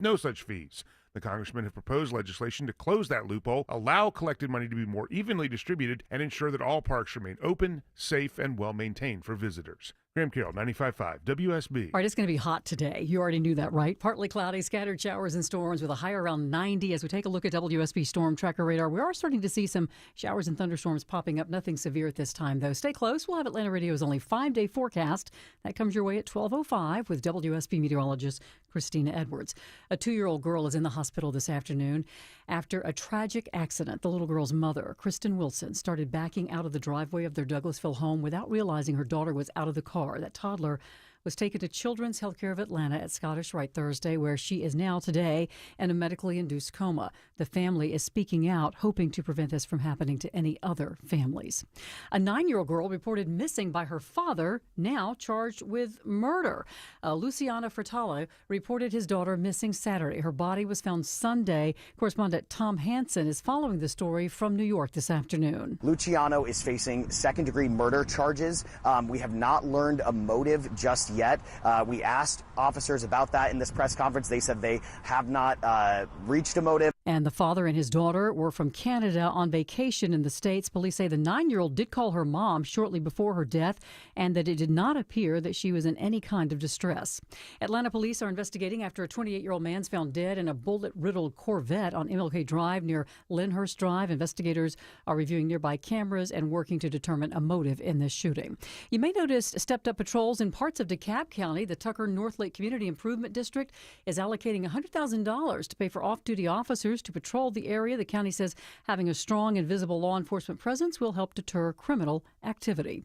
no such fees. The congressmen have proposed legislation to close that loophole, allow collected money to be more evenly distributed, and ensure that all parks remain open, safe, and well-maintained for visitors. Graham Carroll, 95.5 WSB. All right, it's going to be hot today. You already knew that, right? Partly cloudy, scattered showers and storms with a high around 90. As we take a look at WSB Storm Tracker radar, we are starting to see some showers and thunderstorms popping up. Nothing severe at this time, though. Stay close. We'll have Atlanta Radio's only 5-day forecast. That comes your way at 12:05 with WSB meteorologist Christina Edwards. A 2-year-old girl is in the hospital this afternoon after a tragic accident. The little girl's mother, Kristen Wilson, started backing out of the driveway of their Douglasville home without realizing her daughter was out of the car. That toddler was taken to Children's Healthcare of Atlanta at Scottish Rite Thursday, where she is now today in a medically induced coma. The family is speaking out, hoping to prevent this from happening to any other families. A 9-year-old girl reported missing by her father, now charged with murder. Luciano Furtado reported his daughter missing Saturday. Her body was found Sunday. Correspondent Tom Hansen is following the story from New York this afternoon. Luciano is facing second-degree murder charges. We have not learned a motive just yet. We asked officers about that in this press conference. They said they have not reached a motive. And the father and his daughter were from Canada on vacation in the States. Police say the 9-year-old did call her mom shortly before her death and that it did not appear that she was in any kind of distress. Atlanta police are investigating after a 28-year-old man's found dead in a bullet-riddled Corvette on MLK Drive near Lyndhurst Drive. Investigators are reviewing nearby cameras and working to determine a motive in this shooting. You may notice stepped-up patrols in parts of DeKalb County. The Tucker North Lake Community Improvement District is allocating $100,000 to pay for off-duty officers to patrol the area. The county says having a strong and visible law enforcement presence will help deter criminal activity.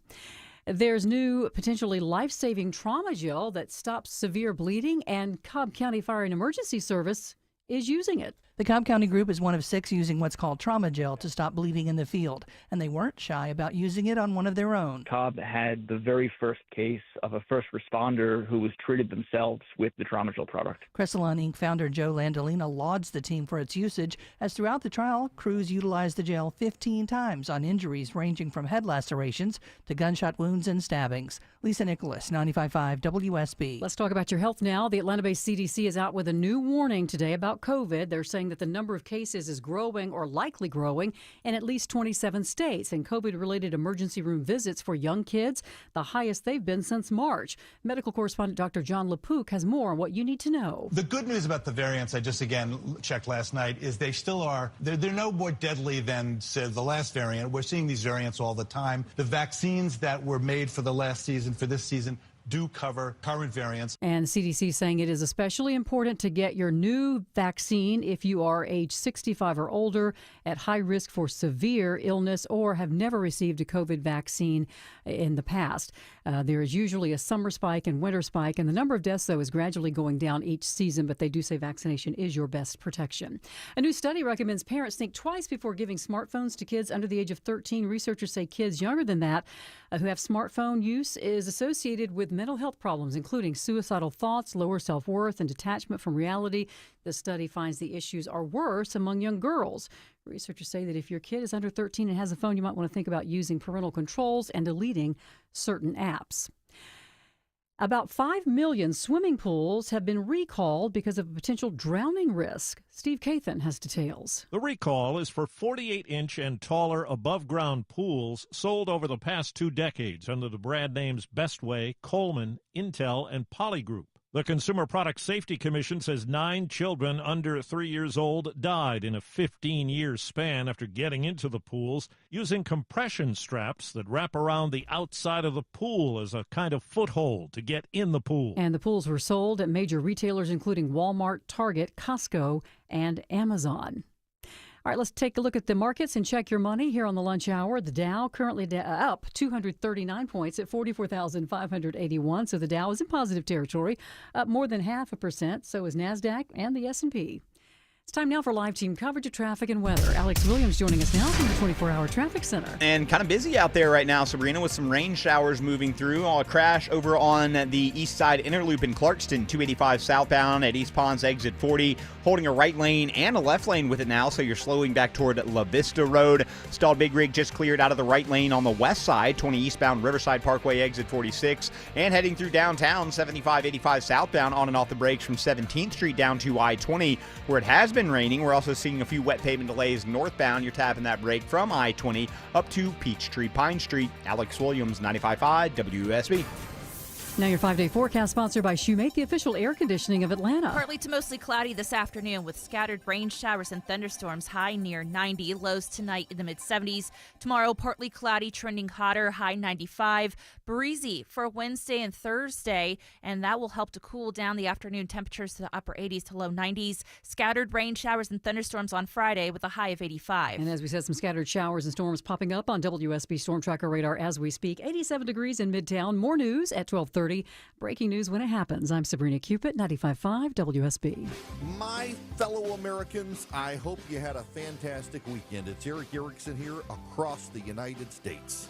There's new potentially life-saving trauma gel that stops severe bleeding, and Cobb County Fire and Emergency Service is using it. The Cobb County group is one of 6 using what's called trauma gel to stop bleeding in the field, and they weren't shy about using it on one of their own. Cobb had the very first case of a first responder who was treated themselves with the trauma gel product. Cressalon Inc. founder Joe Landolina lauds the team for its usage, as throughout the trial, crews utilized the gel 15 times on injuries ranging from head lacerations to gunshot wounds and stabbings. Lisa Nicholas, 95.5 WSB. Let's talk about your health now. The Atlanta-based CDC is out with a new warning today about COVID. They're saying that the number of cases is growing or likely growing in at least 27 states, and COVID-related emergency room visits for young kids, the highest they've been since March. Medical correspondent Dr. John LaPook has more on what you need to know. The good news about the variants, I just again checked last night, is they still are, they're no more deadly than, say, the last variant. We're seeing these variants all the time. The vaccines that were made for the last season, for this season, do cover current variants. And CDC saying it is especially important to get your new vaccine if you are age 65 or older, at high risk for severe illness, or have never received a COVID vaccine in the past. There is usually a summer spike and winter spike, and the number of deaths, though, is gradually going down each season, but they do say vaccination is your best protection. A new study recommends parents think twice before giving smartphones to kids under the age of 13. Researchers say kids younger than that who have smartphone use is associated with mental health problems, including suicidal thoughts, lower self-worth, and detachment from reality. The study finds the issues are worse among young girls. Researchers say that if your kid is under 13 and has a phone, you might want to think about using parental controls and deleting certain apps. About 5 million swimming pools have been recalled because of a potential drowning risk. Steve Kathan has details. The recall is for 48-inch and taller above-ground pools sold over the past 2 decades under the brand names Bestway, Coleman, Intel, and Poly Group. The Consumer Product Safety Commission says 9 children under 3 years old died in a 15-year span after getting into the pools using compression straps that wrap around the outside of the pool as a kind of foothold to get in the pool. And the pools were sold at major retailers including Walmart, Target, Costco, and Amazon. All right, let's take a look at the markets and check your money here on the lunch hour. The Dow currently up 239 points at 44,581. So the Dow is in positive territory, up more than 0.5%. So is NASDAQ and the S&P. It's time now for live team coverage of traffic and weather. Alex Williams joining us now from the 24-hour traffic center. And kind of busy out there right now, Sabrina, with some rain showers moving through. A crash over on the east side inner loop in Clarkston, 285 southbound at East Ponds exit 40, holding a right lane and a left lane with it now, so you're slowing back toward La Vista Road. Stalled big rig just cleared out of the right lane on the west side, 20 eastbound Riverside Parkway exit 46, and heading through downtown, 75-85 southbound on and off the brakes from 17th Street down to I-20, where it has been raining. We're also seeing a few wet pavement delays northbound. You're tapping that brake from I-20 up to Peachtree Pine Street. Alex Williams, 95.5 WSB. Now your 5-day forecast sponsored by Shoemate, the official air conditioning of Atlanta. Partly to mostly cloudy this afternoon with scattered rain showers and thunderstorms, high near 90. Lows tonight in the mid-70s. Tomorrow, partly cloudy, trending hotter, high 95. Breezy for Wednesday and Thursday, and that will help to cool down the afternoon temperatures to the upper 80s to low 90s. Scattered rain showers and thunderstorms on Friday with a high of 85. And as we said, some scattered showers and storms popping up on WSB Storm Tracker radar as we speak. 87 degrees in Midtown. More news at 12:30. Breaking news when it happens. I'm Sabrina Cupid, 95.5 WSB. My fellow Americans, I hope you had a fantastic weekend. It's Eric Erickson here across the United States.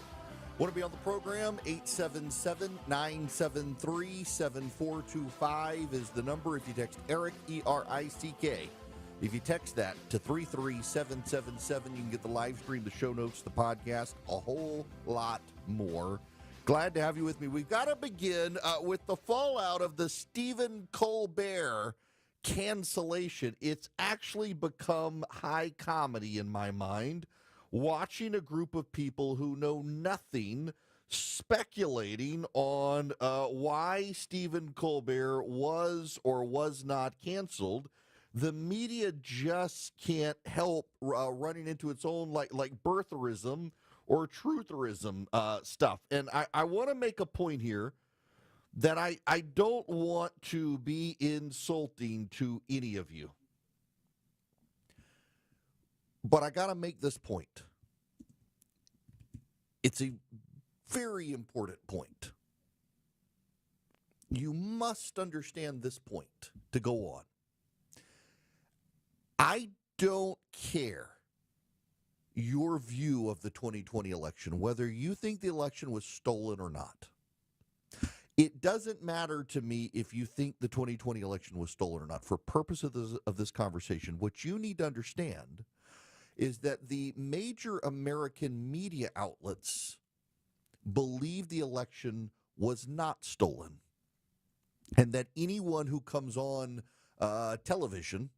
Want to be on the program? 877-973-7425 is the number. If you text Eric, E-R-I-C-K. If you text that to 33777, you can get the live stream, the show notes, the podcast, a whole lot more. Glad to have you with me. We've got to begin with the fallout of the Stephen Colbert cancellation. It's actually become high comedy in my mind, watching a group of people who know nothing speculating on why Stephen Colbert was or was not canceled. The media just can't help running into its own like birtherism or trutherism stuff. And I want to make a point here that I don't want to be insulting to any of you. But I got to make this point. It's a very important point. You must understand this point to go on. I don't care your view of the 2020 election, whether you think the election was stolen or not. It doesn't matter to me if you think the 2020 election was stolen or not. For purpose of this conversation, what you need to understand is that the major American media outlets believe the election was not stolen, and that anyone who comes on television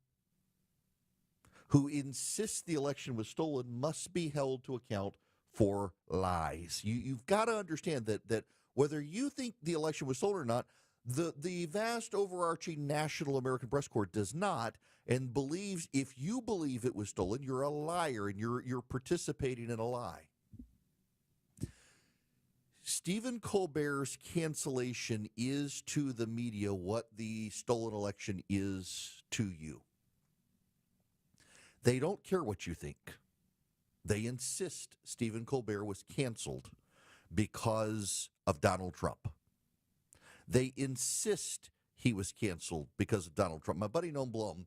who insists the election was stolen must be held to account for lies. You've got to understand that whether you think the election was stolen or not, the vast overarching National American Press Corps does not, and believes if you believe it was stolen, you're a liar and you're participating in a lie. Stephen Colbert's cancellation is to the media what the stolen election is to you. They don't care what you think. They insist Stephen Colbert was canceled because of Donald Trump. They insist he was canceled because of Donald Trump. My buddy Noam Blum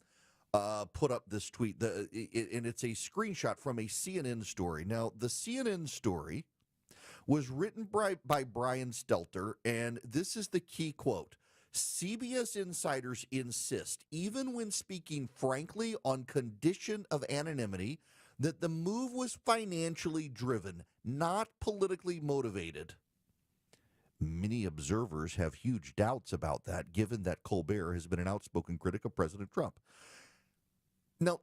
put up this tweet, and it's a screenshot from a CNN story. Now, the CNN story was written by Brian Stelter, and this is the key quote. CBS insiders insist, even when speaking frankly on condition of anonymity, that the move was financially driven, not politically motivated. Many observers have huge doubts about that, given that Colbert has been an outspoken critic of President Trump. Now,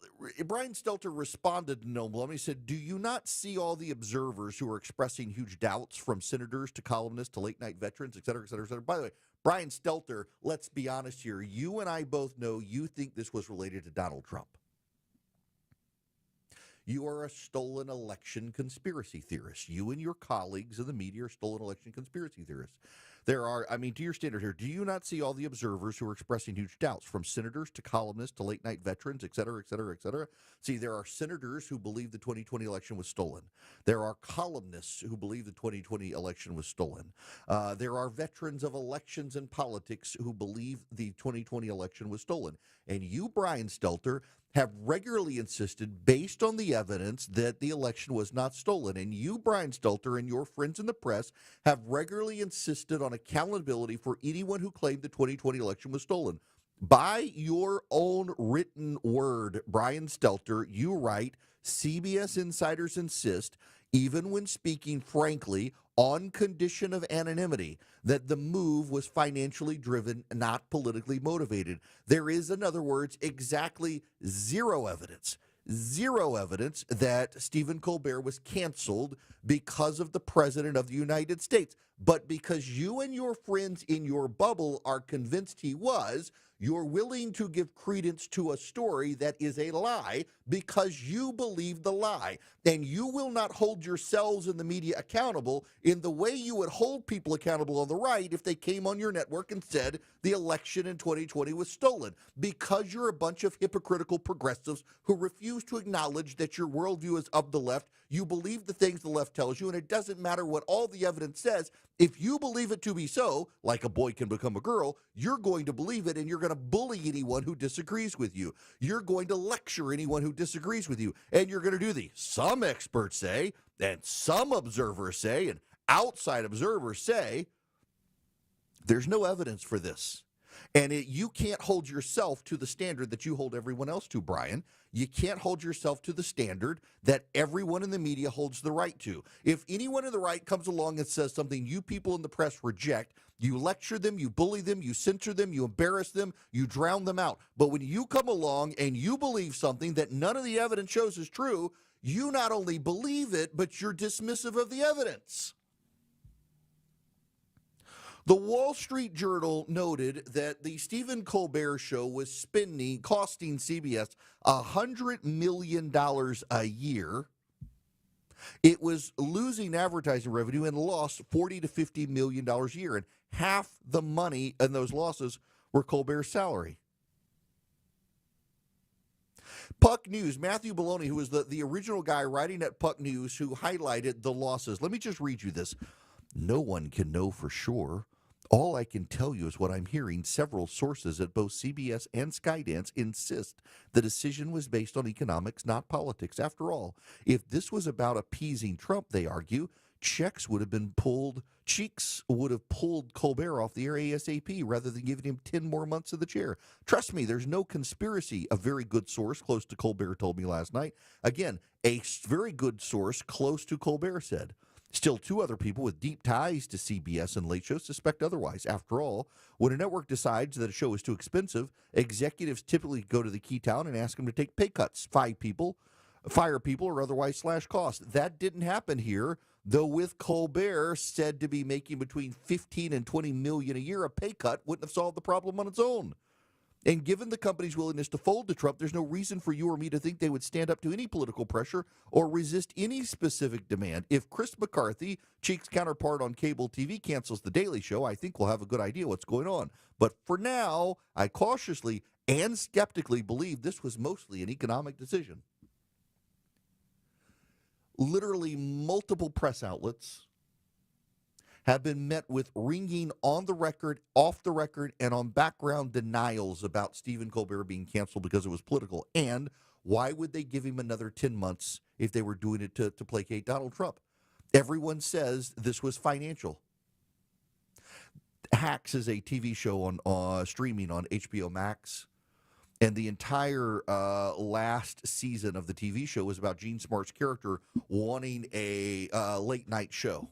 Brian Stelter responded to Noam Blum. He said, do you not see all the observers who are expressing huge doubts, from senators to columnists to late-night veterans, et cetera, et cetera, et cetera? By the way, Brian Stelter, let's be honest here. You and I both know you think this was related to Donald Trump. You are a stolen election conspiracy theorist. You and your colleagues in the media are stolen election conspiracy theorists. There are, to your standard here, do you not see all the observers who are expressing huge doubts, from senators to columnists to late night veterans, et cetera, et cetera, et cetera? See, there are senators who believe the 2020 election was stolen. There are columnists who believe the 2020 election was stolen. There are veterans of elections and politics who believe the 2020 election was stolen. And you, Brian Stelter, have regularly insisted, based on the evidence, that the election was not stolen. And you, Brian Stelter, and your friends in the press have regularly insisted on accountability for anyone who claimed the 2020 election was stolen. By your own written word, Brian Stelter, you write, CBS insiders insist, even when speaking frankly, on condition of anonymity, that the move was financially driven, not politically motivated. There is, in other words, exactly zero evidence that Stephen Colbert was canceled because of the President of the United States. But because you and your friends in your bubble are convinced he was, you're willing to give credence to a story that is a lie because you believe the lie. And you will not hold yourselves and the media accountable in the way you would hold people accountable on the right if they came on your network and said the election in 2020 was stolen, because you're a bunch of hypocritical progressives who refuse to acknowledge that your worldview is of the left. You believe the things the left tells you, and it doesn't matter what all the evidence says. If you believe it to be so, like a boy can become a girl, you're going to believe it, and you're going to bully anyone who disagrees with you. You're going to lecture anyone who disagrees with you, and you're going to do some experts say, and some observers say, and outside observers say, there's no evidence for this. And you can't hold yourself to the standard that you hold everyone else to, Brian. You can't hold yourself to the standard that everyone in the media holds the right to. If anyone in the right comes along and says something you people in the press reject, you lecture them, you bully them, you censor them, you embarrass them, you drown them out. But when you come along and you believe something that none of the evidence shows is true, you not only believe it, but you're dismissive of the evidence. The Wall Street Journal noted that the Stephen Colbert Show was costing CBS $100 million a year. It was losing advertising revenue and lost $40 to $50 million a year. And half the money in those losses were Colbert's salary. Puck News, Matthew Maloney, who was the original guy writing at Puck News, who highlighted the losses. Let me just read you this. No one can know for sure. All I can tell you is what I'm hearing. Several sources at both CBS and Skydance insist the decision was based on economics, not politics. After all, if this was about appeasing Trump, they argue, cheeks would have pulled Colbert off the air ASAP rather than giving him 10 more months of the chair. Trust me, there's no conspiracy. A very good source close to Colbert told me last night. Again, a very good source close to Colbert said. Still, two other people with deep ties to CBS and Late Show suspect otherwise. After all, when a network decides that a show is too expensive, executives typically go to the key town and ask them to take pay cuts, fire people, or otherwise slash costs. That didn't happen here, though with Colbert said to be making between $15 and $20 million a year, a pay cut wouldn't have solved the problem on its own. And given the company's willingness to fold to Trump, there's no reason for you or me to think they would stand up to any political pressure or resist any specific demand. If Chris McCarthy, Cheek's counterpart on cable TV, cancels The Daily Show, I think we'll have a good idea what's going on. But for now, I cautiously and skeptically believe this was mostly an economic decision. Literally multiple press outlets have been met with ringing on the record, off the record, and on background denials about Stephen Colbert being canceled because it was political. And why would they give him another 10 months if they were doing it to placate Donald Trump? Everyone says this was financial. Hacks is a TV show on streaming on HBO Max. And the entire last season of the TV show was about Jean Smart's character wanting a late night show.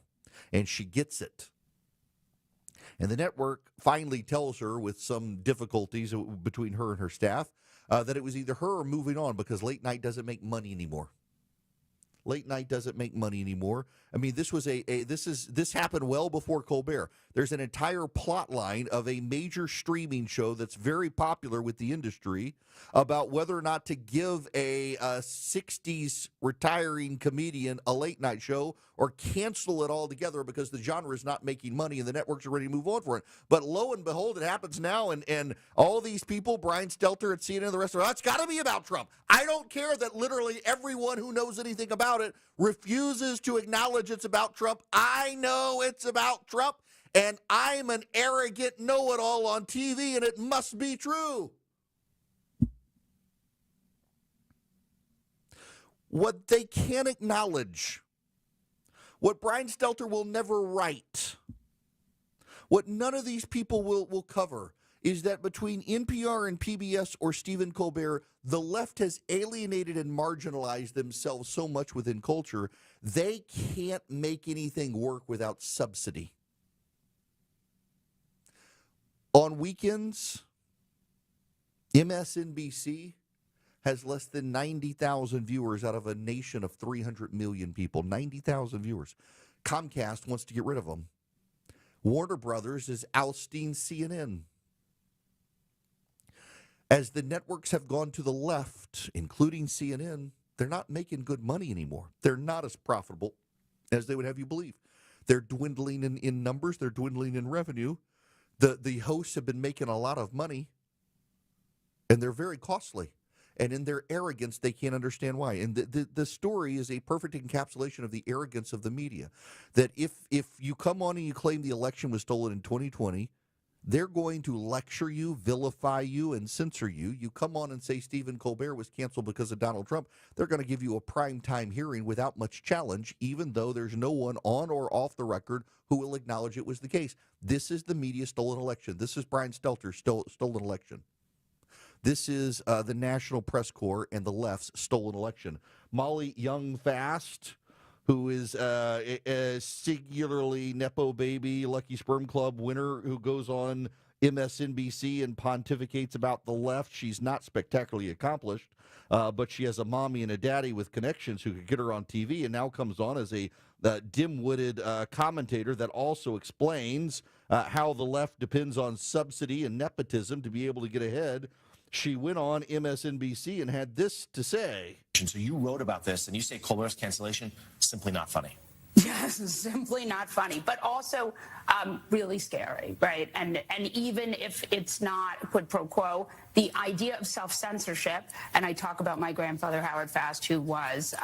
And she gets it. And the network finally tells her, with some difficulties between her and her staff, that it was either her or moving on because late night doesn't make money anymore. Late night doesn't make money anymore. I mean, this happened well before Colbert. There's an entire plot line of a major streaming show that's very popular with the industry about whether or not to give a 60s retiring comedian a late night show or cancel it altogether because the genre is not making money and the networks are ready to move on for it. But lo and behold, it happens now, and all these people, Brian Stelter at CNN and the rest of it, it's got to be about Trump. I don't care that literally everyone who knows anything about it refuses to acknowledge it's about Trump. I know it's about Trump, and I'm an arrogant know-it-all on TV, and it must be true. What they can't acknowledge, what Brian Stelter will never write, what none of these people will cover, is that between NPR and PBS or Stephen Colbert, the left has alienated and marginalized themselves so much within culture, they can't make anything work without subsidy. On weekends, MSNBC has less than 90,000 viewers out of a nation of 300 million people. 90,000 viewers. Comcast wants to get rid of them. Warner Brothers is ousting CNN. As the networks have gone to the left, including CNN, they're not making good money anymore. They're not as profitable as they would have you believe. They're dwindling in numbers. They're dwindling in revenue. The hosts have been making a lot of money, and they're very costly. And in their arrogance, they can't understand why. And the story is a perfect encapsulation of the arrogance of the media. That if you come on and you claim the election was stolen in 2020, they're going to lecture you, vilify you, and censor you. You come on and say Stephen Colbert was canceled because of Donald Trump, they're going to give you a primetime hearing without much challenge, even though there's no one on or off the record who will acknowledge it was the case. This is the media stolen election. This is Brian Stelter's stolen election. This is the National Press Corps and the left's stolen election. Molly Young-Fast, who is a singularly Nepo baby, Lucky Sperm Club winner who goes on MSNBC and pontificates about the left. She's not spectacularly accomplished, but she has a mommy and a daddy with connections who could get her on TV, and now comes on as a dim-witted commentator that also explains how the left depends on subsidy and nepotism to be able to get ahead. She went on MSNBC and had this to say. So you wrote about this, and you say Colbert's cancellation, simply not funny. Yes, simply not funny, but also really scary, right? And even if it's not quid pro quo, the idea of self-censorship, and I talk about my grandfather, Howard Fast, who was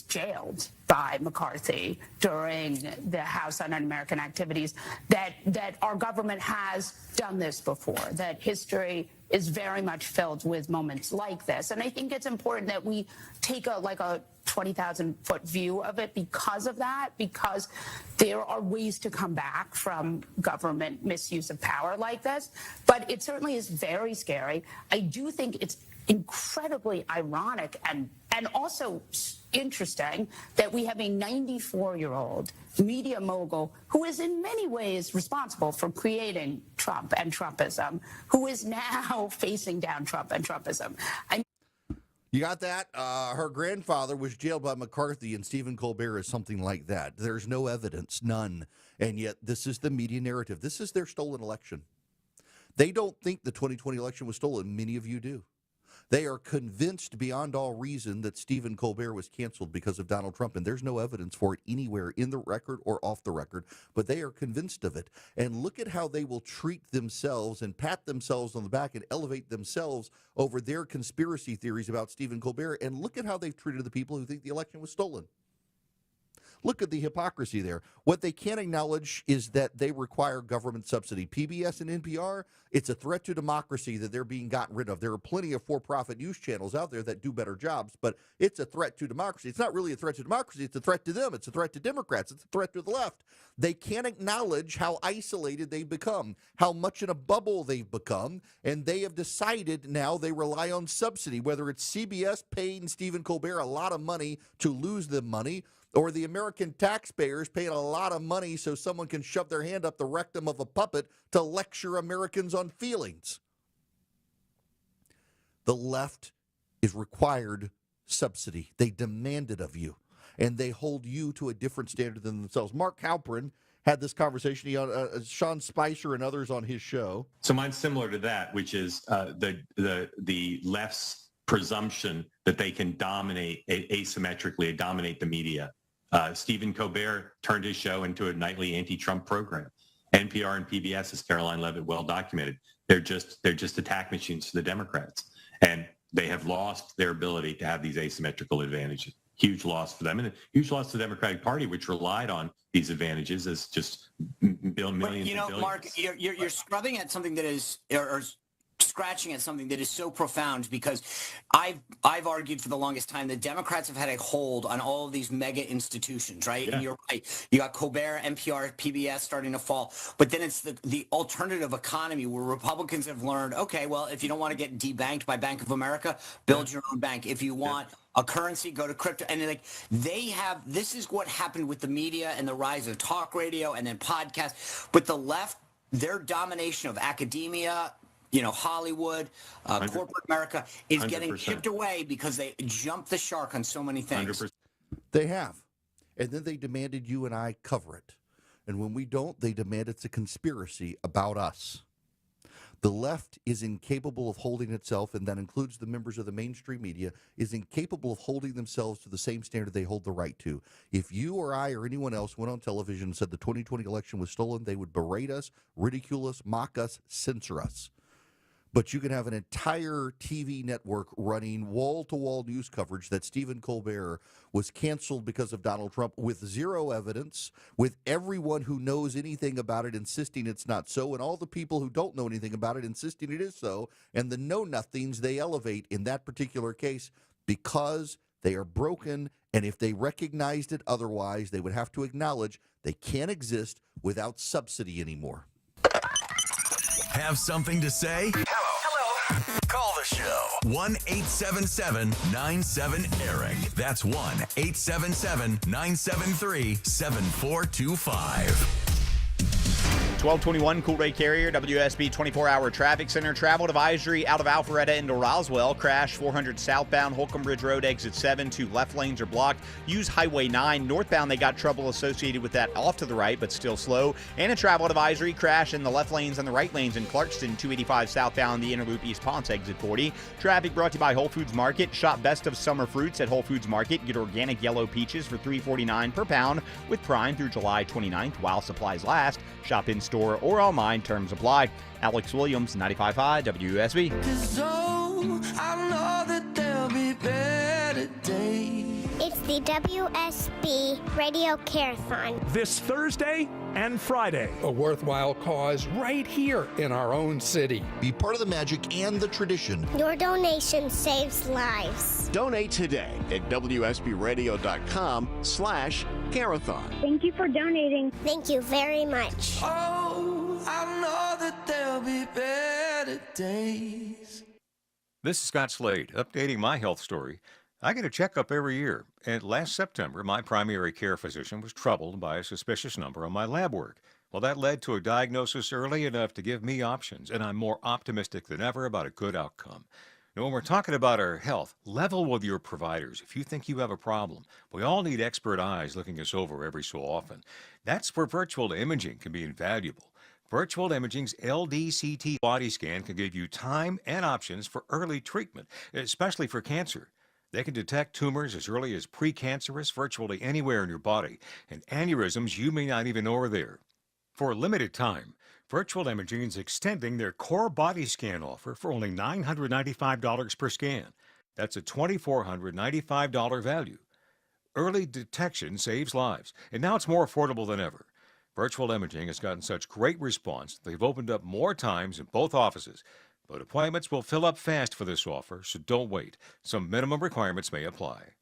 jailed by McCarthy during the House on Un-American Activities, that our government has done this before, that history is very much filled with moments like this. And I think it's important that we take a 20,000-foot view of it because of that, because there are ways to come back from government misuse of power like this. But it certainly is very scary. I do think it's incredibly ironic and also interesting that we have a 94-year-old media mogul who is in many ways responsible for creating Trump and Trumpism, who is now facing down Trump and Trumpism. You got that? Her grandfather was jailed by McCarthy, and Stephen Colbert is something like that. There's no evidence, none. And yet this is the media narrative. This is their stolen election. They don't think the 2020 election was stolen. Many of you do. They are convinced beyond all reason that Stephen Colbert was canceled because of Donald Trump, and there's no evidence for it anywhere in the record or off the record, but they are convinced of it. And look at how they will treat themselves and pat themselves on the back and elevate themselves over their conspiracy theories about Stephen Colbert, and look at how they've treated the people who think the election was stolen. Look at the hypocrisy there. What they can't acknowledge is that they require government subsidy. PBS and NPR, it's a threat to democracy that they're being gotten rid of. There are plenty of for-profit news channels out there that do better jobs, but it's a threat to democracy. It's not really a threat to democracy. It's a threat to them. It's a threat to Democrats. It's a threat to the left. They can't acknowledge how isolated they've become, how much in a bubble they've become, and they have decided now they rely on subsidy, whether it's CBS paying Stephen Colbert a lot of money to lose the money, or the American taxpayers paying a lot of money so someone can shove their hand up the rectum of a puppet to lecture Americans on feelings. The left is required subsidy. They demand it of you, and they hold you to a different standard than themselves. Mark Halperin had this conversation. He Sean Spicer and others on his show. So mine's similar to that, which is the left's presumption that they can dominate asymmetrically, dominate the media. Stephen Colbert turned his show into a nightly anti-Trump program. NPR and PBS, as Caroline Levitt well documented, they're just attack machines for the Democrats, and they have lost their ability to have these asymmetrical advantages. Huge loss for them, and a huge loss to the Democratic Party, which relied on these advantages as just millions. But, and billions. Mark, you're scrubbing at something that is, or scratching at something that is so profound, because I've argued for the longest time that Democrats have had a hold on all of these mega institutions, right? Yeah. And you're right. You got Colbert, NPR, PBS starting to fall, but then it's the alternative economy where Republicans have learned, okay, well, if you don't want to get debanked by Bank of America, build your own bank. If you want a currency, go to crypto. And this is what happened with the media and the rise of talk radio and then podcasts. But the left, their domination of academia, Hollywood, corporate America is 100%. Getting chipped away because they jumped the shark on so many things. 100%. They have. And then they demanded you and I cover it. And when we don't, they demand it's a conspiracy about us. The left is incapable of holding itself, and that includes the members of the mainstream media, is incapable of holding themselves to the same standard they hold the right to. If you or I or anyone else went on television and said the 2020 election was stolen, they would berate us, ridicule us, mock us, censor us. But you can have an entire TV network running wall-to-wall news coverage that Stephen Colbert was canceled because of Donald Trump with zero evidence, with everyone who knows anything about it insisting it's not so, and all the people who don't know anything about it insisting it is so, and the know-nothings they elevate in that particular case because they are broken, and if they recognized it otherwise, they would have to acknowledge they can't exist without subsidy anymore. Have something to say? Hello. Call the show. 1-877-97-ERIC. That's 1-877-973-7425. 1221 Cool Ray Carrier, WSB 24-hour traffic center. Travel advisory out of Alpharetta into Roswell. Crash 400 southbound, Holcomb Ridge Road, exit 7. 2 left lanes are blocked. Use Highway 9. Northbound, they got trouble associated with that off to the right, but still slow. And a travel advisory, crash in the left lanes and the right lanes in Clarkston. 285 southbound, the inner loop, East Ponce, exit 40. Traffic brought to you by Whole Foods Market. Shop best of summer fruits at Whole Foods Market. Get organic yellow peaches for $3.49 per pound with Prime through July 29th while supplies last. Shop in store or online. Terms apply. Alex Williams, 95.5 WSB. I know that there'll be better days. It's the WSB Radio Carathon. This Thursday and Friday. A worthwhile cause right here in our own city. Be part of the magic and the tradition. Your donation saves lives. Donate today at WSBRadio.com/Carathon. Thank you for donating. Thank you very much. Oh, I know that there'll be better days. This is Scott Slade, updating my health story. I get a checkup every year, and last September, my primary care physician was troubled by a suspicious number on my lab work. Well, that led to a diagnosis early enough to give me options, and I'm more optimistic than ever about a good outcome. Now, when we're talking about our health, level with your providers if you think you have a problem. We all need expert eyes looking us over every so often. That's where virtual imaging can be invaluable. Virtual Imaging's LDCT body scan can give you time and options for early treatment, especially for cancer. They can detect tumors as early as precancerous virtually anywhere in your body, and aneurysms you may not even know are there. For a limited time, Virtual Imaging is extending their core body scan offer for only $995 per scan. That's a $2,495 value. Early detection saves lives, and now it's more affordable than ever. Virtual Imaging has gotten such great response, they've opened up more times in both offices. But appointments will fill up fast for this offer, so don't wait. Some minimum requirements may apply.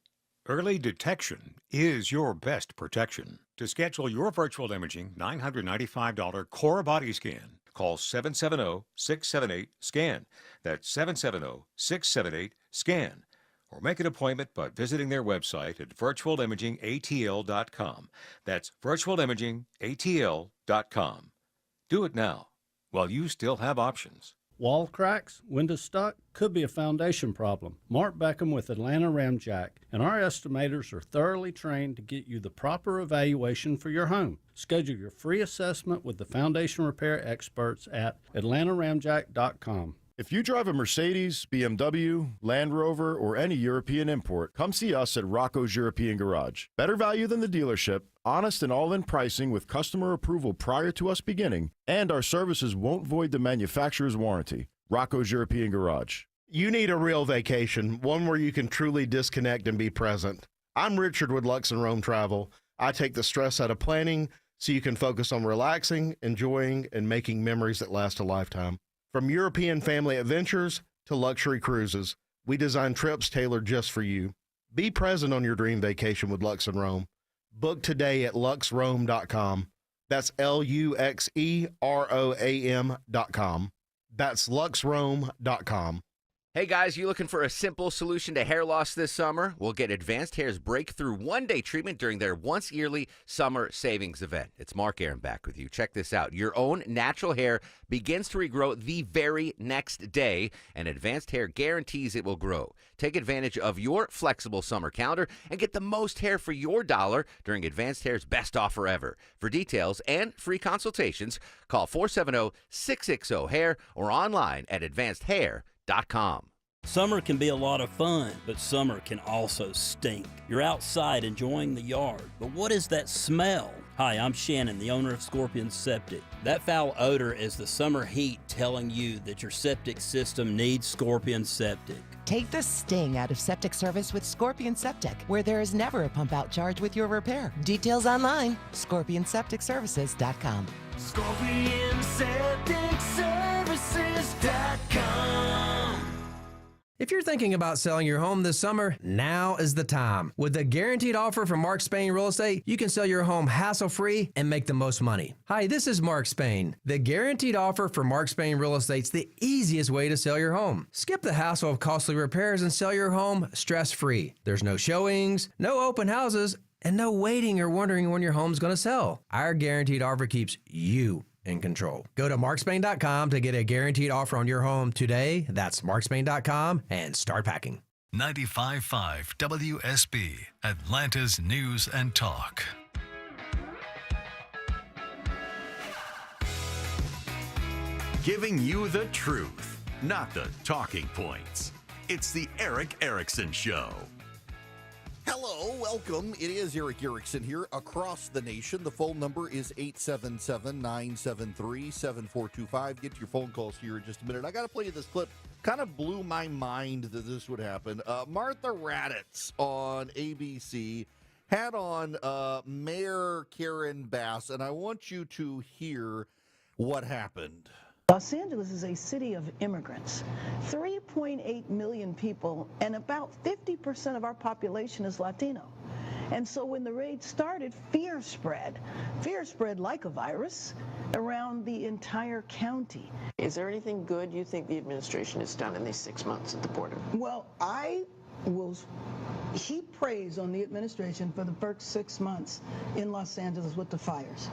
Early detection is your best protection. To schedule your virtual imaging $995 core body scan, call 770-678-SCAN. That's 770-678-SCAN. Or make an appointment by visiting their website at virtualimagingatl.com. That's virtualimagingatl.com. Do it now while you still have options. Wall cracks, windows stuck, could be a foundation problem. Mark Beckham with Atlanta Ramjack and our estimators are thoroughly trained to get you the proper evaluation for your home. Schedule your free assessment with the foundation repair experts at atlantaramjack.com. If you drive a Mercedes, BMW, Land Rover, or any European import, come see us at Rocco's European Garage. Better value than the dealership, honest and all-in pricing with customer approval prior to us beginning, and our services won't void the manufacturer's warranty. Rocco's European Garage. You need a real vacation, one where you can truly disconnect and be present. I'm Richard with Lux and Rome Travel. I take the stress out of planning so you can focus on relaxing, enjoying, and making memories that last a lifetime. From European family adventures to luxury cruises, we design trips tailored just for you. Be present on your dream vacation with Lux and Rome. Book today at luxrome.com. That's LUXEROAM.com. That's luxrome.com. Hey guys, you looking for a simple solution to hair loss this summer? We'll get Advanced Hair's breakthrough one-day treatment during their once-yearly summer savings event. It's Mark Aaron back with you. Check this out. Your own natural hair begins to regrow the very next day, and Advanced Hair guarantees it will grow. Take advantage of your flexible summer calendar and get the most hair for your dollar during Advanced Hair's best offer ever. For details and free consultations, call 470-660-HAIR or online at advancedhair.com. Summer can be a lot of fun, but summer can also stink. You're outside enjoying the yard, but what is that smell? Hi, I'm Shannon, the owner of Scorpion Septic. That foul odor is the summer heat telling you that your septic system needs Scorpion Septic. Take the sting out of septic service with Scorpion Septic, where there is never a pump out charge with your repair. Details online, scorpionsepticservices.com. ScorpionSepticServices.com. If you're thinking about selling your home this summer, now is the time. With the guaranteed offer from Mark Spain Real Estate, you can sell your home hassle-free and make the most money. Hi, this is Mark Spain. The guaranteed offer for Mark Spain Real Estate's the easiest way to sell your home. Skip the hassle of costly repairs and sell your home stress-free. There's no showings, no open houses, and no waiting or wondering when your home's going to sell. Our guaranteed offer keeps you in control. Go to markspain.com to get a guaranteed offer on your home today. That's markspain.com and start packing. 95.5 WSB, Atlanta's News and Talk. Giving you the truth, not the talking points. It's the Eric Erickson Show. Hello, welcome. It is Eric Erickson here across the nation. The phone number is 877-973-7425. Get your phone calls here in just a minute. I got to play you this clip. Kind of blew my mind that this would happen. Martha Raddatz on ABC had on Mayor Karen Bass, and I want you to hear what happened. Los Angeles is a city of immigrants, 3.8 million people, and about 50% of our population is Latino. And so when the raid started, fear spread like a virus around the entire county. Is there anything good you think the administration has done in these 6 months at the border? Well, I will heap praise on the administration for the first 6 months in Los Angeles with the fires.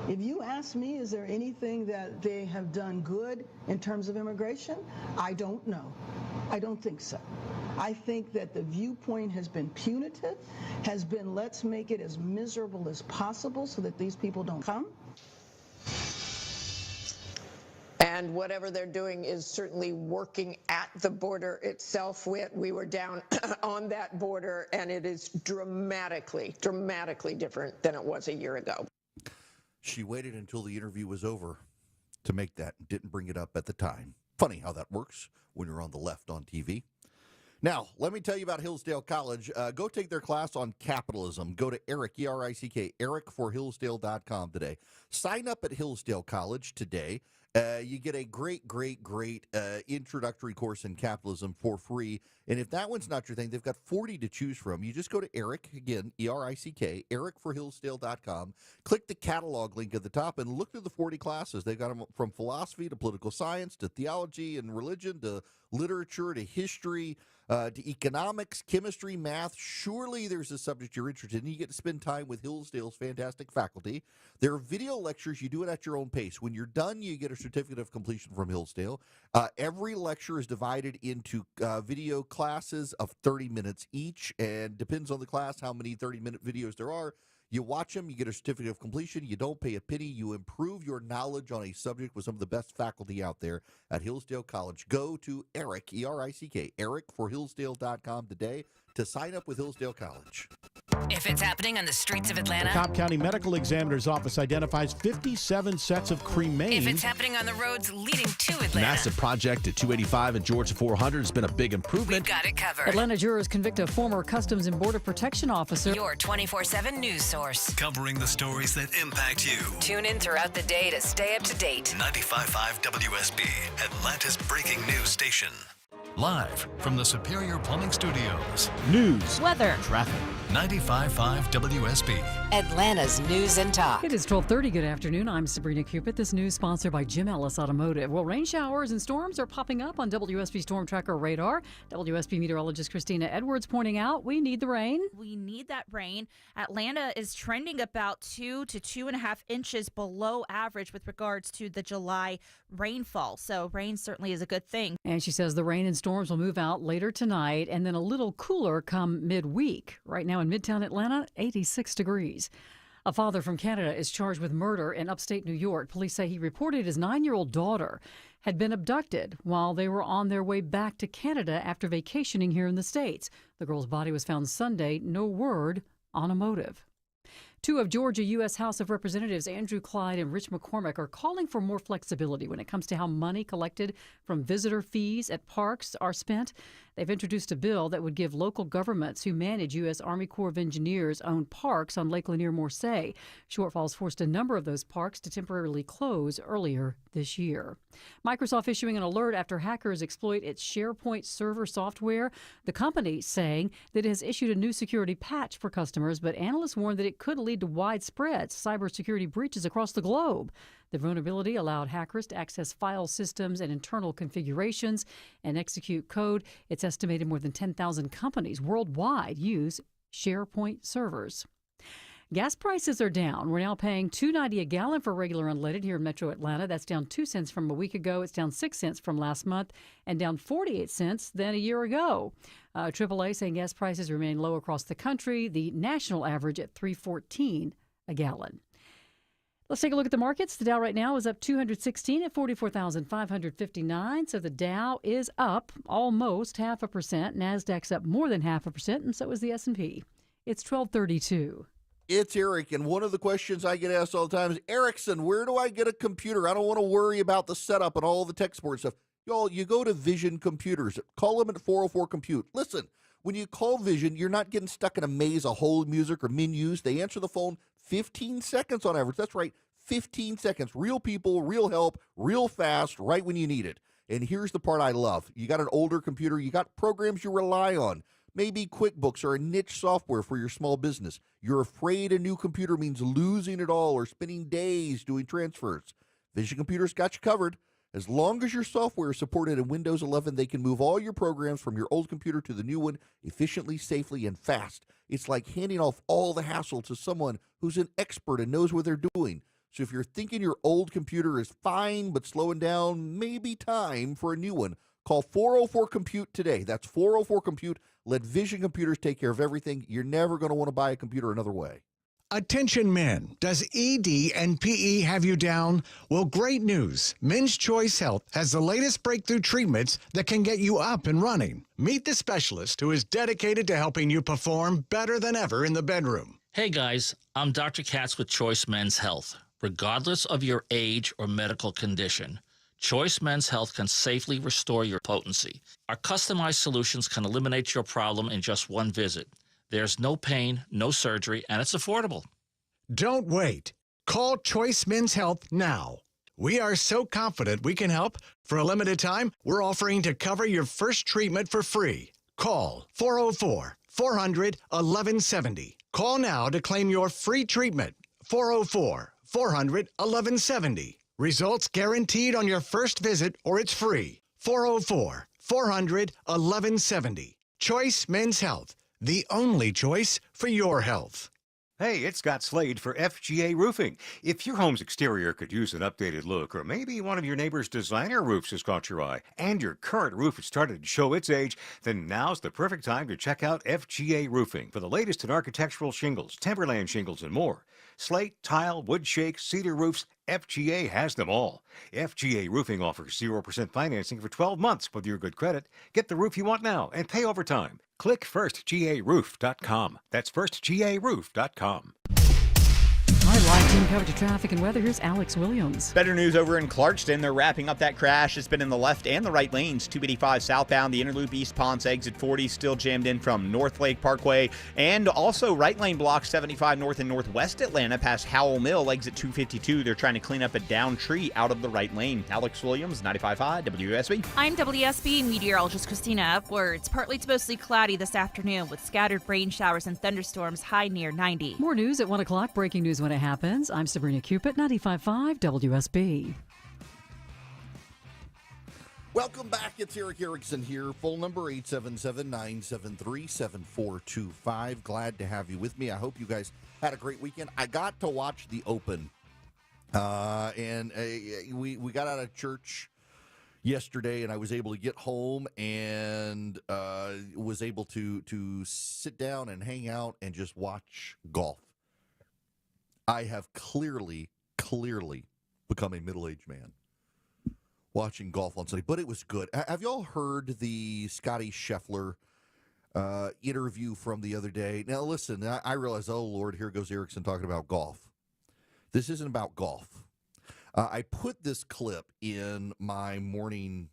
If you ask me, is there anything that they have done good in terms of immigration? I don't know. I don't think so. I think that the viewpoint has been punitive, has been let's make it as miserable as possible so that these people don't come. And whatever they're doing is certainly working at the border itself. We were down on that border, and it is dramatically different than it was a year ago. She waited until the interview was over to make that, didn't bring it up at the time. Funny how that works when you're on the left on TV. Now, let me tell you about Hillsdale College. Go take their class on capitalism. Go to Eric, E-R-I-C-K, ericforhillsdale.com today. Sign up at Hillsdale College today. You get a great introductory course in capitalism for free. And if that one's not your thing, they've got 40 to choose from. You just go to Eric, again, E-R-I-C-K, ericforhillsdale.com. Click the catalog link at the top and look through the 40 classes. They've got them from philosophy to political science to theology and religion to literature to history to economics, chemistry, math. Surely there's a subject you're interested in. You get to spend time with Hillsdale's fantastic faculty. There are video lectures. You do it at your own pace. When you're done, you get a certificate of completion from Hillsdale. Every lecture is divided into video classes of 30 minutes each, and depends on the class how many 30-minute videos there are. You watch them, you get a certificate of completion, you don't pay a penny, you improve your knowledge on a subject with some of the best faculty out there at Hillsdale College. Go to Eric, E-R-I-C-K, ericforhillsdale.com today to sign up with Hillsdale College. If it's happening on the streets of Atlanta. The Cobb County Medical Examiner's Office identifies 57 sets of cremains. If it's happening on the roads leading to Atlanta. Massive project at 285 and Georgia 400 has been a big improvement. We've got it covered. Atlanta jurors convict a former Customs and Border Protection officer. Your 24/7 news source. Covering the stories that impact you. Tune in throughout the day to stay up to date. 95.5 WSB, Atlanta's breaking news station. Live from the Superior Plumbing Studios. News, weather, traffic. 95.5 WSB. Atlanta's news and talk. It is 12:30. Good afternoon. I'm Sabrina Cupid. This news sponsored by Jim Ellis Automotive. Well, rain showers and storms are popping up on WSB Storm Tracker radar. WSB meteorologist Christina Edwards pointing out we need the rain. We need that rain. Atlanta is trending about 2 to 2.5 inches below average with regards to the July rainfall. So rain certainly is a good thing. And she says the rain and storms will move out later tonight and then a little cooler come midweek. Right now in Midtown Atlanta, 86 degrees. A father from Canada is charged with murder in upstate New York. Police say he reported his 9-year-old daughter had been abducted while they were on their way back to Canada after vacationing here in the States. The girl's body was found Sunday. No word on a motive. Two of Georgia U.S. House of Representatives Andrew Clyde and Rich McCormick are calling for more flexibility when it comes to how money collected from visitor fees at parks are spent. They've introduced a bill that would give local governments who manage U.S. Army Corps of Engineers owned parks on Lake Lanier-Morse. Shortfalls forced a number of those parks to temporarily close earlier this year. Microsoft issuing an alert after hackers exploit its SharePoint server software. The company saying that it has issued a new security patch for customers, but analysts warn that it could lead to widespread cybersecurity breaches across the globe. The vulnerability allowed hackers to access file systems and internal configurations and execute code. It's estimated more than 10,000 companies worldwide use SharePoint servers. Gas prices are down. We're now paying $2.90 a gallon for regular unleaded here in Metro Atlanta. That's down 2 cents from a week ago. It's down 6 cents from last month and down 48 cents than a year ago. AAA saying gas prices remain low across the country. The national average at $3.14 a gallon. Let's take a look at the markets. The Dow right now is up 216 at 44,559. So the Dow is up almost 0.5%. NASDAQ's up more than 0.5%, and so is the S&P. It's 12:32. It's Eric, and one of the questions I get asked all the time is, Erickson, where do I get a computer? I don't want to worry about the setup and all the tech support stuff. Y'all, you go to Vision Computers. Call them at 404-COMPUTE. Listen, when you call Vision, you're not getting stuck in a maze of hold music or menus. They answer the phone 15 seconds on average. That's right, 15 seconds. Real people, real help, real fast, right when you need it. And here's the part I love. You got an older computer, you got programs you rely on. Maybe QuickBooks or a niche software for your small business. You're afraid a new computer means losing it all or spending days doing transfers. Vision Computers got you covered. As long as your software is supported in Windows 11, they can move all your programs from your old computer to the new one efficiently, safely, and fast. It's like handing off all the hassle to someone who's an expert and knows what they're doing. So if you're thinking your old computer is fine but slowing down, maybe time for a new one. Call 404-COMPUTE today. That's 404-COMPUTE. Let Vision Computers take care of everything. You're never going to want to buy a computer another way. Attention men, does ED and PE have you down? Well, great news. Men's Choice Health has the latest breakthrough treatments that can get you up and running. Meet the specialist who is dedicated to helping you perform better than ever in the bedroom. Hey guys, I'm Dr. Katz with Choice Men's Health. Regardless of your age or medical condition, Choice Men's Health can safely restore your potency. Our customized solutions can eliminate your problem in just one visit. There's no pain, no surgery, and it's affordable. Don't wait. Call Choice Men's Health now. We are so confident we can help. For a limited time, we're offering to cover your first treatment for free. Call 404-400-1170. Call now to claim your free treatment. 404-400-1170. Results guaranteed on your first visit or it's free. 888-400-1170. Choice Men's Health, the only choice for your health. Hey, it's Scott Slade for FGA Roofing. If your home's exterior could use an updated look, or maybe one of your neighbor's designer roofs has caught your eye, and your current roof has started to show its age, then now's the perfect time to check out FGA Roofing for the latest in architectural shingles, timberland shingles, and more. Slate, tile, wood shake, cedar roofs, FGA has them all. FGA Roofing offers 0% financing for 12 months with your good credit. Get the roof you want now and pay over time. Click firstgaroof.com. That's firstgaroof.com. Our live team coverage of traffic and weather. Here's Alex Williams. Better news over in Clarkston. They're wrapping up that crash. It's been in the left and the right lanes. 285 southbound, the inner loop East Ponce exit 40 still jammed in from North Lake Parkway. And also right lane block 75 north and northwest Atlanta past Howell Mill, exit 252. They're trying to clean up a downed tree out of the right lane. Alex Williams, 95.5 WSB. I'm WSB meteorologist Christina Upwards. Partly to mostly cloudy this afternoon with scattered rain showers and thunderstorms, high near 90. More news at 1 o'clock. Breaking news when it happens. I'm Sabrina Cupid, 95.5 WSB. Welcome back. It's Eric Erickson here. Full number 877-973-7425. Glad to have you with me. I hope you guys had a great weekend. I got to watch the Open, and we got out of church yesterday, and I was able to get home and was able to sit down and hang out and just watch golf. I have clearly become a middle-aged man watching golf on Sunday, but it was good. Have y'all heard the Scotty Scheffler interview from the other day? Now, listen, I realize, oh, Lord, here goes Erickson talking about golf. This isn't about golf. I put this clip in my morning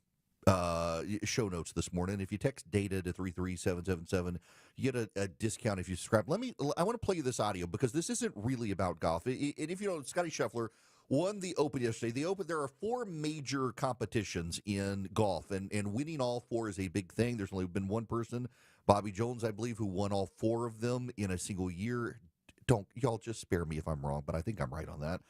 show notes this morning. If you text DATA to 33777, you get a discount if you subscribe. I want to play you this audio because this isn't really about golf. And if you know, Scotty Scheffler won the Open yesterday. The Open, there are 4 major competitions in golf, and winning all 4 is a big thing. There's only been one person, Bobby Jones, I believe, who won all 4 of them in a single year. Y'all just spare me if I'm wrong, but I think I'm right on that.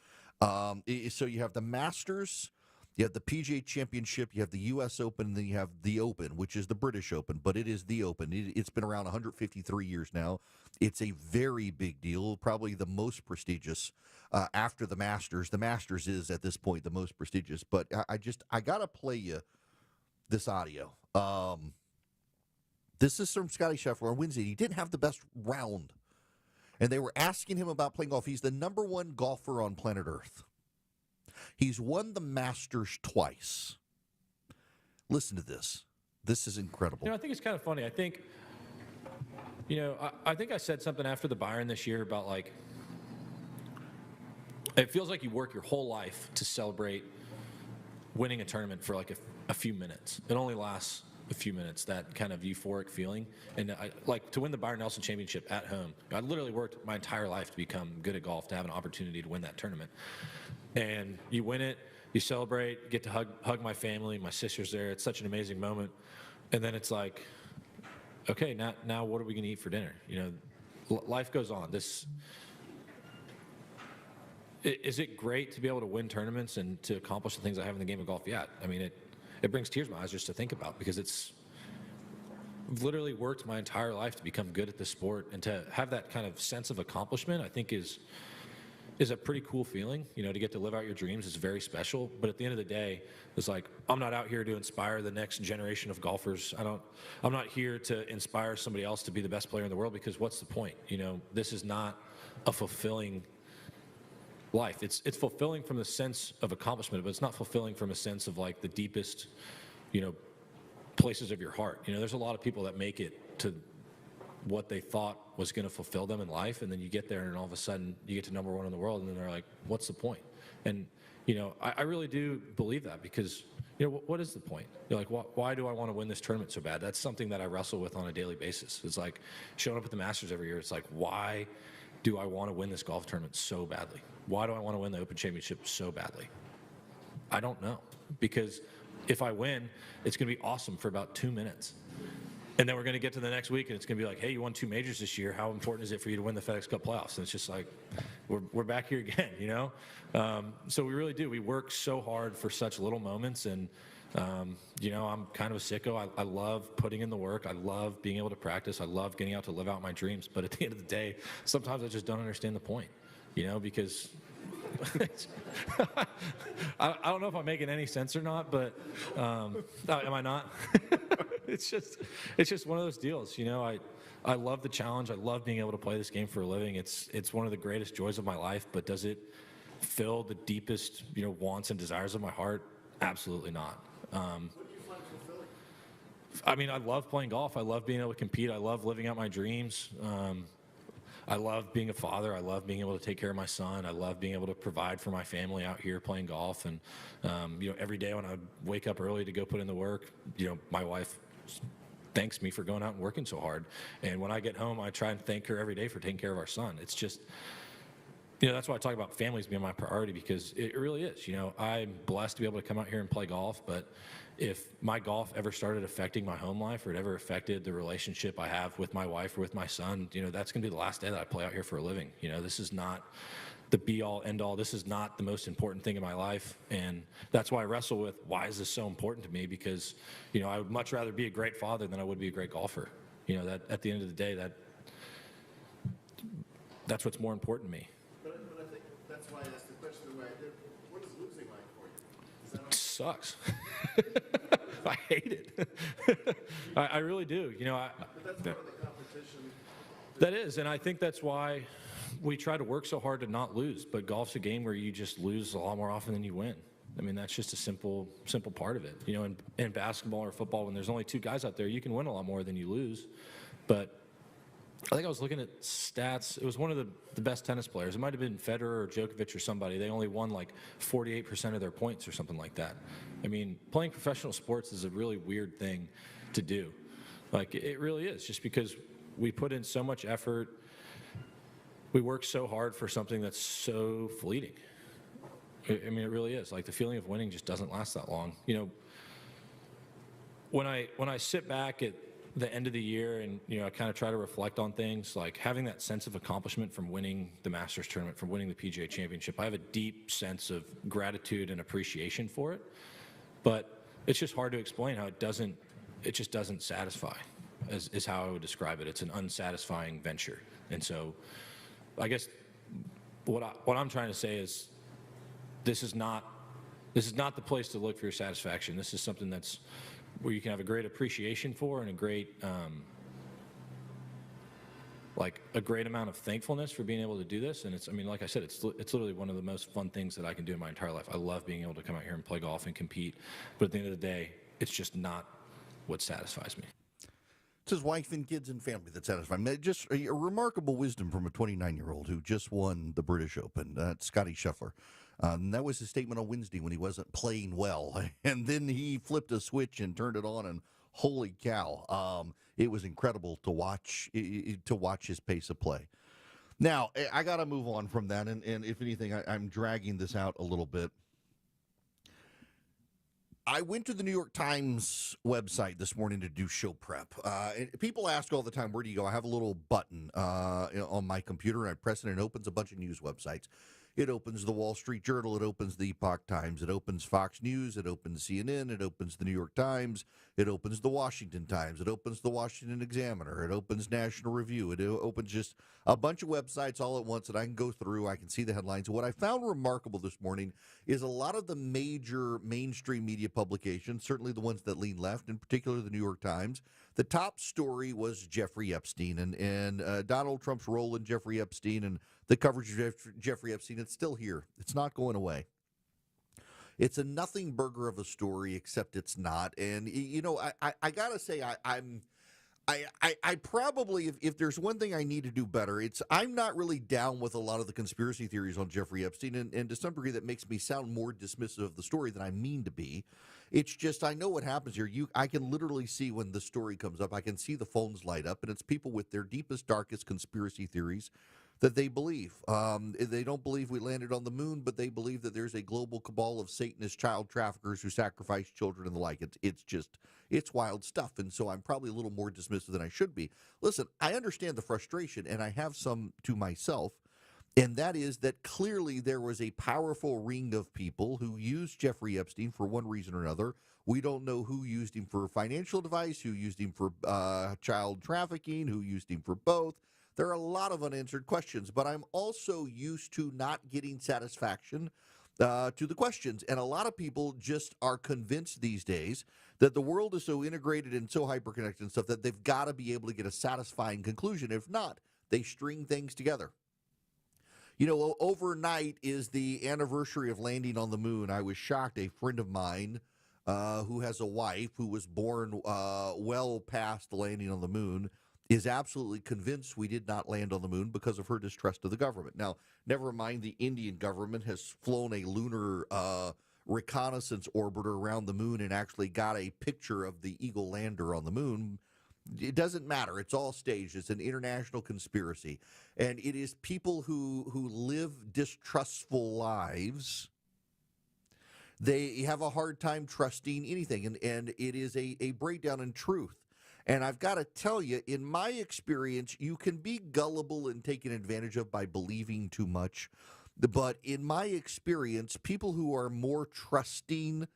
So you have the Masters, you have the PGA Championship, you have the U.S. Open, and then you have the Open, which is the British Open, but it is the Open. It's been around 153 years now. It's a very big deal, probably the most prestigious after the Masters. The Masters is, at this point, the most prestigious, but I got to play you this audio. This is from Scotty Scheffler on Wednesday. He didn't have the best round, and they were asking him about playing golf. He's the number 1 golfer on planet Earth. He's won the Masters twice. Listen to this. This is incredible. I think it's kind of funny. I think, I think I said something after the Byron this year about, like, it feels like you work your whole life to celebrate winning a tournament for, like, a few minutes. It only lasts a few minutes, that kind of euphoric feeling. And to win the Byron Nelson Championship at home, I literally worked my entire life to become good at golf, to have an opportunity to win that tournament. And you win it, you celebrate, get to hug my family, my sister's there. It's such an amazing moment. And then it's like, okay, now what are we going to eat for dinner? Life goes on. Is it great to be able to win tournaments and to accomplish the things I have in the game of golf? Yeah. I mean, it brings tears to my eyes just to think about, because I've literally worked my entire life to become good at this sport, and to have that kind of sense of accomplishment, I think is a pretty cool feeling. To get to live out your dreams is very special. But at the end of the day, it's like, I'm not out here to inspire the next generation of golfers. I'm not here to inspire somebody else to be the best player in the world, because what's the point? This is not a fulfilling life. It's fulfilling from the sense of accomplishment, but it's not fulfilling from a sense of, like, the deepest, places of your heart. There's a lot of people that make it to what they thought was going to fulfill them in life, and then you get there and all of a sudden you get to number 1 in the world, and then they're like, what's the point? And I really do believe that, because what is the point? You're like, why do I want to win this tournament so bad? That's something that I wrestle with on a daily basis. It's like showing up at the Masters every year. It's like, why do I want to win this golf tournament so badly? Why do I want to win the Open Championship so badly? I don't know, because if I win, it's going to be awesome for about 2 minutes. And then we're going to get to the next week, and it's going to be like, hey, you won 2 majors this year. How important is it for you to win the FedEx Cup playoffs? And it's just like, we're back here again, So we really do. We work so hard for such little moments, and I'm kind of a sicko. I love putting in the work. I love being able to practice. I love getting out to live out my dreams. But at the end of the day, sometimes I just don't understand the point, because I don't know if I'm making any sense or not, but am I not? It's just one of those deals. I love the challenge. I love being able to play this game for a living. It's one of the greatest joys of my life, but does it fill the deepest, wants and desires of my heart? Absolutely not. I love playing golf. I love being able to compete. I love living out my dreams. I love being a father. I love being able to take care of my son. I love being able to provide for my family out here playing golf. And, every day when I wake up early to go put in the work, my wife thanks me for going out and working so hard. And when I get home, I try and thank her every day for taking care of our son. It's just, that's why I talk about families being my priority, because it really is. I'm blessed to be able to come out here and play golf, but if my golf ever started affecting my home life, or it ever affected the relationship I have with my wife or with my son, that's going to be the last day that I play out here for a living. This is not the be-all, end-all. This is not the most important thing in my life, and that's why I wrestle with, why is this so important to me? Because, I would much rather be a great father than I would be a great golfer. That at the end of the day, that's what's more important to me. But I think that's why I asked the question the way I did. What is losing like for you? It sucks. I hate it. I really do. But that's part of the competition. That is, and I think that's why we try to work so hard to not lose. But golf's a game where you just lose a lot more often than you win. That's just a simple part of it. In basketball or football, when there's only two guys out there, you can win a lot more than you lose. But I think I was looking at stats. It was one of the best tennis players. It might have been Federer or Djokovic or somebody. They only won like 48% of their points or something like that. Playing professional sports is a really weird thing to do. It really is, just because we put in so much effort. We work so hard for something that's so fleeting. It really is. The feeling of winning just doesn't last that long. When I sit back at the end of the year and I kind of try to reflect on things, having that sense of accomplishment from winning the Masters tournament, from winning the PGA Championship, I have a deep sense of gratitude and appreciation for it. But it's just hard to explain how it just doesn't satisfy, is how I would describe it. It's an unsatisfying venture. And so I guess what I'm trying to say is this is not the place to look for your satisfaction. This is something that's where you can have a great appreciation for, and a great amount of thankfulness for being able to do this. And it's, like I said, it's literally one of the most fun things that I can do in my entire life. I love being able to come out here and play golf and compete. But at the end of the day, it's just not what satisfies me. It's his wife and kids and family that satisfy him. Just a remarkable wisdom from a 29-year-old who just won the British Open, Scotty Scheffler. That was his statement on Wednesday when he wasn't playing well. And then he flipped a switch and turned it on, and holy cow, it was incredible to watch his pace of play. Now, I got to move on from that, and if anything, I'm dragging this out a little bit. I went to the New York Times website this morning to do show prep. And people ask all the time, where do you go? I have a little button on my computer, and I press it, and it opens a bunch of news websites. It opens the Wall Street Journal. It opens the Epoch Times. It opens Fox News. It opens CNN. It opens the New York Times. It opens the Washington Times. It opens the Washington Examiner. It opens National Review. It opens just a bunch of websites all at once that I can go through. I can see the headlines. What I found remarkable this morning is a lot of the major mainstream media publications, certainly the ones that lean left, in particular the New York Times. The top story was Jeffrey Epstein and Donald Trump's role in Jeffrey Epstein and the coverage of Jeffrey Epstein. It's still here. It's not going away. It's a nothing burger of a story, except it's not. And, I got to say, I probably, if there's one thing I need to do better, I'm not really down with a lot of the conspiracy theories on Jeffrey Epstein, and to some degree that makes me sound more dismissive of the story than I mean to be. It's just, I know what happens here. I can literally see when the story comes up, I can see the phones light up, and it's people with their deepest, darkest conspiracy theories that they believe. They don't believe we landed on the moon, but they believe that there's a global cabal of Satanist child traffickers who sacrifice children and the like. It's wild stuff, and so I'm probably a little more dismissive than I should be. Listen, I understand the frustration, and I have some to myself, And that is that clearly there was a powerful ring of people who used Jeffrey Epstein for one reason or another. We don't know who used him for financial advice, who used him for child trafficking, who used him for both. There are a lot of unanswered questions, but I'm also used to not getting satisfaction to the questions. And a lot of people just are convinced these days that the world is so integrated and so hyperconnected and stuff that they've got to be able to get a satisfying conclusion. If not, they string things together. You know, overnight is the anniversary of landing on the moon. I was shocked. A friend of mine who has a wife who was born well past the landing on the moon is absolutely convinced we did not land on the moon because of her distrust of the government. Now, never mind the Indian government has flown a lunar reconnaissance orbiter around the moon and actually got a picture of the Eagle lander on the moon. It doesn't matter. It's all staged. It's an international conspiracy. And it is people who live distrustful lives. They have a hard time trusting anything. And it is a breakdown in truth. And I've got to tell you, in my experience, you can be gullible and taken advantage of by believing too much. But in my experience, people who are more trusting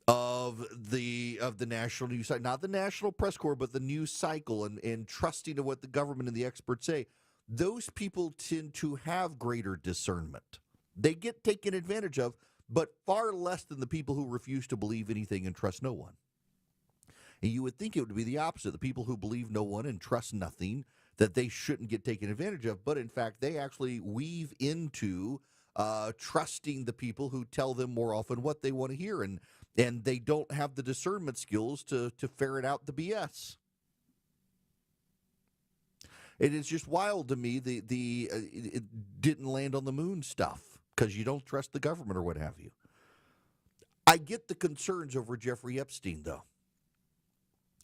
of the national news cycle, not the National Press Corps, but the news cycle and trusting of what the government and the experts say, those people tend to have greater discernment. They get taken advantage of, but far less than the people who refuse to believe anything and trust no one. And you would think it would be the opposite, the people who believe no one and trust nothing, that they shouldn't get taken advantage of. But in fact, they actually weave into trusting the people who tell them more often what they want to hear. And they don't have the discernment skills to ferret out the BS. It is just wild to me, it didn't land on the moon stuff because you don't trust the government or what have you. I get the concerns over Jeffrey Epstein, though.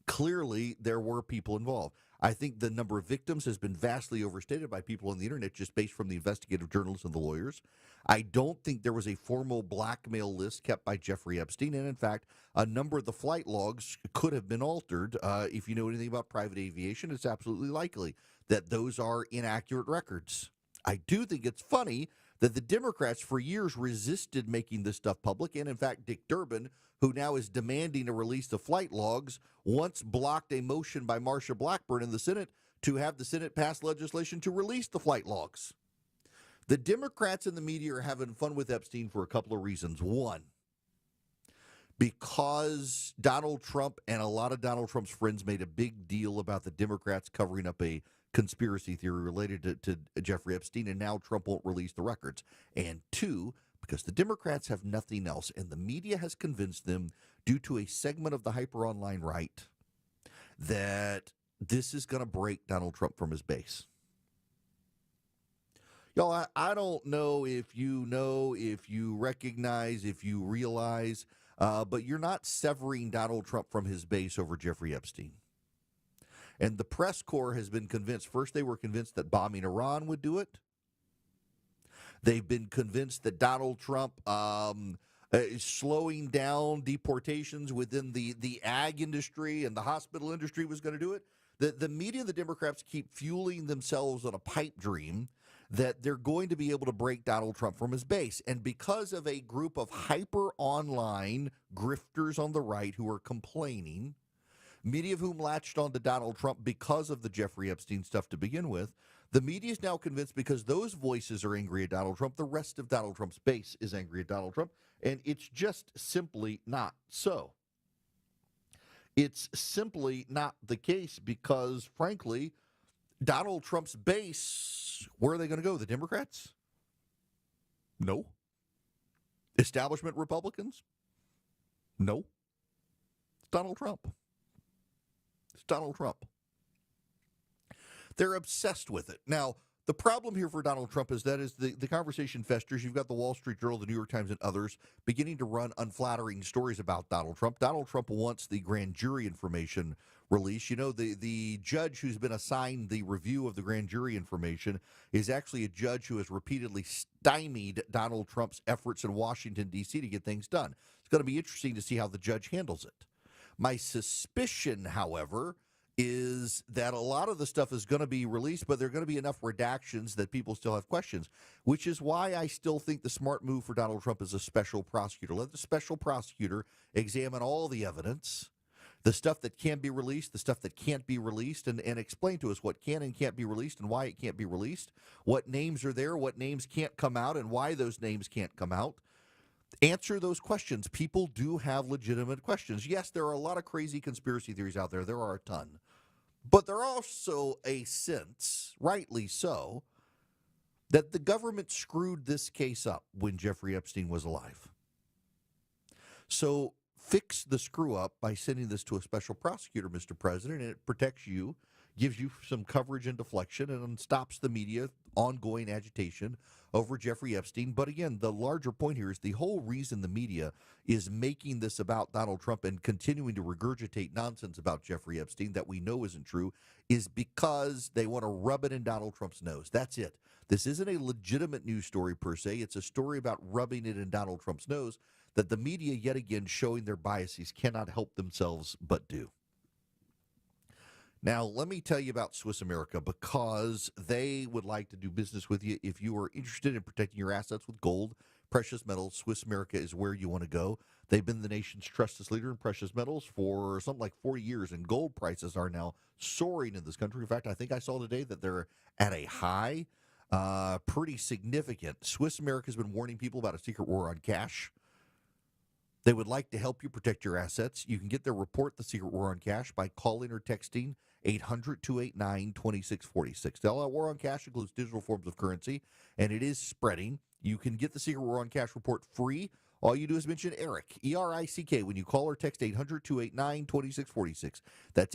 Clearly, there were people involved. I think the number of victims has been vastly overstated by people on the internet just based from the investigative journalists and the lawyers. I don't think there was a formal blackmail list kept by Jeffrey Epstein. And in fact, a number of the flight logs could have been altered. If you know anything about private aviation, it's absolutely likely that those are inaccurate records. I do think it's funny that the Democrats for years resisted making this stuff public. And in fact, Dick Durbin, who now is demanding a release of flight logs, once blocked a motion by Marsha Blackburn in the Senate to have the Senate pass legislation to release the flight logs. The Democrats and the media are having fun with Epstein for a couple of reasons. One, because Donald Trump and a lot of Donald Trump's friends made a big deal about the Democrats covering up a conspiracy theory related to Jeffrey Epstein, and now Trump won't release the records. And two, because the Democrats have nothing else, and the media has convinced them, due to a segment of the hyper-online right, that this is going to break Donald Trump from his base. Y'all, I don't know, if you recognize, if you realize, but you're not severing Donald Trump from his base over Jeffrey Epstein. And the press corps has been convinced. First, they were convinced that bombing Iran would do it. They've been convinced that Donald Trump slowing down deportations within the ag industry and the hospital industry was going to do it. The media and the Democrats keep fueling themselves on a pipe dream that they're going to be able to break Donald Trump from his base. And because of a group of hyper-online grifters on the right who are complaining, many of whom latched on to Donald Trump because of the Jeffrey Epstein stuff to begin with, the media is now convinced because those voices are angry at Donald Trump, the rest of Donald Trump's base is angry at Donald Trump, and it's just simply not so. It's simply not the case because, frankly, Donald Trump's base, where are they going to go? The Democrats? No. Establishment Republicans? No. It's Donald Trump. It's Donald Trump. They're obsessed with it. Now, the problem here for Donald Trump is that as the conversation festers, you've got the Wall Street Journal, the New York Times, and others beginning to run unflattering stories about Donald Trump. Donald Trump wants the grand jury information released. You know, the judge who's been assigned the review of the grand jury information is actually a judge who has repeatedly stymied Donald Trump's efforts in Washington, D.C. to get things done. It's going to be interesting to see how the judge handles it. My suspicion, however, is that a lot of the stuff is going to be released, but there are going to be enough redactions that people still have questions, which is why I still think the smart move for Donald Trump is a special prosecutor. Let the special prosecutor examine all the evidence, the stuff that can be released, the stuff that can't be released, and explain to us what can and can't be released and why it can't be released, what names are there, what names can't come out, and why those names can't come out. Answer those questions. People do have legitimate questions. Yes, there are a lot of crazy conspiracy theories out there. There are a ton. But there are also a sense, rightly so, that the government screwed this case up when Jeffrey Epstein was alive. So fix the screw up by sending this to a special prosecutor, Mr. President, and it protects you, gives you some coverage and deflection, and stops the media ongoing agitation over Jeffrey Epstein. But again, the larger point here is the whole reason the media is making this about Donald Trump and continuing to regurgitate nonsense about Jeffrey Epstein that we know isn't true is because they want to rub it in Donald Trump's nose. That's it. This isn't a legitimate news story per se. It's a story about rubbing it in Donald Trump's nose that the media, yet again, showing their biases, cannot help themselves but do. Now, let me tell you about Swiss America, because they would like to do business with you. If you are interested in protecting your assets with gold, precious metals, Swiss America is where you want to go. They've been the nation's trusted leader in precious metals for something like 40 years, and gold prices are now soaring in this country. In fact, I think I saw today that they're at a high, pretty significant. Swiss America has been warning people about a secret war on cash. They would like to help you protect your assets. You can get their report, The Secret War on Cash, by calling or texting 800-289-2646. The All-Out War on Cash includes digital forms of currency, and it is spreading. You can get the Secret War on Cash report free. All you do is mention ERIC, E-R-I-C-K, when you call or text 800-289-2646. That's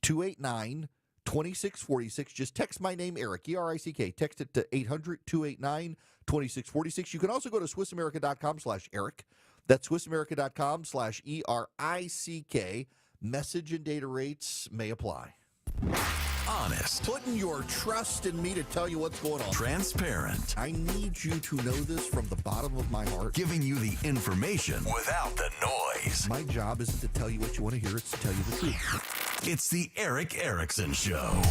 800-289-2646. Just text my name, Eric, E-R-I-C-K. Text it to 800-289-2646. You can also go to SwissAmerica.com/Eric. That's SwissAmerica.com/ERICK. Message and data rates may apply. Honest. Putting your trust in me to tell you what's going on. Transparent. I need you to know this from the bottom of my heart. Giving you the information without the noise. My job isn't to tell you what you want to hear, it's to tell you the truth. It's the Eric Erickson Show.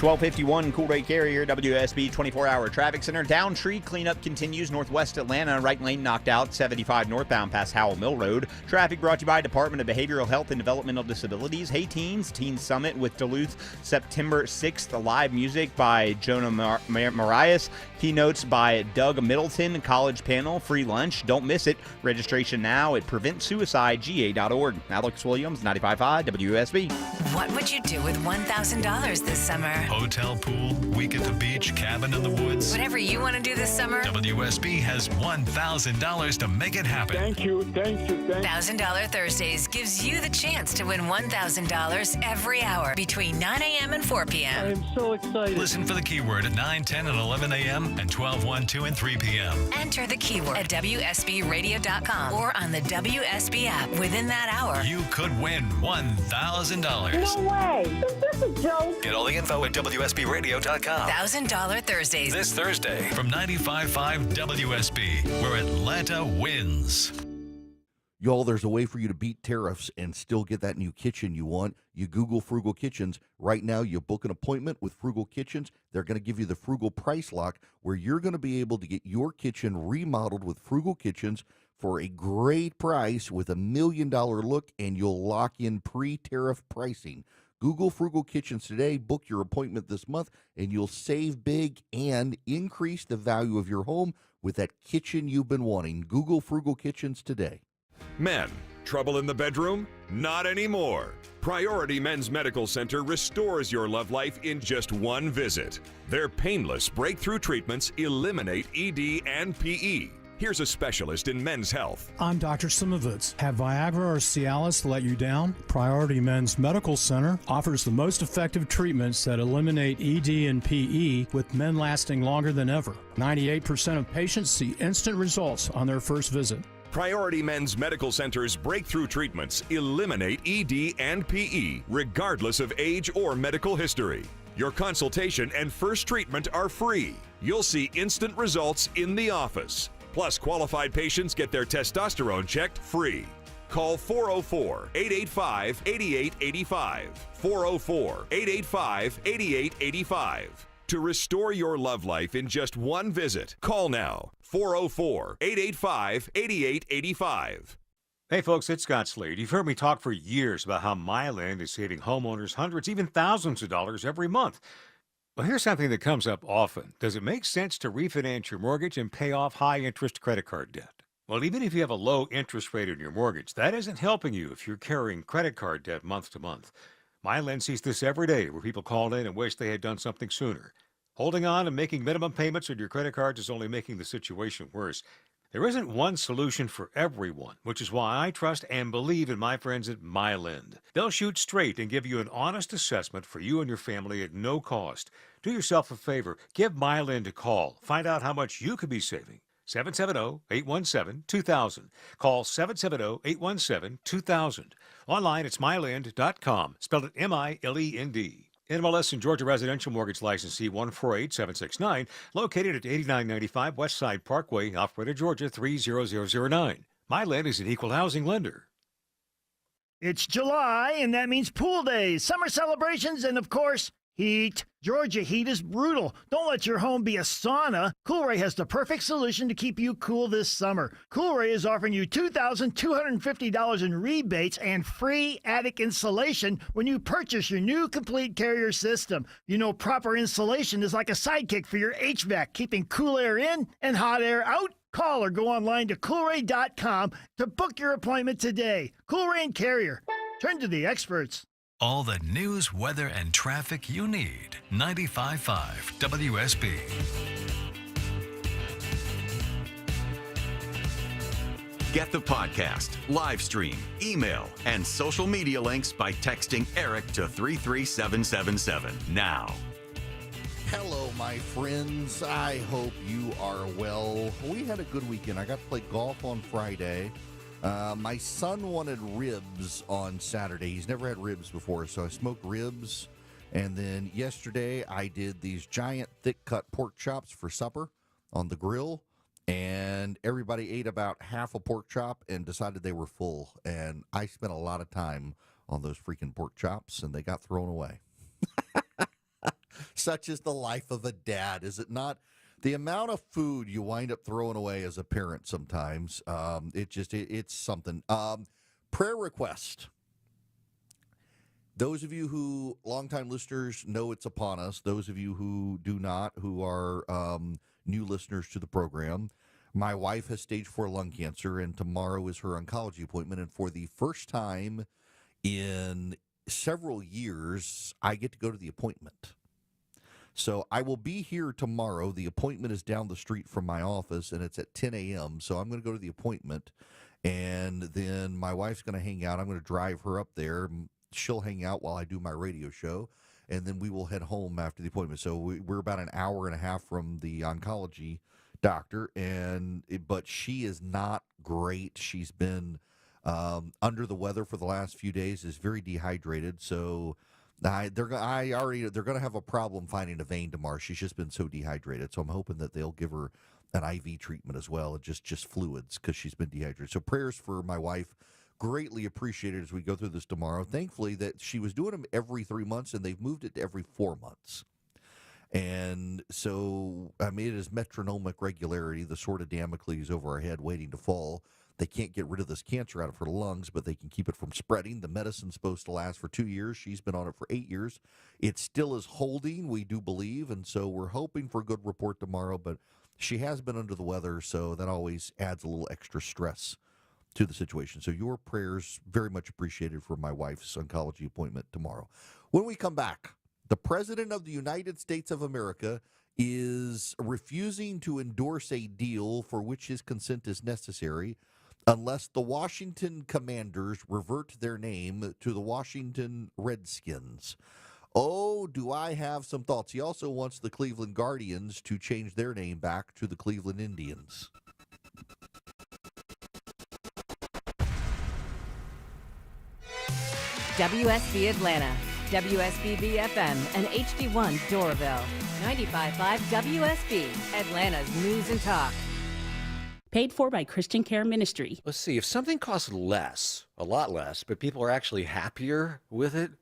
1251 Cool Ray Carrier, WSB 24-hour traffic center. Down tree cleanup continues. Northwest Atlanta, right lane knocked out. 75 northbound past Howell Mill Road. Traffic brought to you by Department of Behavioral Health and Developmental Disabilities. Hey Teens, Teen Summit with Duluth, September 6th. Live music by Jonah Marias. Keynotes by Doug Middleton. College panel, free lunch. Don't miss it. Registration now at PreventSuicideGA.org. Alex Williams, 95.5 WSB. What would you do with $1,000 this summer? Hotel, pool, week at the beach, cabin in the woods. Whatever you want to do this summer, WSB has $1,000 to make it happen. Thank you. $1,000 Thursdays gives you the chance to win $1,000 every hour between 9 a.m. and 4 p.m. I am so excited. Listen for the keyword at 9, 10, and 11 a.m. and 12, 1, 2, and 3 p.m. Enter the keyword at WSBradio.com or on the WSB app. Within that hour, You could win $1,000. No way. Is this a joke? Get all the info at WSBradio.com. $1,000 Thursdays. This Thursday from 95.5 WSB, where Atlanta wins. Y'all, there's a way for you to beat tariffs and still get that new kitchen you want. You Google Frugal Kitchens. Right now, you book an appointment with Frugal Kitchens. They're going to give you the Frugal Price Lock, where you're going to be able to get your kitchen remodeled with Frugal Kitchens for a great price with $1 million look, and you'll lock in pre-tariff pricing. Google Frugal Kitchens today, book your appointment this month, and you'll save big and increase the value of your home with that kitchen you've been wanting. Google Frugal Kitchens today. Men, trouble in the bedroom? Not anymore. Priority Men's Medical Center restores your love life in just one visit. Their painless breakthrough treatments eliminate ED and PE. Here's a specialist in men's health. I'm Dr. Simovitz. Have Viagra or Cialis let you down? Priority Men's Medical Center offers the most effective treatments that eliminate ED and PE, with men lasting longer than ever. 98% of patients see instant results on their first visit. Priority Men's Medical Center's breakthrough treatments eliminate ED and PE, regardless of age or medical history. Your consultation and first treatment are free. You'll see instant results in the office. Plus, qualified patients get their testosterone checked free. Call 404-885-8885. 404-885-8885. To restore your love life in just one visit, call now. 404-885-8885. Hey folks, it's Scott Slade. You've heard me talk for years about how Myland is saving homeowners hundreds, even thousands of dollars every month. Well, here's something that comes up often. Does it make sense to refinance your mortgage and pay off high-interest credit card debt? Well, even if you have a low interest rate on your mortgage, that isn't helping you if you're carrying credit card debt month to month. Myland sees this every day where people call in and wish they had done something sooner. Holding on and making minimum payments on your credit cards is only making the situation worse. There isn't one solution for everyone, which is why I trust and believe in my friends at Myland. They'll shoot straight and give you an honest assessment for you and your family at no cost. Do yourself a favor. Give Myland a call. Find out how much you could be saving. 770-817-2000. Call 770-817-2000. Online, it's myland.com. Spelled it M-I-L-E-N-D. NMLS and Georgia Residential Mortgage Licensee 148769, located at 8995 West Side Parkway, Alpharetta, Georgia 30009. Myland is an equal housing lender. It's July, and that means pool days, summer celebrations, and of course, heat. Georgia heat is brutal. Don't let your home be a sauna. Coolray has the perfect solution to keep you cool this summer. Coolray is offering you $2,250 in rebates and free attic insulation when you purchase your new complete carrier system. You know, proper insulation is like a sidekick for your HVAC, keeping cool air in and hot air out. Call or go online to Coolray.com to book your appointment today. Coolray and Carrier. Turn to the experts. All the news, weather, and traffic you need. 95.5 WSB. Get the podcast, live stream, email, and social media links by texting Eric to 33777 now. Hello, my friends. I hope you are well. We had a good weekend. I got to play golf on Friday. My son wanted ribs on Saturday. He's never had ribs before, so I smoked ribs. And then yesterday, I did these giant thick-cut pork chops for supper on the grill. And everybody ate about half a pork chop and decided they were full. And I spent a lot of time on those freaking pork chops, and they got thrown away. Such is the life of a dad, is it not? The amount of food you wind up throwing away as a parent sometimes, it's something. Prayer request. Those of you who, longtime listeners, know it's upon us. Those of you who do not, who are new listeners to the program, my wife has stage 4 lung cancer, and tomorrow is her oncology appointment. And for the first time in several years, I get to go to the appointment. So I will be here tomorrow. The appointment is down the street from my office, and it's at 10 a.m. So I'm going to go to the appointment, and then my wife's going to hang out. I'm going to drive her up there. She'll hang out while I do my radio show, and then we will head home after the appointment. So we're about an hour and a half from the oncology doctor, but she is not great. She's been under the weather for the last few days, is very dehydrated, so they're going to have a problem finding a vein tomorrow. She's just been so dehydrated. So I'm hoping that they'll give her an IV treatment as well, and just fluids, because she's been dehydrated. So prayers for my wife, greatly appreciated as we go through this tomorrow. Thankfully that she was doing them every 3 months, and they've moved it to every 4 months. And so, I mean, it is metronomic regularity, the sword of Damocles over our head waiting to fall. They can't get rid of this cancer out of her lungs, but they can keep it from spreading. The medicine's supposed to last for 2 years. She's been on it for 8 years. It still is holding, we do believe, and so we're hoping for a good report tomorrow, but she has been under the weather, so that always adds a little extra stress to the situation. So your prayers very much appreciated for my wife's oncology appointment tomorrow. When we come back, the President of the United States of America is refusing to endorse a deal for which his consent is necessary unless the Washington Commanders revert their name to the Washington Redskins. Oh, do I have some thoughts. He also wants the Cleveland Guardians to change their name back to the Cleveland Indians. WSB Atlanta, WSBB FM, and HD1 Doraville. 95.5 WSB, Atlanta's News and Talk. paid for by Christian Care Ministry. Let's see, if something costs less, a lot less, but people are actually happier with it,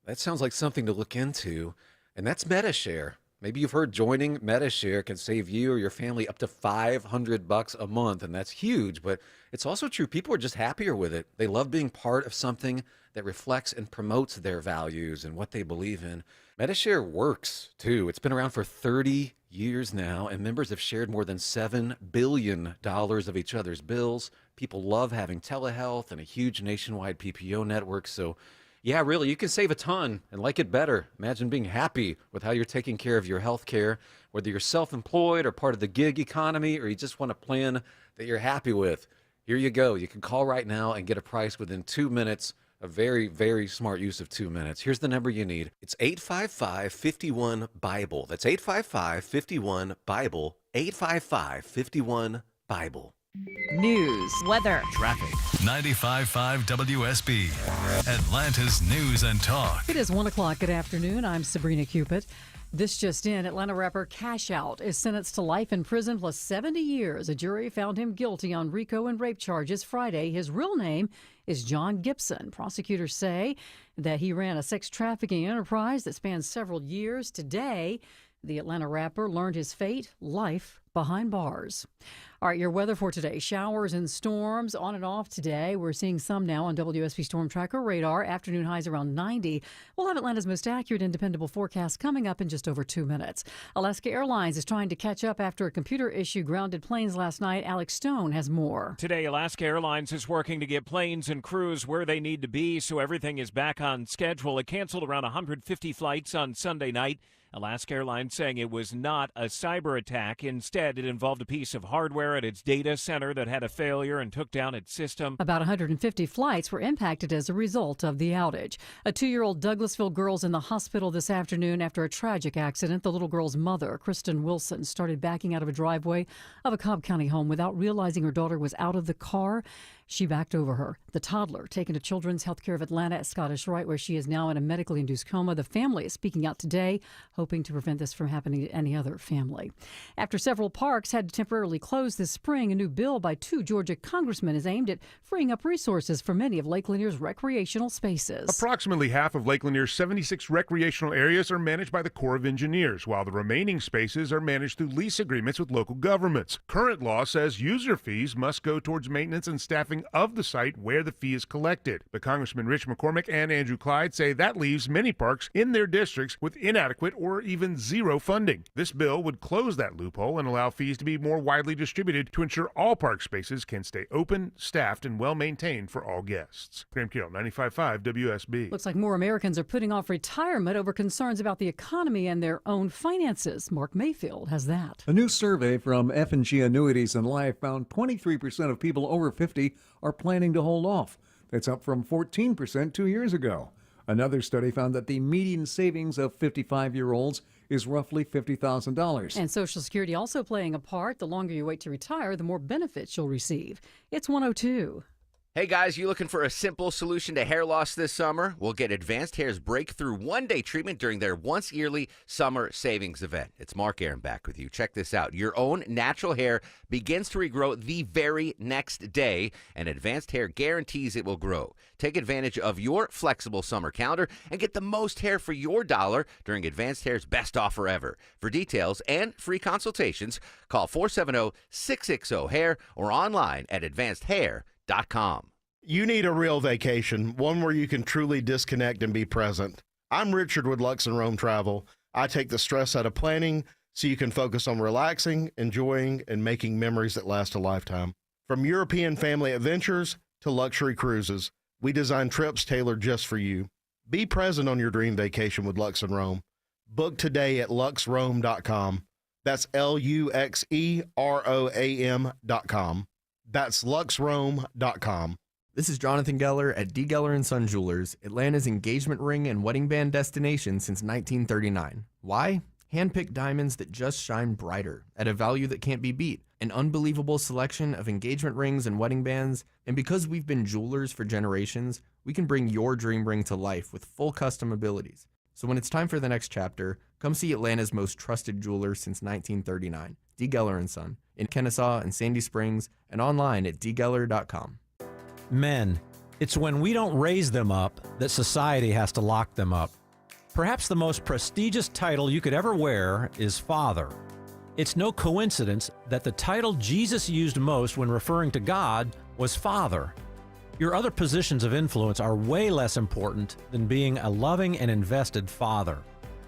that sounds like something to look into, and that's MediShare. Maybe you've heard joining MediShare can save you or your family up to $500 a month, and that's huge, but it's also true. People are just happier with it. They love being part of something that reflects and promotes their values and what they believe in. MediShare works, too. It's been around for 30 years now, and members have shared more than $7 billion of each other's bills. People love having telehealth and a huge nationwide PPO network, so yeah, really, you can save a ton and like it better. Imagine being happy with how you're taking care of your health care, whether you're self-employed or part of the gig economy, or you just want a plan that you're happy with. Here you go. You can call right now and get a price within 2 minutes. A very, very smart use of 2 minutes. Here's the number you need. It's 855-51-BIBLE. That's 855-51-BIBLE. 855-51-BIBLE. News, weather, traffic. 95.5 WSB, Atlanta's News and Talk. It is 1 o'clock. Good afternoon. I'm Sabrina Cupid. This just in, Atlanta rapper Cash Out is sentenced to life in prison plus 70 years. A jury found him guilty on RICO and rape charges Friday. His real name is John Gibson. Prosecutors say that he ran a sex trafficking enterprise that spans several years. Today, the Atlanta rapper learned his fate, life behind bars. All right, your weather for today. Showers and storms on and off today. We're seeing some now on WSB Storm Tracker radar. Afternoon highs around 90. We'll have Atlanta's most accurate and dependable forecast coming up in just over 2 minutes. Alaska Airlines is trying to catch up after a computer issue grounded planes last night. Alex Stone has more. Today, Alaska Airlines is working to get planes and crews where they need to be so everything is back on schedule. It canceled around 150 flights on Sunday night. Alaska Airlines saying it was not a cyber attack. Instead, it involved a piece of hardware at its data center that had a failure and took down its system. About 150 flights were impacted as a result of the outage. A 2-year-old Douglasville girl's in the hospital this afternoon after a tragic accident. The little girl's mother, Kristen Wilson, started backing out of a driveway of a Cobb County home without realizing her daughter was out of the car. She backed over her. The toddler taken to Children's Healthcare of Atlanta at Scottish Rite, where she is now in a medically induced coma. The family is speaking out today, hoping to prevent this from happening to any other family. After several parks had to temporarily close this spring, a new bill by 2 Georgia congressmen is aimed at freeing up resources for many of Lake Lanier's recreational spaces. Approximately half of Lake Lanier's 76 recreational areas are managed by the Corps of Engineers, while the remaining spaces are managed through lease agreements with local governments. Current law says user fees must go towards maintenance and staffing of the site where the fee is collected. But Congressman Rich McCormick and Andrew Clyde say that leaves many parks in their districts with inadequate or even zero funding. This bill would close that loophole and allow fees to be more widely distributed to ensure all park spaces can stay open, staffed, and well-maintained for all guests. Graham Carroll, 95.5 WSB. Looks like more Americans are putting off retirement over concerns about the economy and their own finances. Mark Mayfield has that. A new survey from F&G Annuities and Life found 23% of people over 50 are planning to hold off. That's up from 14% 2 years ago. Another study found that the median savings of 55-year-olds is roughly $50,000. And Social Security also playing a part. The longer you wait to retire, the more benefits you'll receive. It's 102. Hey guys, you looking for a simple solution to hair loss this summer? We'll get Advanced Hair's breakthrough one-day treatment during their once-yearly summer savings event. It's Mark Aaron back with you. Check this out. Your own natural hair begins to regrow the very next day, and Advanced Hair guarantees it will grow. Take advantage of your flexible summer calendar and get the most hair for your dollar during Advanced Hair's best offer ever. For details and free consultations, call 470-660-HAIR or online at advancedhair.com. You need a real vacation, one where you can truly disconnect and be present. I'm Richard with Lux and Rome Travel. I take the stress out of planning so you can focus on relaxing, enjoying, and making memories that last a lifetime. From European family adventures to luxury cruises, we design trips tailored just for you. Be present on your dream vacation with Lux and Rome. Book today at luxrome.com. That's LUXEROAM.com. That's luxrome.com. This is Jonathan Geller at D. Geller & Son Jewelers, Atlanta's engagement ring and wedding band destination since 1939. Why? Hand-picked diamonds that just shine brighter at a value that can't be beat. An unbelievable selection of engagement rings and wedding bands. And because we've been jewelers for generations, we can bring your dream ring to life with full custom abilities. So when it's time for the next chapter, come see Atlanta's most trusted jeweler since 1939. D. Geller & Son, in Kennesaw and Sandy Springs, and online at dgeller.com. Men, it's when we don't raise them up that society has to lock them up. Perhaps the most prestigious title you could ever wear is father. It's no coincidence that the title Jesus used most when referring to God was Father. Your other positions of influence are way less important than being a loving and invested father.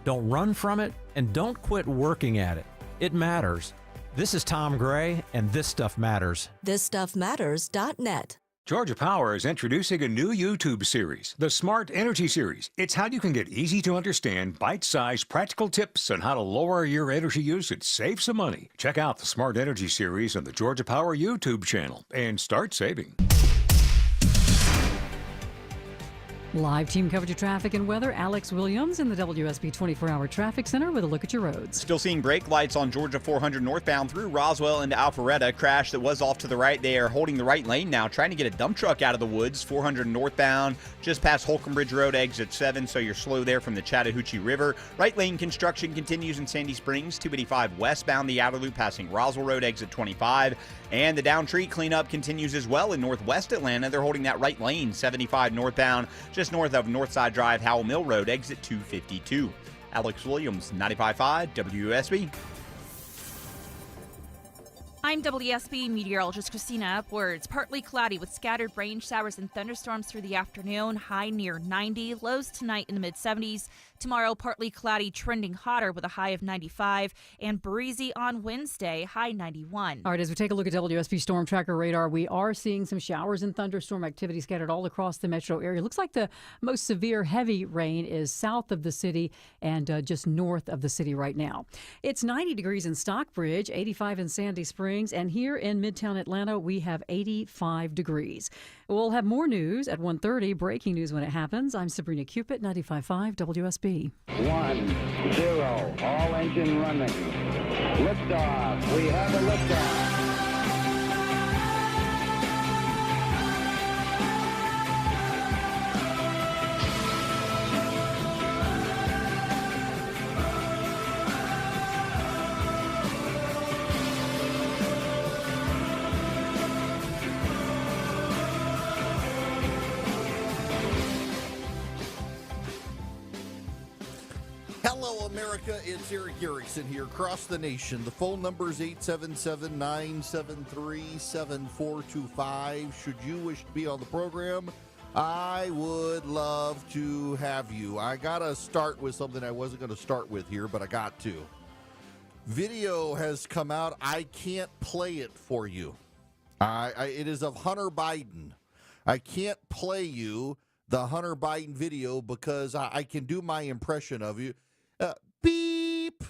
Don't run from it, and don't quit working at it. It matters. This is Tom Gray, and This Stuff Matters. ThisStuffMatters.net. Georgia Power is introducing a new YouTube series, the Smart Energy Series. It's how you can get easy to understand, bite-sized practical tips on how to lower your energy usage, save some money. Check out the Smart Energy Series on the Georgia Power YouTube channel and start saving. Live team coverage of traffic and weather. Alex Williams in the WSB 24-hour traffic center with a look at your roads. Still seeing brake lights on Georgia 400 northbound through Roswell into Alpharetta. Crash that was off to the right. They are holding the right lane now, trying to get a dump truck out of the woods. 400 northbound, just past Holcomb Bridge Road, exit 7, so you're slow there from the Chattahoochee River. Right lane construction continues in Sandy Springs. 285 westbound, the outer loop passing Roswell Road, exit 25. And the down tree cleanup continues as well in northwest Atlanta. They're holding that right lane, 75 northbound, just north of Northside Drive, Howell Mill Road, exit 252. Alex Williams, 95.5 WSB. I'm WSB meteorologist Christina Upwards. Partly cloudy with scattered rain showers and thunderstorms through the afternoon. High near 90. Lows tonight in the mid-70s. Tomorrow, partly cloudy, trending hotter with a high of 95. And breezy on Wednesday, high 91. All right, as we take a look at WSB Storm Tracker radar, we are seeing some showers and thunderstorm activity scattered all across the metro area. Looks like the most severe heavy rain is south of the city and just north of the city right now. It's 90 degrees in Stockbridge, 85 in Sandy Springs, and here in Midtown Atlanta, we have 85 degrees. We'll have more news at 1:30, breaking news when it happens. I'm Sabrina Cupid, 95.5 WSB. 1, 0, all engine running. Liftoff. We have a liftoff. Hello, America. It's Eric Erickson here across the nation. The phone number is 877-973-7425. Should you wish to be on the program, I would love to have you. I got to start with something I wasn't going to start with here, but I got to. Video has come out. I can't play it for you. It is of Hunter Biden. I can't play you the Hunter Biden video because I can do my impression of you. Beep.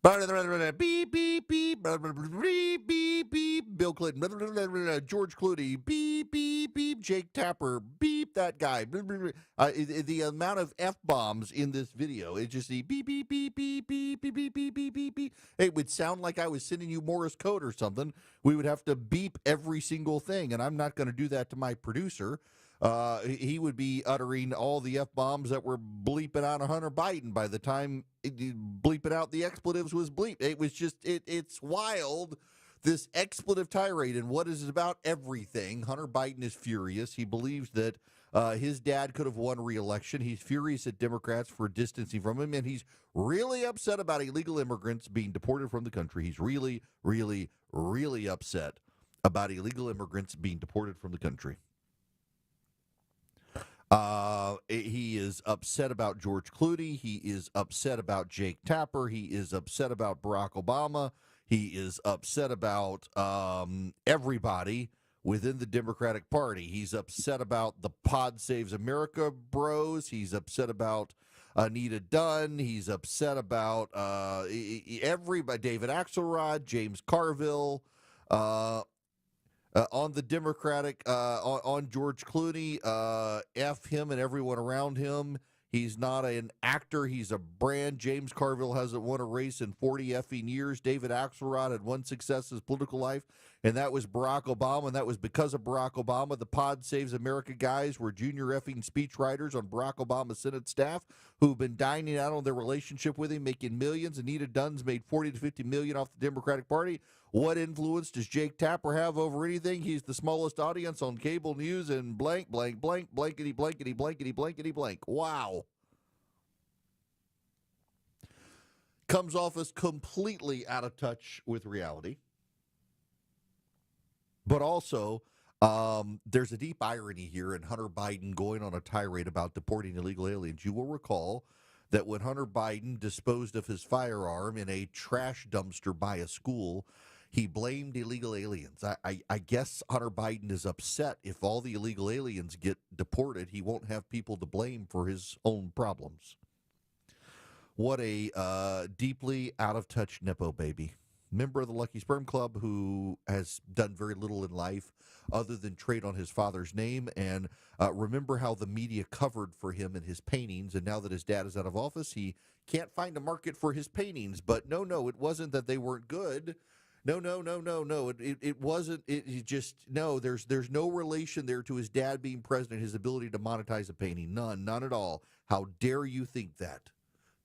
Beep, beep, beep. Beep, beep, beep. Bill Clinton. George Clooney. Beep, beep, beep. Jake Tapper. Beep, that guy. The amount of F-bombs in this video, it just beep, beep, beep, beep, beep, beep, beep, beep, beep, beep, beep. It would sound like I was sending you Morse code or something. We would have to beep every single thing, and I'm not going to do that to my producer. He would be uttering all the F-bombs that were bleeping out of Hunter Biden by the time bleeping out the expletives was bleep. It was just, it's wild, this expletive tirade. And what is it about? Everything. Hunter Biden is furious. He believes that his dad could have won re-election. He's furious at Democrats for distancing from him. And he's really upset about illegal immigrants being deported from the country. He's really, really, really upset about illegal immigrants being deported from the country. He is upset about George Clooney. He is upset about Jake Tapper. He is upset about Barack Obama. He is upset about everybody within the Democratic Party. He's upset about the Pod Saves America bros. He's upset about Anita Dunn. He's upset about everybody. David Axelrod, James Carville. On the Democratic, on George Clooney, F him and everyone around him. He's not an actor. He's a brand. James Carville hasn't won a race in 40 effing years. David Axelrod had one success in his political life. and that was Barack Obama, and that was because of Barack Obama. The Pod Saves America guys were junior effing speechwriters on Barack Obama's Senate staff who've been dining out on their relationship with him, making millions. Anita Dunn's made $40 to $50 million off the Democratic Party. What influence does Jake Tapper have over anything? He's the smallest audience on cable news and blank, blankety, blankety, blankety, blankety, blank. Wow. Comes off as completely out of touch with reality. But also, there's a deep irony here in Hunter Biden going on a tirade about deporting illegal aliens. You will recall that when Hunter Biden disposed of his firearm in a trash dumpster by a school, he blamed illegal aliens. I guess Hunter Biden is upset if all the illegal aliens get deported, he won't have people to blame for his own problems. What a deeply out-of-touch Nepo baby. Member of the Lucky Sperm Club who has done very little in life other than trade on his father's name. And remember how the media covered for him and his paintings. And now that his dad is out of office, he can't find a market for his paintings. But no, it wasn't that they weren't good. No. It wasn't. It just, no, there's no relation there to his dad being president, his ability to monetize a painting. None at all. How dare you think that?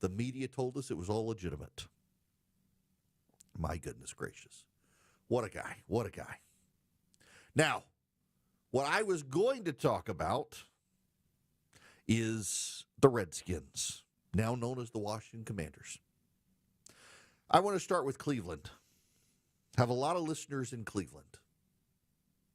The media told us it was all legitimate. My goodness gracious. What a guy. Now, what I was going to talk about is the Redskins, now known as the Washington Commanders. I want to start with Cleveland. Have a lot of listeners in Cleveland.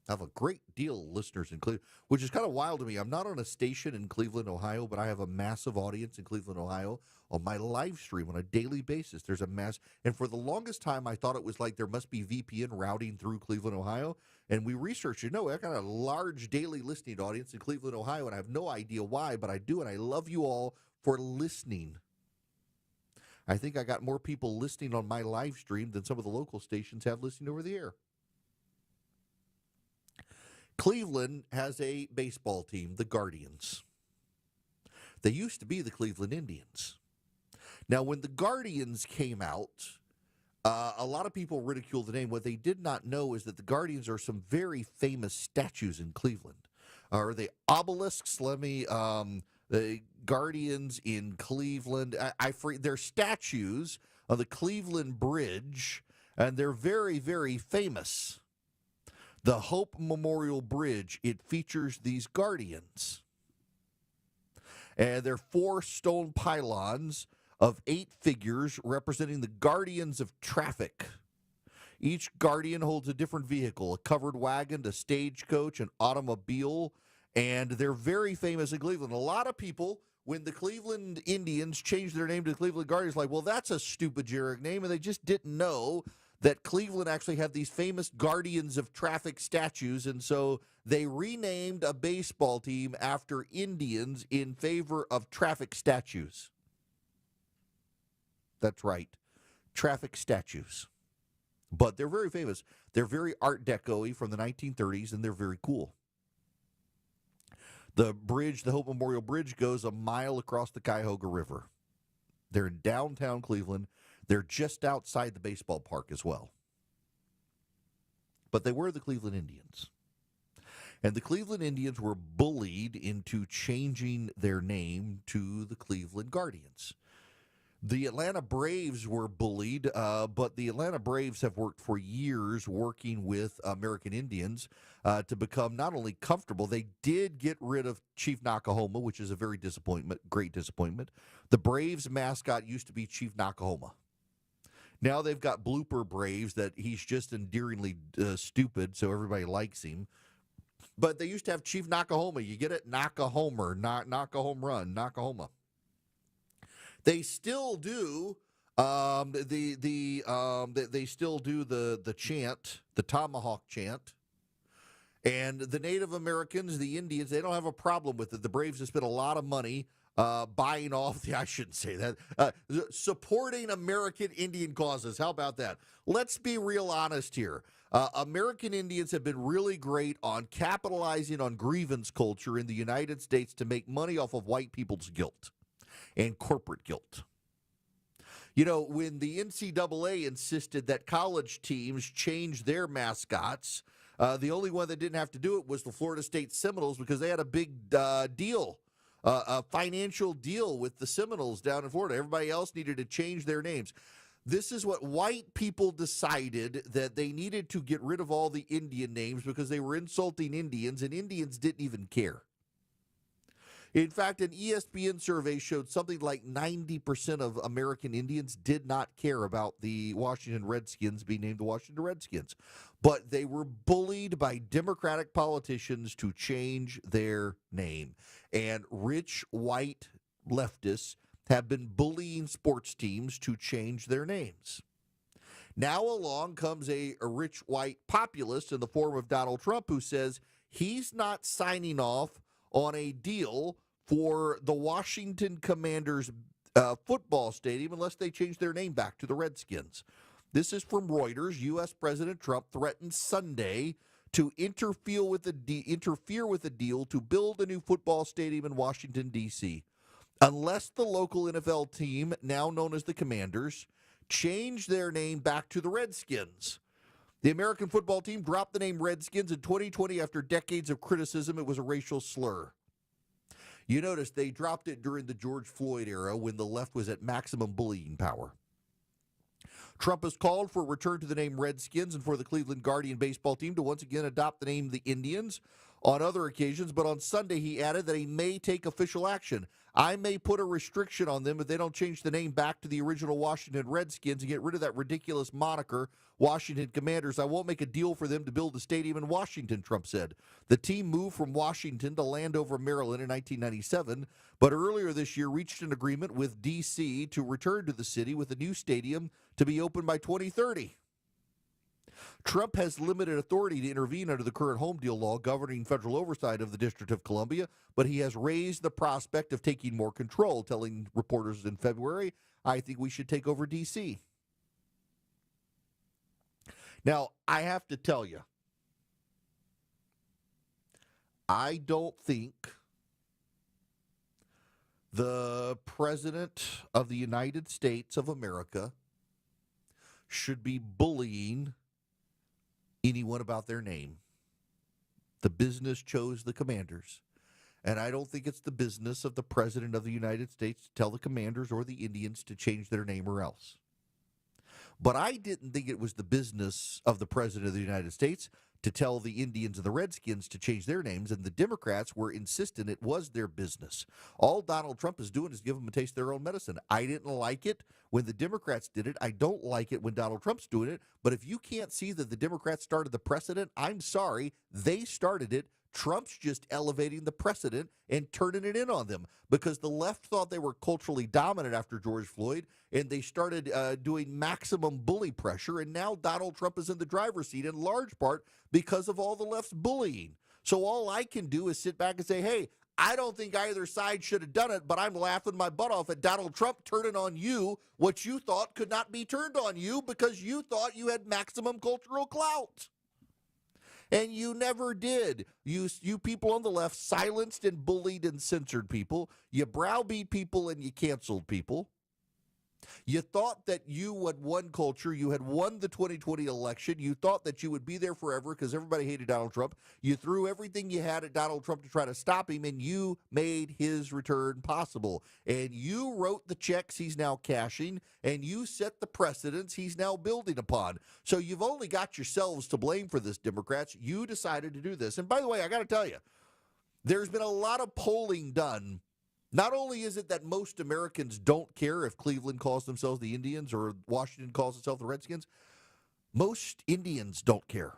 Have a great deal of listeners in Cleveland, which is kind of wild to me. I'm not on a station in Cleveland, Ohio, but I have a massive audience in Cleveland, Ohio. On my live stream on a daily basis, there's a mass. And for the longest time, I thought it was like there must be VPN routing through Cleveland, Ohio. And we researched it. No, I got a large daily listening audience in Cleveland, Ohio, and I have no idea why, but I do, and I love you all for listening. I think I got more people listening on my live stream than some of the local stations have listening over the air. Cleveland has a baseball team, the Guardians. They used to be the Cleveland Indians. Now, when the Guardians came out, a lot of people ridiculed the name. What they did not know is that the Guardians are some very famous statues in Cleveland. Are they obelisks? Let me, the Guardians in Cleveland. They're statues on the Cleveland Bridge, and they're very, very famous. The Hope Memorial Bridge, it features these Guardians. And they're 4 stone pylons of 8 figures representing the guardians of traffic. Each guardian holds a different vehicle, a covered wagon, a stagecoach, an automobile, and they're very famous in Cleveland. A lot of people, when the Cleveland Indians changed their name to the Cleveland Guardians, like, well, that's a stupid generic name, and they just didn't know that Cleveland actually had these famous guardians of traffic statues, and so they renamed a baseball team after Indians in favor of traffic statues. That's right, traffic statues. But they're very famous. They're very Art Deco-y from the 1930s, and they're very cool. The bridge, the Hope Memorial Bridge, goes a mile across the Cuyahoga River. They're in downtown Cleveland. They're just outside the baseball park as well. But they were the Cleveland Indians. And the Cleveland Indians were bullied into changing their name to the Cleveland Guardians. The Atlanta Braves were bullied, but the Atlanta Braves have worked for years working with American Indians to become not only comfortable, they did get rid of Chief Nakahoma, which is a great disappointment. The Braves mascot used to be Chief Nakahoma. Now they've got Blooper Braves that he's just endearingly stupid, so everybody likes him. But they used to have Chief Nakahoma. You get it? Knock a homer, knock a home run, Nakahoma. They still do they still do the chant, the tomahawk chant. And the Native Americans, the Indians, they don't have a problem with it. The Braves have spent a lot of money buying off I shouldn't say that, supporting American Indian causes. How about that? Let's be real honest here. American Indians have been really great on capitalizing on grievance culture in the United States to make money off of white people's guilt and corporate guilt. You know, when the NCAA insisted that college teams change their mascots, the only one that didn't have to do it was the Florida State Seminoles because they had a big deal, a financial deal with the Seminoles down in Florida. Everybody else needed to change their names. This is what white people decided, that they needed to get rid of all the Indian names because they were insulting Indians, and Indians didn't even care. In fact, an ESPN survey showed something like 90% of American Indians did not care about the Washington Redskins being named the Washington Redskins. But they were bullied by Democratic politicians to change their name. And rich white leftists have been bullying sports teams to change their names. Now along comes a rich white populist in the form of Donald Trump, who says he's not signing off on a deal for the Washington Commanders football stadium unless they change their name back to the Redskins. This is from Reuters. U.S. President Trump threatened Sunday to interfere with the deal to build a new football stadium in Washington, D.C. unless the local NFL team, now known as the Commanders, change their name back to the Redskins. The American football team dropped the name Redskins in 2020 after decades of criticism it was a racial slur. You notice they dropped it during the George Floyd era when the left was at maximum bullying power. Trump has called for a return to the name Redskins and for the Cleveland Guardian baseball team to once again adopt the name the Indians on other occasions, but on Sunday he added that he may take official action. I may put a restriction on them if they don't change the name back to the original Washington Redskins and get rid of that ridiculous moniker, Washington Commanders. I won't make a deal for them to build a stadium in Washington, Trump said. The team moved from Washington to Landover, Maryland in 1997, but earlier this year reached an agreement with D.C. to return to the city with a new stadium to be open by 2030. Trump has limited authority to intervene under the current home deal law governing federal oversight of the District of Columbia, but he has raised the prospect of taking more control, telling reporters in February, I think we should take over D.C. Now, I have to tell you, I don't think the President of the United States of America should be bullying anyone about their name. The business chose the Commanders. And I don't think it's the business of the President of the United States to tell the Commanders or the Indians to change their name or else. But I didn't think it was the business of the President of the United States to tell the Indians and the Redskins to change their names, and the Democrats were insistent it was their business. All Donald Trump is doing is give them a taste of their own medicine. I didn't like it when the Democrats did it. I don't like it when Donald Trump's doing it. But if you can't see that the Democrats started the precedent, I'm sorry, they started it. Trump's just elevating the precedent and turning it in on them because the left thought they were culturally dominant after George Floyd, and they started doing maximum bully pressure, and now Donald Trump is in the driver's seat in large part because of all the left's bullying. So all I can do is sit back and say, hey, I don't think either side should have done it, but I'm laughing my butt off at Donald Trump turning on you what you thought could not be turned on you because you thought you had maximum cultural clout. And you never did. You people on the left silenced and bullied and censored people. You browbeat people and you canceled people. You thought that you had won culture. You had won the 2020 election. You thought that you would be there forever because everybody hated Donald Trump. You threw everything you had at Donald Trump to try to stop him, and you made his return possible. And you wrote the checks he's now cashing, and you set the precedents he's now building upon. So you've only got yourselves to blame for this, Democrats. You decided to do this. And by the way, I got to tell you, there's been a lot of polling done. Not only is it that most Americans don't care if Cleveland calls themselves the Indians or Washington calls itself the Redskins, most Indians don't care.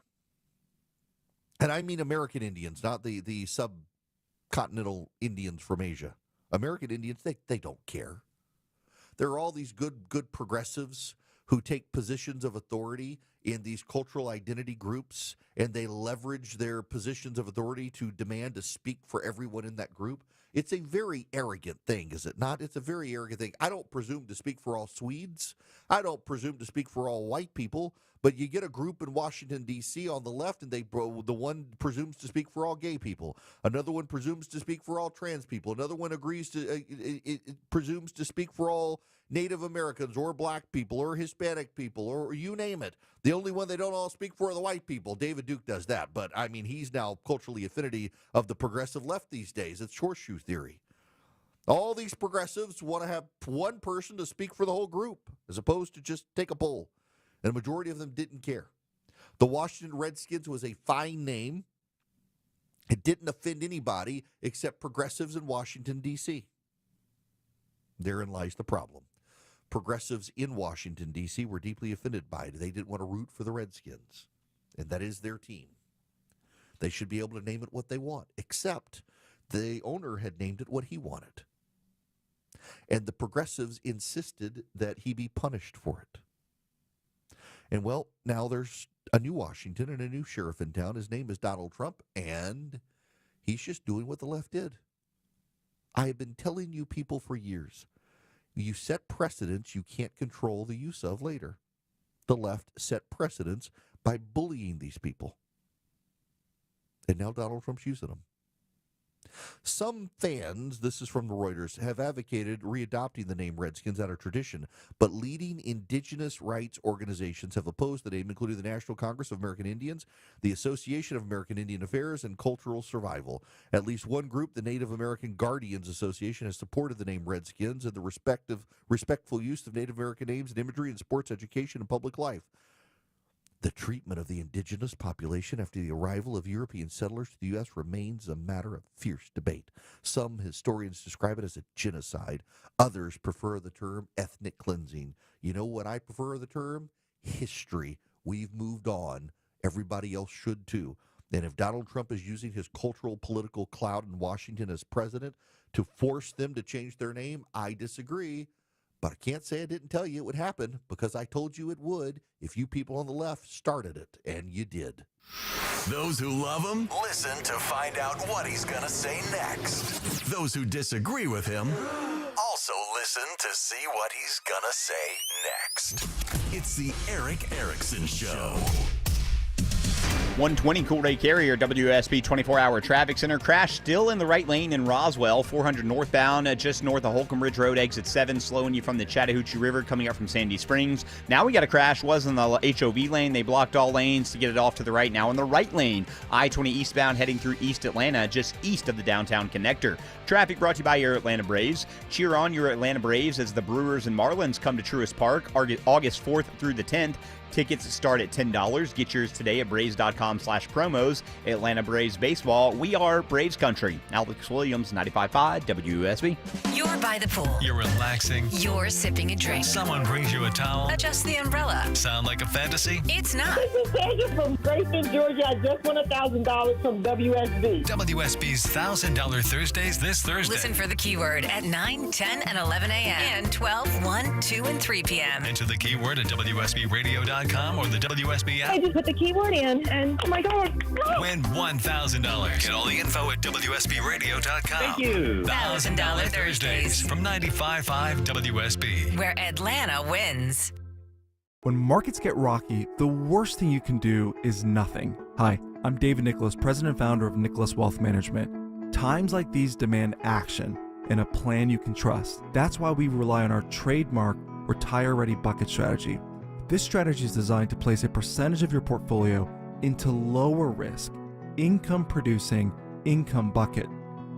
And I mean American Indians, not the subcontinental Indians from Asia. American Indians, they don't care. There are all these good progressives who take positions of authority in these cultural identity groups, and they leverage their positions of authority to demand to speak for everyone in that group. It's a very arrogant thing, is it not? It's a very arrogant thing. I don't presume to speak for all Swedes. I don't presume to speak for all white people. But you get a group in Washington, D.C. on the left, and the one presumes to speak for all gay people. Another one presumes to speak for all trans people. Another one presumes to speak for all Native Americans or black people or Hispanic people or you name it. The only one they don't all speak for are the white people. David Duke does that. But, I mean, he's now culturally affinity of the progressive left these days. It's horseshoe theory. All these progressives want to have one person to speak for the whole group as opposed to just take a poll. And a majority of them didn't care. The Washington Redskins was a fine name. It didn't offend anybody except progressives in Washington, D.C. Therein lies the problem. Progressives in Washington, D.C. were deeply offended by it. They didn't want to root for the Redskins, and that is their team. They should be able to name it what they want, except the owner had named it what he wanted. And the progressives insisted that he be punished for it. And, well, now there's a new Washington and a new sheriff in town. His name is Donald Trump, and he's just doing what the left did. I have been telling you people for years, you set precedents you can't control the use of later. The left set precedents by bullying these people. And now Donald Trump's using them. Some fans, this is from the Reuters, have advocated readopting the name Redskins out of tradition, but leading indigenous rights organizations have opposed the name, including the National Congress of American Indians, the Association of American Indian Affairs, and Cultural Survival. At least one group, the Native American Guardians Association, has supported the name Redskins and the respectful use of Native American names and imagery in sports, education, and public life. The treatment of the indigenous population after the arrival of European settlers to the U.S. remains a matter of fierce debate. Some historians describe it as a genocide. Others prefer the term ethnic cleansing. You know what I prefer the term? History. We've moved on. Everybody else should too. And if Donald Trump is using his cultural political clout in Washington as president to force them to change their name, I disagree. But I can't say I didn't tell you it would happen, because I told you it would if you people on the left started it, and you did. Those who love him, listen to find out what he's going to say next. Those who disagree with him, also listen to see what he's going to say next. It's the Erick Erickson Show. 120 Cool Ray Carrier, WSB 24-hour traffic center. Crash still in the right lane in Roswell, 400 northbound, just north of Holcomb Ridge Road, exit 7, slowing you from the Chattahoochee River coming up from Sandy Springs. Now we got a crash, was in the HOV lane. They blocked all lanes to get it off to the right. Now in the right lane, I-20 eastbound heading through East Atlanta, just east of the downtown connector. Traffic brought to you by your Atlanta Braves. Cheer on your Atlanta Braves as the Brewers and Marlins come to Truist Park August 4th through the 10th. Tickets start at $10. Get yours today at Braves.com/promos. Atlanta Braves Baseball. We are Braves Country. Alex Williams, 95.5 WSB. You're by the pool. You're relaxing. You're sipping a drink. Someone brings you a towel. Adjust the umbrella. Sound like a fantasy? It's not. This is Peggy from Grayson, Georgia. I just won $1,000 from WSB. WSB's $1,000 Thursdays this Thursday. Listen for the keyword at 9, 10, and 11 a.m. and 12, 1, 2, and 3 p.m. Enter the keyword at WSBRadio.com or the WSB app. I just put the keyword in, and oh my God. Win $1,000. Get all the info at WSBRadio.com. Thank you. $1,000 Thursdays from 95.5 WSB. where Atlanta wins. When markets get rocky, the worst thing you can do is nothing. Hi, I'm David Nicholas, president and founder of Nicholas Wealth Management. Times like these demand action and a plan you can trust. That's why we rely on our trademark Retire Ready Bucket strategy. This strategy is designed to place a percentage of your portfolio into lower risk, income producing income bucket,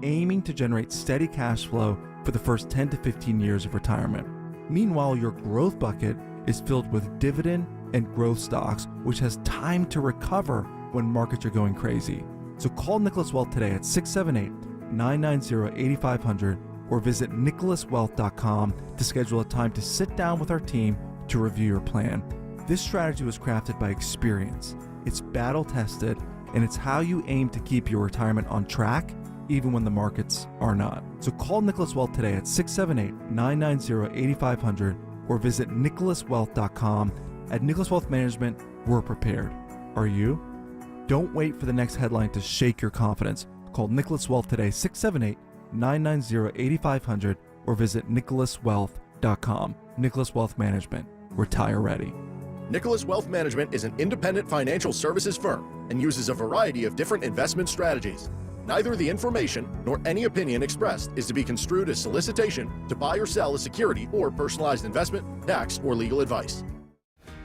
aiming to generate steady cash flow for the first 10 to 15 years of retirement. Meanwhile, your growth bucket is filled with dividend and growth stocks, which has time to recover when markets are going crazy. So call Nicholas Wealth today at 678-990-8500 or visit nicholaswealth.com to schedule a time to sit down with our team to review your plan. This strategy was crafted by experience. It's battle tested, and it's how you aim to keep your retirement on track even when the markets are not. So call Nicholas Wealth today at 678-990-8500 or visit nicholaswealth.com. At Nicholas Wealth Management, we're prepared. Are you? Don't wait for the next headline to shake your confidence. Call Nicholas Wealth today, 678-990-8500 or visit nicholaswealth.com. Nicholas Wealth Management. Retire ready. Nicholas Wealth Management is an independent financial services firm and uses a variety of different investment strategies. Neither the information nor any opinion expressed is to be construed as solicitation to buy or sell a security or personalized investment, tax, or legal advice.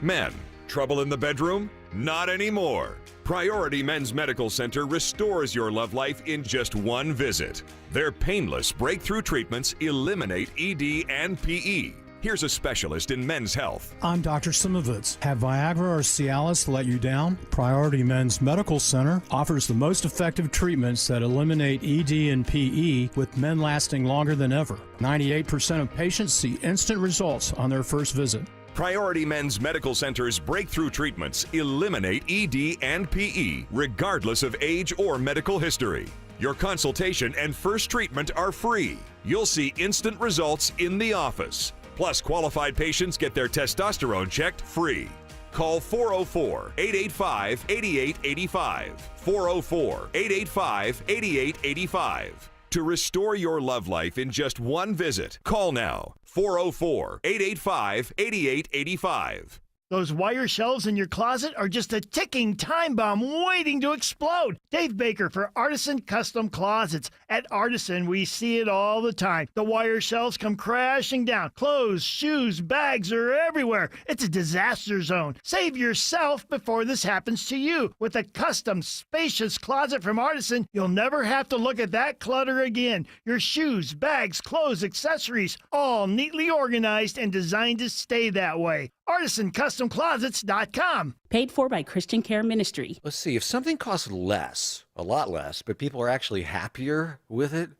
Men, trouble in the bedroom? Not anymore. Priority Men's Medical Center restores your love life in just one visit. Their painless breakthrough treatments eliminate ED and PE. Here's a specialist in men's health. I'm Dr. Simovitz. Have Viagra or Cialis let you down? Priority Men's Medical Center offers the most effective treatments that eliminate ED and PE, with men lasting longer than ever. 98% of patients see instant results on their first visit. Priority Men's Medical Center's breakthrough treatments eliminate ED and PE, regardless of age or medical history. Your consultation and first treatment are free. You'll see instant results in the office. Plus, qualified patients get their testosterone checked free. Call 404-885-8885. 404-885-8885. To restore your love life in just one visit, call now. 404-885-8885. Those wire shelves in your closet are just a ticking time bomb waiting to explode. Dave Baker for Artisan Custom Closets. At Artisan, we see it all the time. The wire shelves come crashing down. Clothes, shoes, bags are everywhere. It's a disaster zone. Save yourself before this happens to you. With a custom, spacious closet from Artisan, you'll never have to look at that clutter again. Your shoes, bags, clothes, accessories, all neatly organized and designed to stay that way. ArtisanCustomClosets.com. Paid for by Christian Care Ministry. Let's see, if something costs less, a lot less, but people are actually happier with it,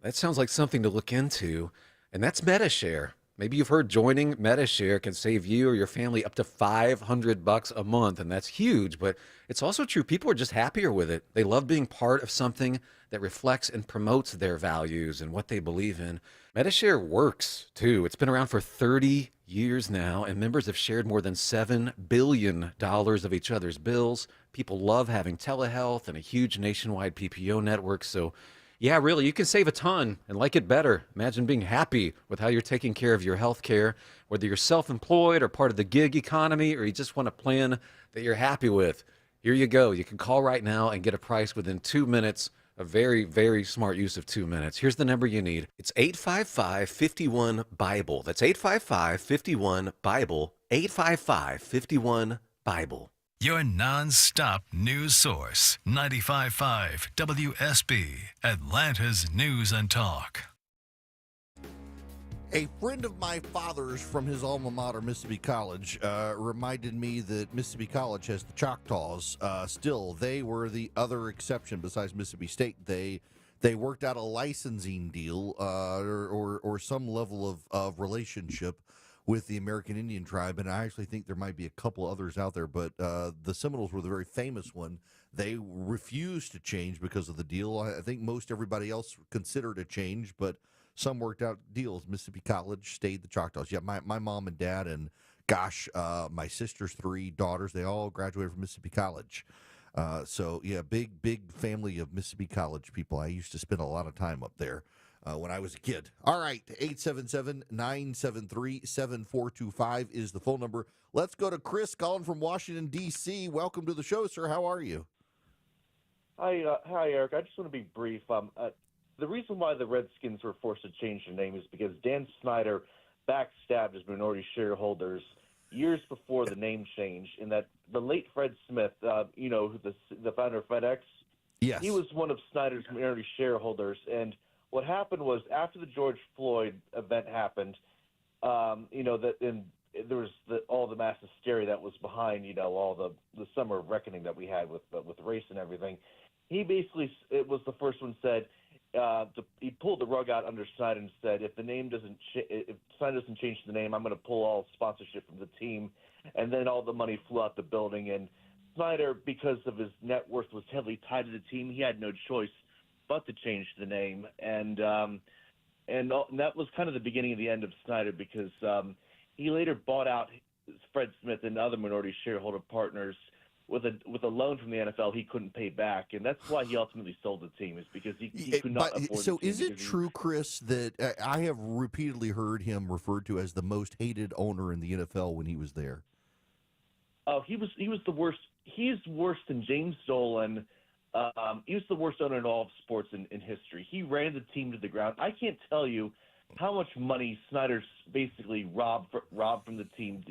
that sounds like something to look into, and that's Medi-Share. Maybe you've heard joining Medi-Share can save you or your family up to $500 a month, and that's huge, but it's also true. People are just happier with it. They love being part of something that reflects and promotes their values and what they believe in. Medi-Share works, too. It's been around for 30 years now, and members have shared more than $7 billion of each other's bills. People love having telehealth and a huge nationwide PPO network, so yeah, really, you can save a ton and like it better. Imagine being happy with how you're taking care of your health care, whether you're self-employed or part of the gig economy, or you just want a plan that you're happy with. Here you go. You can call right now and get a price within 2 minutes. A very, very smart use of 2 minutes. Here's the number you need. It's 855-51-BIBLE. That's 855-51-BIBLE. 855-51-BIBLE. Your non-stop news source, 95.5 WSB, Atlanta's News and Talk. A friend of my father's from his alma mater, Mississippi College, reminded me that Mississippi College has the Choctaws. Still, they were the other exception besides Mississippi State. They worked out a licensing deal or some level of relationship with the American Indian tribe, and I actually think there might be a couple others out there, but the Seminoles were the very famous one. They refused to change because of the deal. I think most everybody else considered a change, but some worked out deals. Mississippi College stayed the Choctaws. Yeah, my mom and dad and, my sister's 3 daughters, they all graduated from Mississippi College. So, yeah, big family of Mississippi College people. I used to spend a lot of time up there when I was a kid. All right, 877-973-7425 is the phone number. Let's go to Chris calling from Washington, D.C. Welcome to the show, sir. How are you? Hi, Eric. I just want to be brief. The reason why the Redskins were forced to change their name is because Dan Snyder backstabbed his minority shareholders years before the name change, in that the late Fred Smith, the founder of FedEx, yes, he was one of Snyder's minority shareholders. And what happened was, after the George Floyd event happened, there was all the mass hysteria that was behind, all the summer of reckoning that we had with race and everything. He basically, it was the first one said, he pulled the rug out under Snyder and said, if Snyder doesn't change the name, I'm going to pull all sponsorship from the team. And then all the money flew out the building. And Snyder, because of his net worth, was heavily tied to the team. He had no choice but to change the name. And that was kind of the beginning of the end of Snyder, because he later bought out Fred Smith and other minority shareholder partners with a loan from the NFL he couldn't pay back, and that's why he ultimately sold the team, is because he could not afford So the team. is it true, Chris, that I have repeatedly heard him referred to as the most hated owner in the NFL when he was there? Oh, he was the worst. He's worse than James Dolan, He was the worst owner in all of sports in history. He ran the team to the ground. I can't tell you how much money Snyder's basically robbed from the team.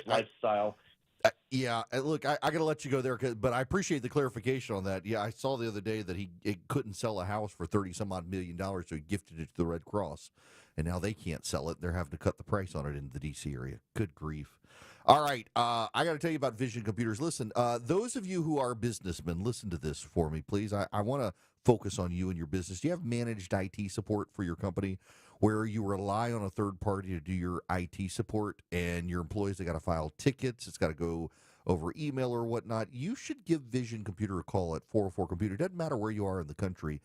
Lifestyle. Look, I got to let you go there, but I appreciate the clarification on that. Yeah, I saw the other day that he couldn't sell a house for $30-some-odd million, so he gifted it to the Red Cross, and now they can't sell it. They're having to cut the price on it in the D.C. area. Good grief. All right, I got to tell you about Vision Computers. Listen, those of you who are businessmen, listen to this for me, please. I want to focus on you and your business. Do you have managed IT support for your company where you rely on a third party to do your IT support, and your employees, they got to file tickets, it's got to go over email or whatnot? You should give Vision Computer a call at 404-COMPUTER. It doesn't matter where you are in the country.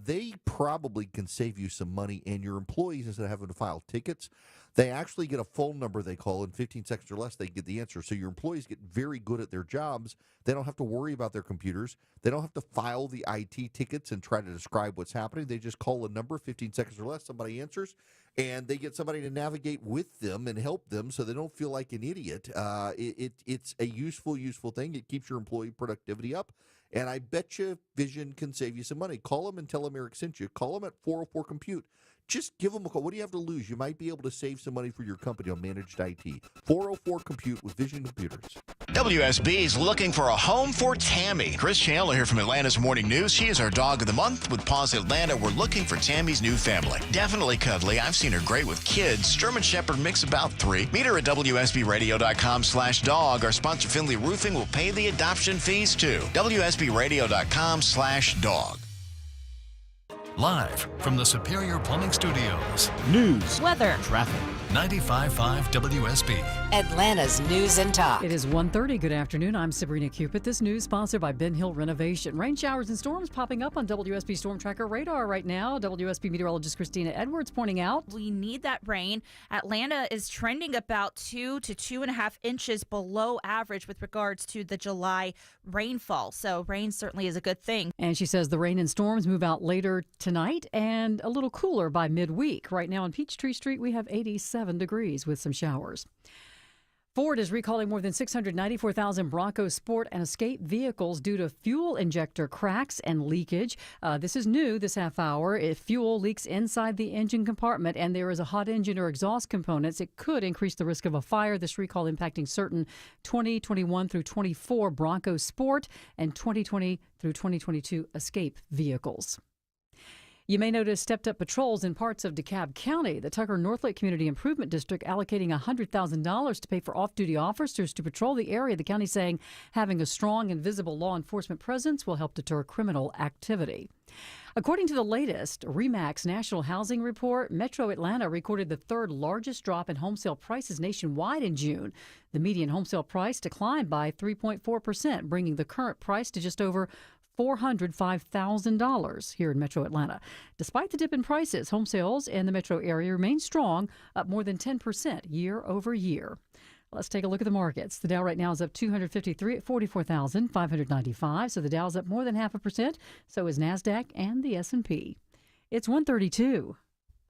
They probably can save you some money, and your employees, instead of having to file tickets, they actually get a phone number they call. In 15 seconds or less, they get the answer. So your employees get very good at their jobs. They don't have to worry about their computers. They don't have to file the IT tickets and try to describe what's happening. They just call a number, 15 seconds or less, somebody answers, and they get somebody to navigate with them and help them so they don't feel like an idiot. It's a useful thing. It keeps your employee productivity up. And I bet you Vision can save you some money. Call them and tell them Eric sent you. Call them at 404-COMPUTE. Just give them a call. What do you have to lose? You might be able to save some money for your company on managed IT. 404-COMPUTE with Vision Computers. WSB is looking for a home for Tammy. Chris Chandler here from Atlanta's Morning News. She is our dog of the month. With Paws Atlanta, we're looking for Tammy's new family. Definitely cuddly. I've seen her great with kids. German Shepherd mix about 3. Meet her at WSBradio.com/dog. Our sponsor, Finley Roofing, will pay the adoption fees too. WSBradio.com/dog. Live from the Superior Plumbing Studios. News, weather, traffic. 95.5 WSB. Atlanta's News and Talk. It is 1:30. Good afternoon. I'm Sabrina Cupid. This news sponsored by Ben Hill Renovation. Rain showers and storms popping up on WSB Storm Tracker radar right now. WSB meteorologist Christina Edwards pointing out, we need that rain. Atlanta is trending about 2 to 2.5 inches below average with regards to the July rainfall. So rain certainly is a good thing. And she says the rain and storms move out later tonight and a little cooler by midweek. Right now on Peachtree Street, we have 87 degrees with some showers. Ford is recalling more than 694,000 Bronco Sport and Escape vehicles due to fuel injector cracks and leakage. This is new this half hour. If fuel leaks inside the engine compartment and there is a hot engine or exhaust components, it could increase the risk of a fire. This recall impacting certain 2021 through 24 Bronco Sport and 2020 through 2022 Escape vehicles. You may notice stepped-up patrols in parts of DeKalb County. The Tucker-Northlake Community Improvement District allocating $100,000 to pay for off-duty officers to patrol the area. The county saying having a strong and visible law enforcement presence will help deter criminal activity. According to the latest RE/MAX National Housing Report, Metro Atlanta recorded the third largest drop in home sale prices nationwide in June. The median home sale price declined by 3.4%, bringing the current price to just over $405,000 here in Metro Atlanta. Despite the dip in prices, home sales in the metro area remain strong, up more than 10% year over year. Let's take a look at the markets. The Dow right now is up 253 at 44,595. So the Dow's up more than 0.5%. So is NASDAQ and the S&P. It's 132.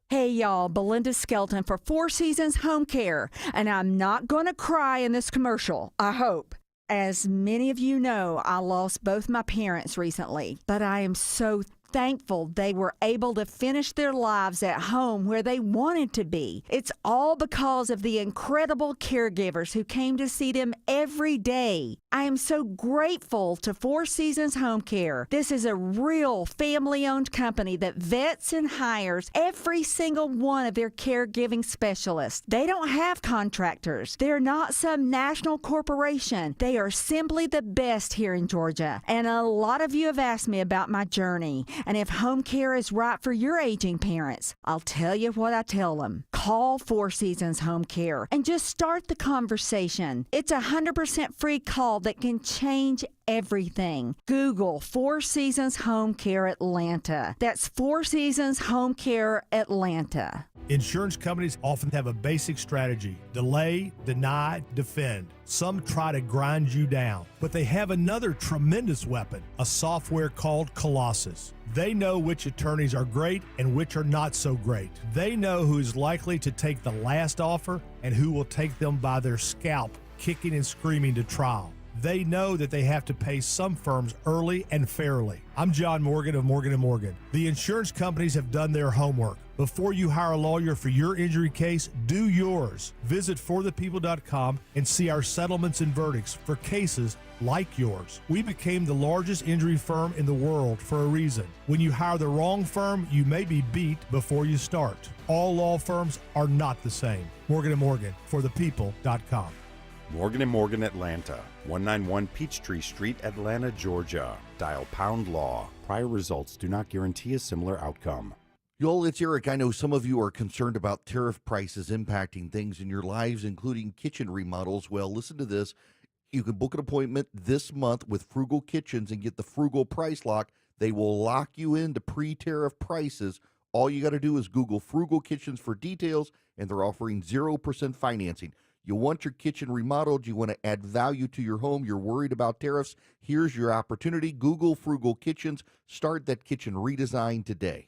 Hey, y'all, Belinda Skelton for Four Seasons Home Care. And I'm not going to cry in this commercial, I hope. As many of you know, I lost both my parents recently, but I am so thankful they were able to finish their lives at home where they wanted to be. It's all because of the incredible caregivers who came to see them every day. I am so grateful to Four Seasons Home Care. This is a real family-owned company that vets and hires every single one of their caregiving specialists. They don't have contractors. They're not some national corporation. They are simply the best here in Georgia. And a lot of you have asked me about my journey and if home care is right for your aging parents. I'll tell you what I tell them. Call Four Seasons Home Care and just start the conversation. It's a 100% free call that can change everything. Google Four Seasons Home Care Atlanta. That's Four Seasons Home Care Atlanta. Insurance companies often have a basic strategy: delay, deny, defend. Some try to grind you down, but they have another tremendous weapon, a software called Colossus. They know which attorneys are great and which are not so great. They know who is likely to take the last offer and who will take them by their scalp, kicking and screaming to trial. They know that they have to pay some firms early and fairly. I'm John Morgan of Morgan & Morgan. The insurance companies have done their homework. Before you hire a lawyer for your injury case, do yours. Visit forthepeople.com and see our settlements and verdicts for cases like yours. We became the largest injury firm in the world for a reason. When you hire the wrong firm, you may be beat before you start. All law firms are not the same. Morgan & Morgan, forthepeople.com. Morgan & Morgan Atlanta, 191 Peachtree Street, Atlanta, Georgia. Dial pound law. Prior results do not guarantee a similar outcome. Y'all, it's Eric. I know some of you are concerned about tariff prices impacting things in your lives, including kitchen remodels. Well, listen to this. You can book an appointment this month with Frugal Kitchens and get the Frugal Price Lock. They will lock you into pre-tariff prices. All you got to do is Google Frugal Kitchens for details, and they're offering 0% financing. You want your kitchen remodeled, you want to add value to your home, you're worried about tariffs, here's your opportunity. Google Frugal Kitchens. Start that kitchen redesign today.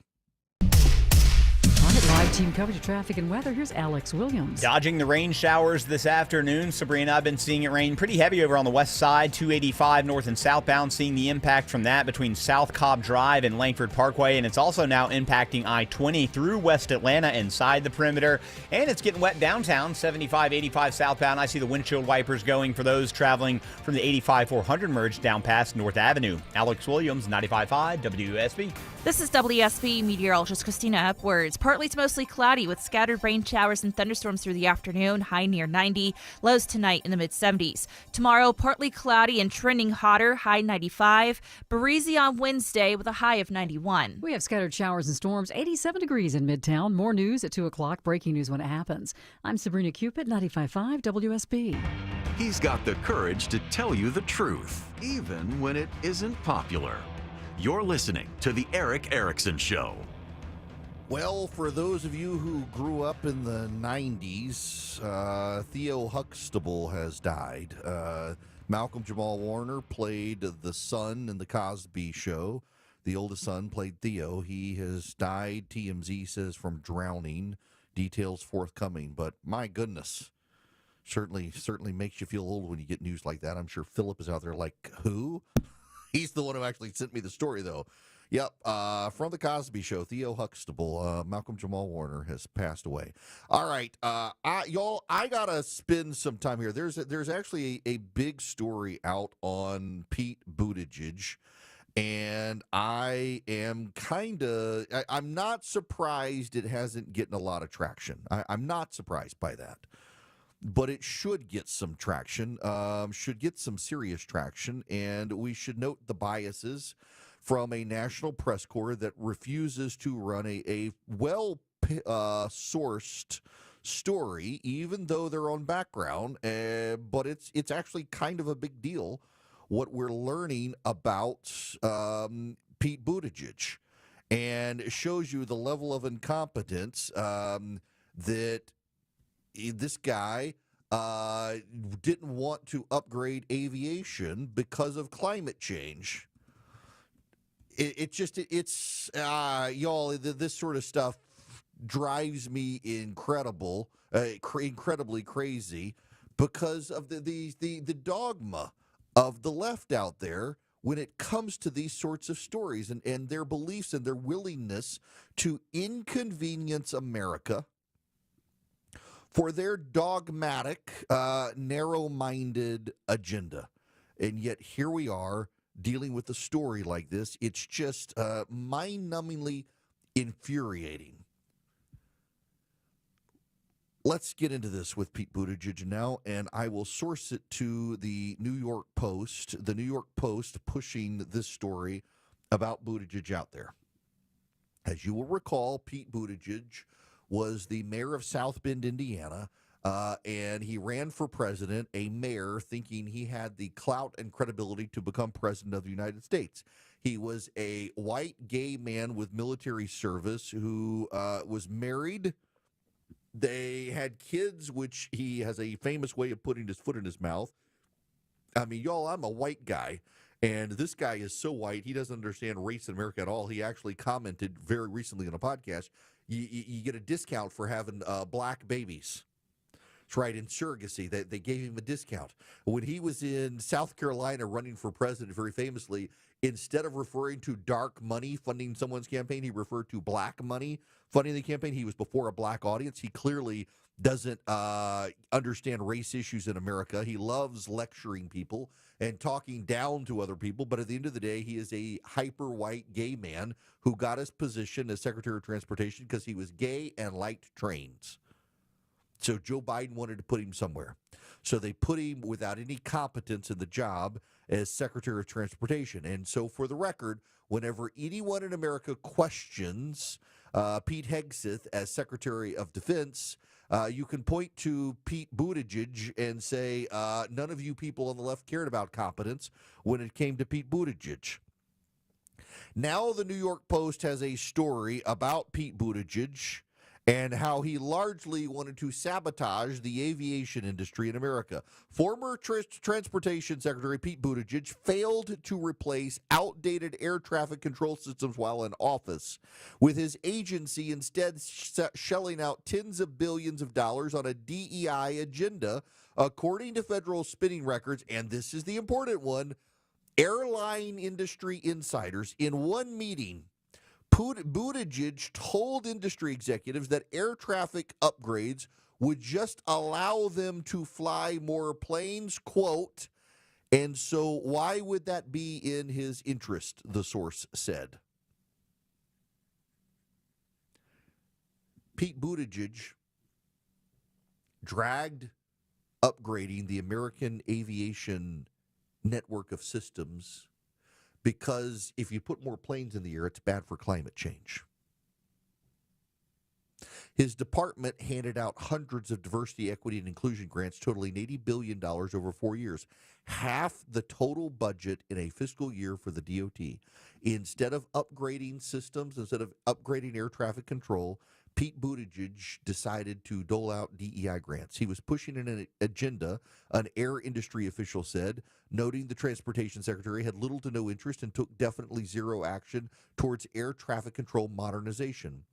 On it, live team coverage of traffic and weather. Here's Alex Williams. Dodging the rain showers this afternoon. Sabrina, I've been seeing it rain pretty heavy over on the west side, 285 north and southbound, seeing the impact from that between South Cobb Drive and Langford Parkway, and it's also now impacting I-20 through West Atlanta inside the perimeter, and it's getting wet downtown, 75, 85 southbound. I see the windshield wipers going for those traveling from the 85-400 merge down past North Avenue. Alex Williams, 95.5 WSB. This is WSB meteorologist Christina Upwards. Partly to mostly cloudy with scattered rain showers and thunderstorms through the afternoon, high near 90, lows tonight in the mid-70s. Tomorrow, partly cloudy and trending hotter, high 95. Breezy on Wednesday with a high of 91. We have scattered showers and storms, 87 degrees in Midtown. More news at 2 o'clock, breaking news when it happens. I'm Sabrina Cupid, 95.5 WSB. He's got the courage to tell you the truth, even when it isn't popular. You're listening to The Eric Erickson Show. Well, for those of you who grew up in the 90s, Theo Huxtable has died. Malcolm Jamal Warner played the son in The Cosby Show. The oldest son played Theo. He has died, TMZ says, from drowning. Details forthcoming, but my goodness. Certainly makes you feel old when you get news like that. I'm sure Philip is out there like, who? He's the one who actually sent me the story, though. Yep, from The Cosby Show, Theo Huxtable, Malcolm Jamal Warner has passed away. All right, I got to spend some time here. There's actually a big story out on Pete Buttigieg, and I am I'm not surprised it hasn't gotten a lot of traction. I'm not surprised by that. But it should get some traction, should get some serious traction, and we should note the biases from a national press corps that refuses to run a well-sourced story, even though they're on background. But it's actually kind of a big deal what we're learning about Pete Buttigieg, and it shows you the level of incompetence that this guy didn't want to upgrade aviation because of climate change. Y'all, this sort of stuff drives me incredibly crazy because of the dogma of the left out there when it comes to these sorts of stories and their beliefs and their willingness to inconvenience America for their dogmatic, narrow-minded agenda. And yet here we are dealing with a story like this. It's just mind-numbingly infuriating. Let's get into this with Pete Buttigieg now, and I will source it to the New York Post. The New York Post pushing this story about Buttigieg out there. As you will recall, Pete Buttigieg was the mayor of South Bend, Indiana, and he ran for president, a mayor thinking he had the clout and credibility to become president of the United States. He was a white gay man with military service who was married. They had kids, which he has a famous way of putting his foot in his mouth. I mean, y'all, I'm a white guy, and this guy is so white, he doesn't understand race in America at all. He actually commented very recently on a podcast, you get a discount for having black babies. That's right, in surrogacy. They gave him a discount. When he was in South Carolina running for president, very famously, instead of referring to dark money funding someone's campaign, he referred to black money funding the campaign. He was before a black audience. He clearly doesn't understand race issues in America. He loves lecturing people and talking down to other people. But at the end of the day, he is a hyper-white gay man who got his position as Secretary of Transportation because he was gay and liked trains. So Joe Biden wanted to put him somewhere. So they put him without any competence in the job as Secretary of Transportation. And so for the record, whenever anyone in America questions Pete Hegseth as Secretary of Defense, you can point to Pete Buttigieg and say, none of you people on the left cared about competence when it came to Pete Buttigieg. Now the New York Post has a story about Pete Buttigieg and how he largely wanted to sabotage the aviation industry in America. Former Transportation Secretary Pete Buttigieg failed to replace outdated air traffic control systems while in office, with his agency instead shelling out tens of billions of dollars on a DEI agenda, according to federal spending records, and this is the important one, airline industry insiders in one meeting. Buttigieg told industry executives that air traffic upgrades would just allow them to fly more planes, quote, and so why would that be in his interest, the source said. Pete Buttigieg dragged upgrading the American aviation network of systems because if you put more planes in the air, it's bad for climate change. His department handed out hundreds of diversity, equity, and inclusion grants totaling $80 billion over 4 years, half the total budget in a fiscal year for the DOT. Instead of upgrading systems, instead of upgrading air traffic control, Pete Buttigieg decided to dole out DEI grants. He was pushing an agenda, an air industry official said, noting the transportation secretary had little to no interest and took definitely zero action towards air traffic control modernization.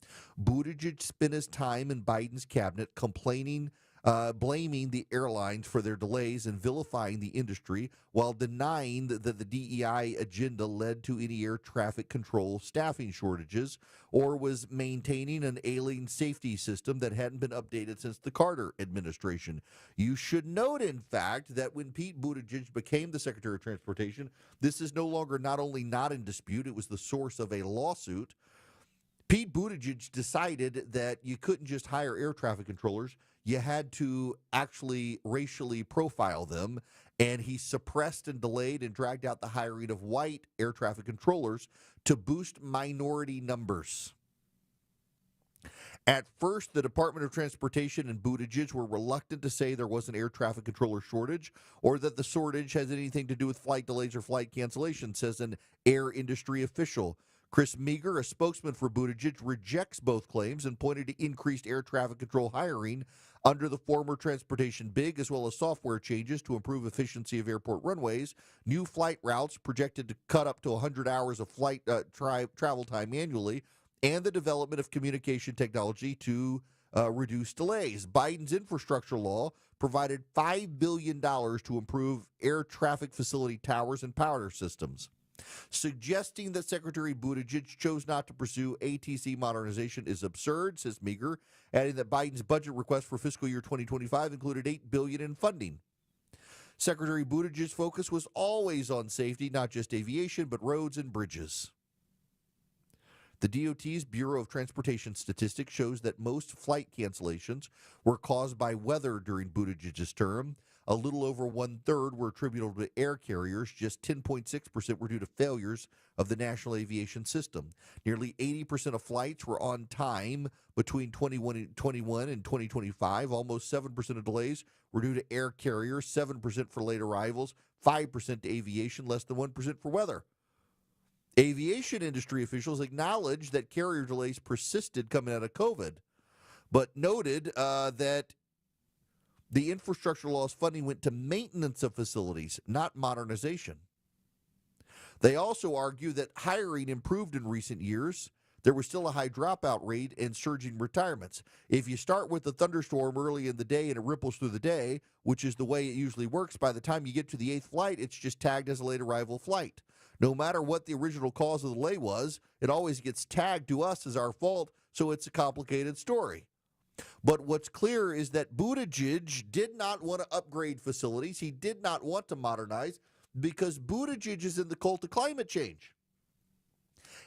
Buttigieg spent his time in Biden's cabinet complaining, blaming the airlines for their delays and vilifying the industry while denying that the DEI agenda led to any air traffic control staffing shortages or was maintaining an ailing safety system that hadn't been updated since the Carter administration. You should note, in fact, that when Pete Buttigieg became the Secretary of Transportation, this is no longer not only not in dispute, it was the source of a lawsuit. Pete Buttigieg decided that you couldn't just hire air traffic controllers. You had to actually racially profile them, and he suppressed and delayed and dragged out the hiring of white air traffic controllers to boost minority numbers. At first, the Department of Transportation and Buttigieg were reluctant to say there was an air traffic controller shortage or that the shortage has anything to do with flight delays or flight cancellation, says an air industry official. Chris Meagher, a spokesman for Buttigieg, rejects both claims and pointed to increased air traffic control hiring under the former transportation big, as well as software changes to improve efficiency of airport runways, new flight routes projected to cut up to 100 hours of flight travel time annually, and the development of communication technology to reduce delays. Biden's infrastructure law provided $5 billion to improve air traffic facility towers and power systems. Suggesting that Secretary Buttigieg chose not to pursue ATC modernization is absurd, says Meagher, adding that Biden's budget request for fiscal year 2025 included $8 billion in funding. Secretary Buttigieg's focus was always on safety, not just aviation, but roads and bridges. The DOT's Bureau of Transportation Statistics shows that most flight cancellations were caused by weather during Buttigieg's term. A little over one-third were attributable to air carriers. Just 10.6% were due to failures of the national aviation system. Nearly 80% of flights were on time between 2021 and 2025. Almost 7% of delays were due to air carriers, 7% for late arrivals, 5% to aviation, less than 1% for weather. Aviation industry officials acknowledged that carrier delays persisted coming out of COVID, but noted that the infrastructure law's funding went to maintenance of facilities, not modernization. They also argue that hiring improved in recent years, there was still a high dropout rate and surging retirements. If you start with a thunderstorm early in the day and it ripples through the day, which is the way it usually works, by the time you get to the 8th flight, it's just tagged as a late arrival flight. No matter what the original cause of the delay was, it always gets tagged to us as our fault, so it's a complicated story. But what's clear is that Buttigieg did not want to upgrade facilities. He did not want to modernize because Buttigieg is in the cult of climate change.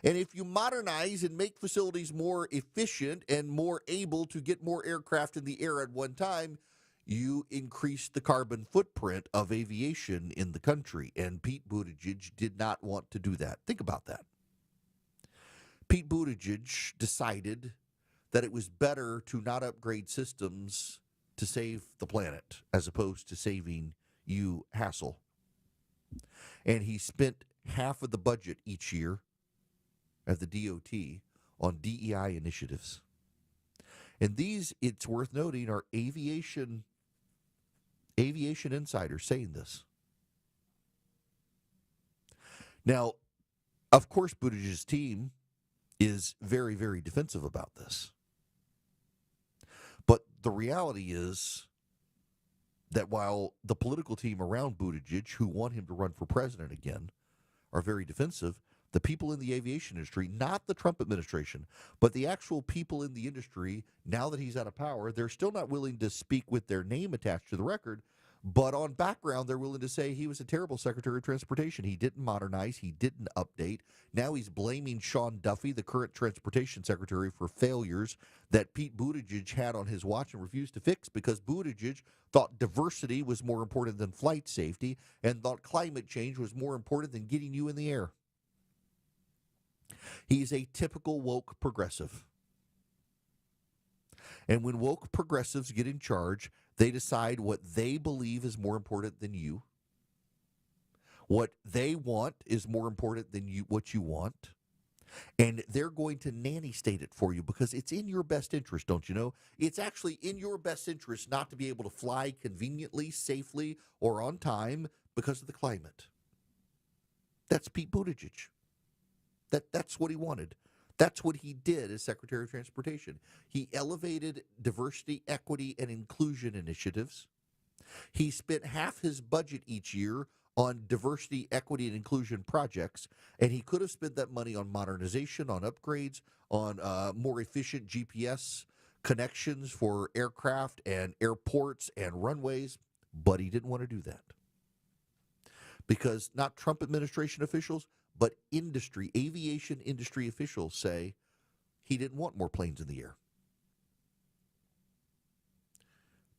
And if you modernize and make facilities more efficient and more able to get more aircraft in the air at one time, you increase the carbon footprint of aviation in the country. And Pete Buttigieg did not want to do that. Think about that. Pete Buttigieg decided that it was better to not upgrade systems to save the planet as opposed to saving you hassle. And he spent half of the budget each year at the DOT on DEI initiatives. And these, it's worth noting, are aviation insiders saying this. Now, of course, Buttigieg's team is very, very defensive about this. But the reality is that while the political team around Buttigieg, who want him to run for president again, are very defensive, the people in the aviation industry, not the Trump administration, but the actual people in the industry, now that he's out of power, they're still not willing to speak with their name attached to the record, but on background, they're willing to say he was a terrible Secretary of Transportation. He didn't modernize. He didn't update. Now he's blaming Sean Duffy, the current Transportation Secretary, for failures that Pete Buttigieg had on his watch and refused to fix because Buttigieg thought diversity was more important than flight safety and thought climate change was more important than getting you in the air. He's a typical woke progressive. And when woke progressives get in charge, they decide what they believe is more important than you. What they want is more important than what you want. And they're going to nanny state it for you because it's in your best interest, don't you know? It's actually in your best interest not to be able to fly conveniently, safely, or on time because of the climate. That's Pete Buttigieg. That's what he wanted. That's what he did as Secretary of Transportation. He elevated diversity, equity, and inclusion initiatives. He spent half his budget each year on diversity, equity, and inclusion projects, and he could have spent that money on modernization, on upgrades, on more efficient GPS connections for aircraft and airports and runways, but he didn't want to do that. Because not Trump administration officials, but industry, aviation industry officials say he didn't want more planes in the air.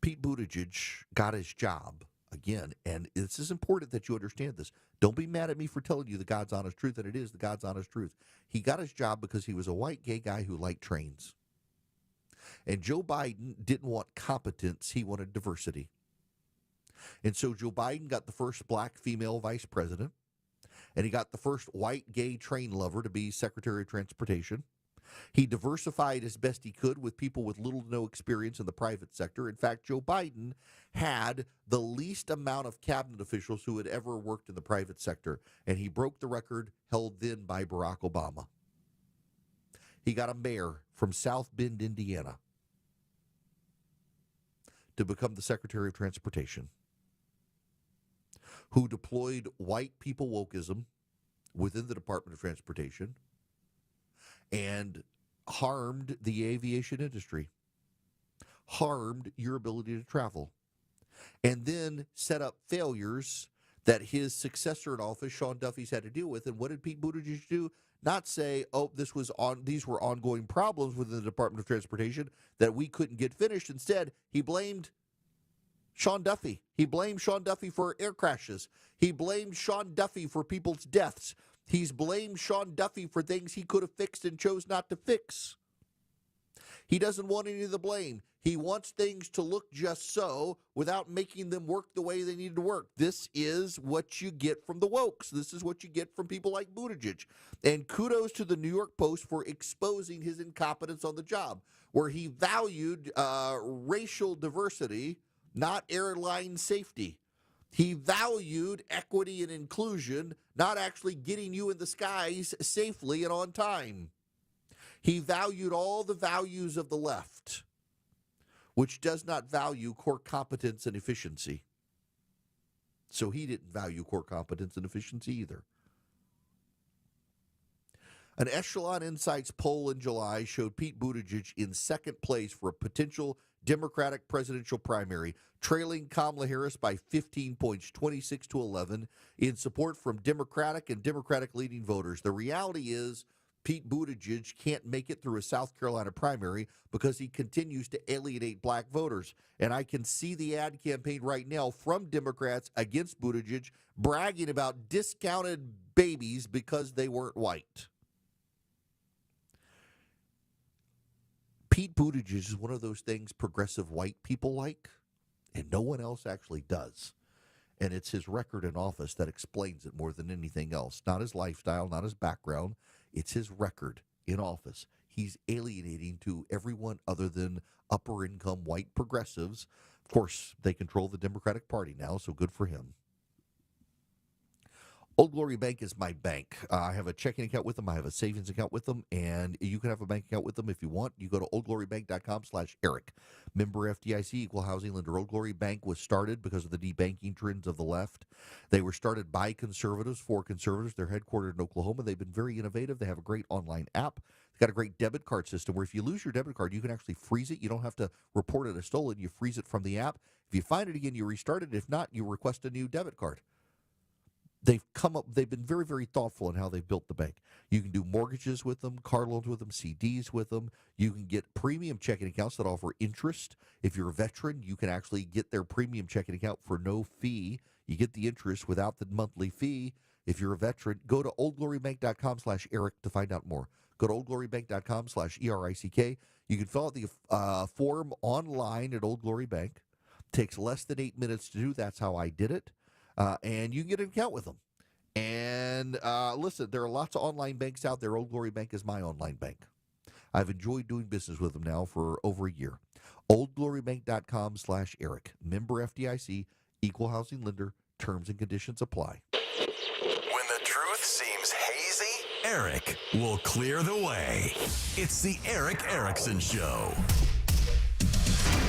Pete Buttigieg got his job again, and this is important that you understand this. Don't be mad at me for telling you the God's honest truth, and it is the God's honest truth. He got his job because he was a white gay guy who liked trains. And Joe Biden didn't want competence, he wanted diversity. And so Joe Biden got the first black female vice president. And he got the first white gay train lover to be Secretary of Transportation. He diversified as best he could with people with little to no experience in the private sector. In fact, Joe Biden had the least amount of cabinet officials who had ever worked in the private sector. And he broke the record held then by Barack Obama. He got a mayor from South Bend, Indiana, to become the Secretary of Transportation, who deployed white people wokeism within the Department of Transportation and harmed the aviation industry, harmed your ability to travel, and then set up failures that his successor in office, Sean Duffy's, had to deal with. And what did Pete Buttigieg do? Not say, oh, these were ongoing problems within the Department of Transportation that we couldn't get finished. Instead, he blamed Sean Duffy. He blamed Sean Duffy for air crashes. He blamed Sean Duffy for people's deaths. He's blamed Sean Duffy for things he could have fixed and chose not to fix. He doesn't want any of the blame. He wants things to look just so without making them work the way they need to work. This is what you get from the wokes. This is what you get from people like Buttigieg. And kudos to the New York Post for exposing his incompetence on the job, where he valued racial diversity, not airline safety. He valued equity and inclusion, not actually getting you in the skies safely and on time. He valued all the values of the left, which does not value core competence and efficiency. So he didn't value core competence and efficiency either. An Echelon Insights poll in July showed Pete Buttigieg in second place for a potential Democratic presidential primary, trailing Kamala Harris by 15 points, 26-11, in support from Democratic and Democratic-leaning voters. The reality is Pete Buttigieg can't make it through a South Carolina primary because he continues to alienate black voters. And I can see the ad campaign right now from Democrats against Buttigieg bragging about discounted babies because they weren't white. Pete Buttigieg is one of those things progressive white people like, and no one else actually does. And it's his record in office that explains it more than anything else. Not his lifestyle, not his background. It's his record in office. He's alienating to everyone other than upper-income white progressives. Of course, they control the Democratic Party now, so good for him. Old Glory Bank is my bank. I have a checking account with them. I have a savings account with them, and you can have a bank account with them if you want. You go to oldglorybank.com/Eric. Member FDIC, equal housing lender. Old Glory Bank was started because of the debanking trends of the left. They were started by conservatives, for conservatives. They're headquartered in Oklahoma. They've been very innovative. They have a great online app. They've got a great debit card system where if you lose your debit card, you can actually freeze it. You don't have to report it as stolen. You freeze it from the app. If you find it again, you restart it. If not, you request a new debit card. They've been very, very thoughtful in how they've built the bank. You can do mortgages with them, car loans with them, CDs with them. You can get premium checking accounts that offer interest. If you're a veteran, you can actually get their premium checking account for no fee. You get the interest without the monthly fee. If you're a veteran, go to oldglorybank.com/Eric to find out more. Go to oldglorybank.com/ERICK. You can fill out the form online at Old Glory Bank. Takes less than 8 minutes to do. That's how I did it. And you can get an account with them. And listen, there are lots of online banks out there. Old Glory Bank is my online bank. I've enjoyed doing business with them now for over a year. oldglorybank.com/Eric. Member FDIC, equal housing lender. Terms and conditions apply. When the truth seems hazy, Eric will clear the way. It's the Eric Erickson Show.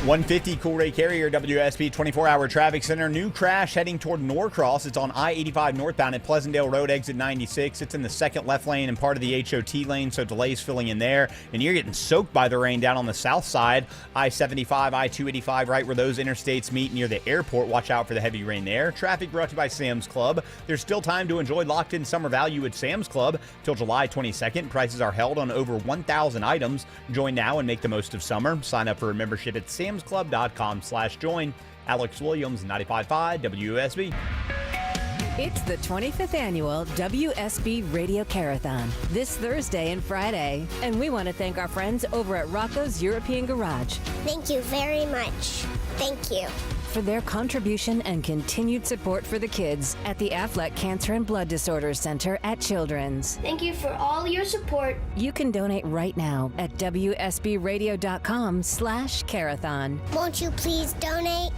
150 Coolray Carrier WSB 24-hour traffic center. New crash heading toward Norcross. It's on I-85 northbound at Pleasantdale Road, exit 96. It's in the second left lane and part of the HOT lane, so delays filling in there. And you're getting soaked by the rain down on the south side. I-75, I-285, right where those interstates meet near the airport. Watch out for the heavy rain there. Traffic brought to you by Sam's Club. There's still time to enjoy locked-in summer value at Sam's Club till July 22nd. Prices are held on over 1,000 items. Join now and make the most of summer. Sign up for a membership at samsclub.com/join. Alex Williams, 95.5 WSB. It's the 25th annual WSB Radio Carathon this Thursday and Friday. And we want to thank our friends over at Rocco's European Garage. Thank you very much. Thank you. For their contribution and continued support for the kids at the Affleck Cancer and Blood Disorders Center at Children's. Thank you for all your support. You can donate right now at WSBradio.com/Carathon. Won't you please donate?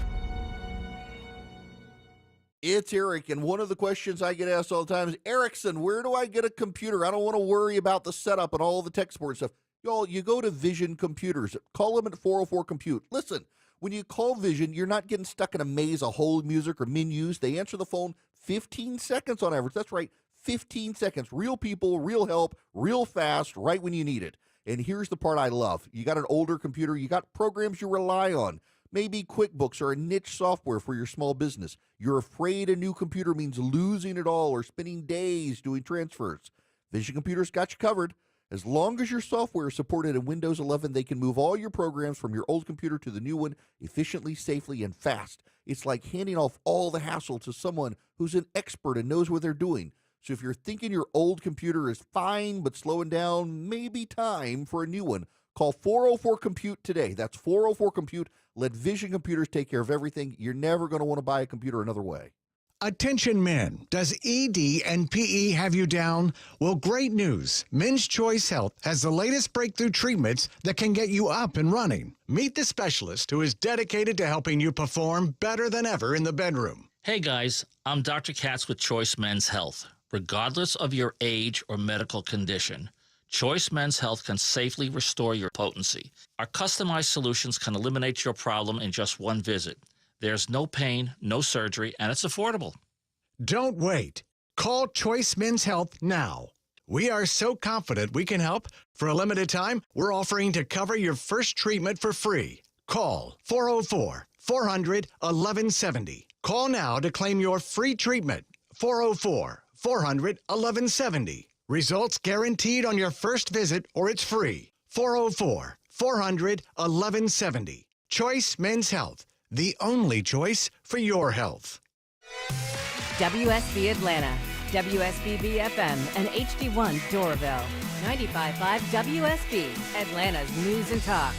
It's Eric, and one of the questions I get asked all the time is, Erickson, where do I get a computer? I don't want to worry about the setup and all the tech support stuff. Y'all, you go to Vision Computers. Call them at 404-COMPUTE. Listen, when you call Vision, you're not getting stuck in a maze of hold music or menus. They answer the phone 15 seconds on average. That's right, 15 seconds. Real people, real help, real fast, right when you need it. And here's the part I love. You got an older computer, you got programs you rely on. Maybe QuickBooks or a niche software for your small business. You're afraid a new computer means losing it all or spending days doing transfers. Vision Computers got you covered. As long as your software is supported in Windows 11, they can move all your programs from your old computer to the new one efficiently, safely, and fast. It's like handing off all the hassle to someone who's an expert and knows what they're doing. So if you're thinking your old computer is fine but slowing down, maybe time for a new one. Call 404-COMPUTE today. That's 404-COMPUTE. Let Vision Computers take care of everything. You're never going to want to buy a computer another way. Attention men, does ED and PE have you down? Well, great news. Men's Choice Health has the latest breakthrough treatments that can get you up and running. Meet the specialist who is dedicated to helping you perform better than ever in the bedroom. Hey guys, I'm Dr. Katz with Choice Men's Health. Regardless of your age or medical condition, Choice Men's Health can safely restore your potency. Our customized solutions can eliminate your problem in just one visit. There's no pain, no surgery, and it's affordable. Don't wait. Call Choice Men's Health now. We are so confident we can help. For a limited time, we're offering to cover your first treatment for free. Call 404-400-1170. Call now to claim your free treatment. 404-400-1170. Results guaranteed on your first visit or it's free. 404-400-1170. Choice Men's Health, the only choice for your health. WSB Atlanta, WSB FM, and HD1 Doraville. 95.5 WSB, Atlanta's News and Talk.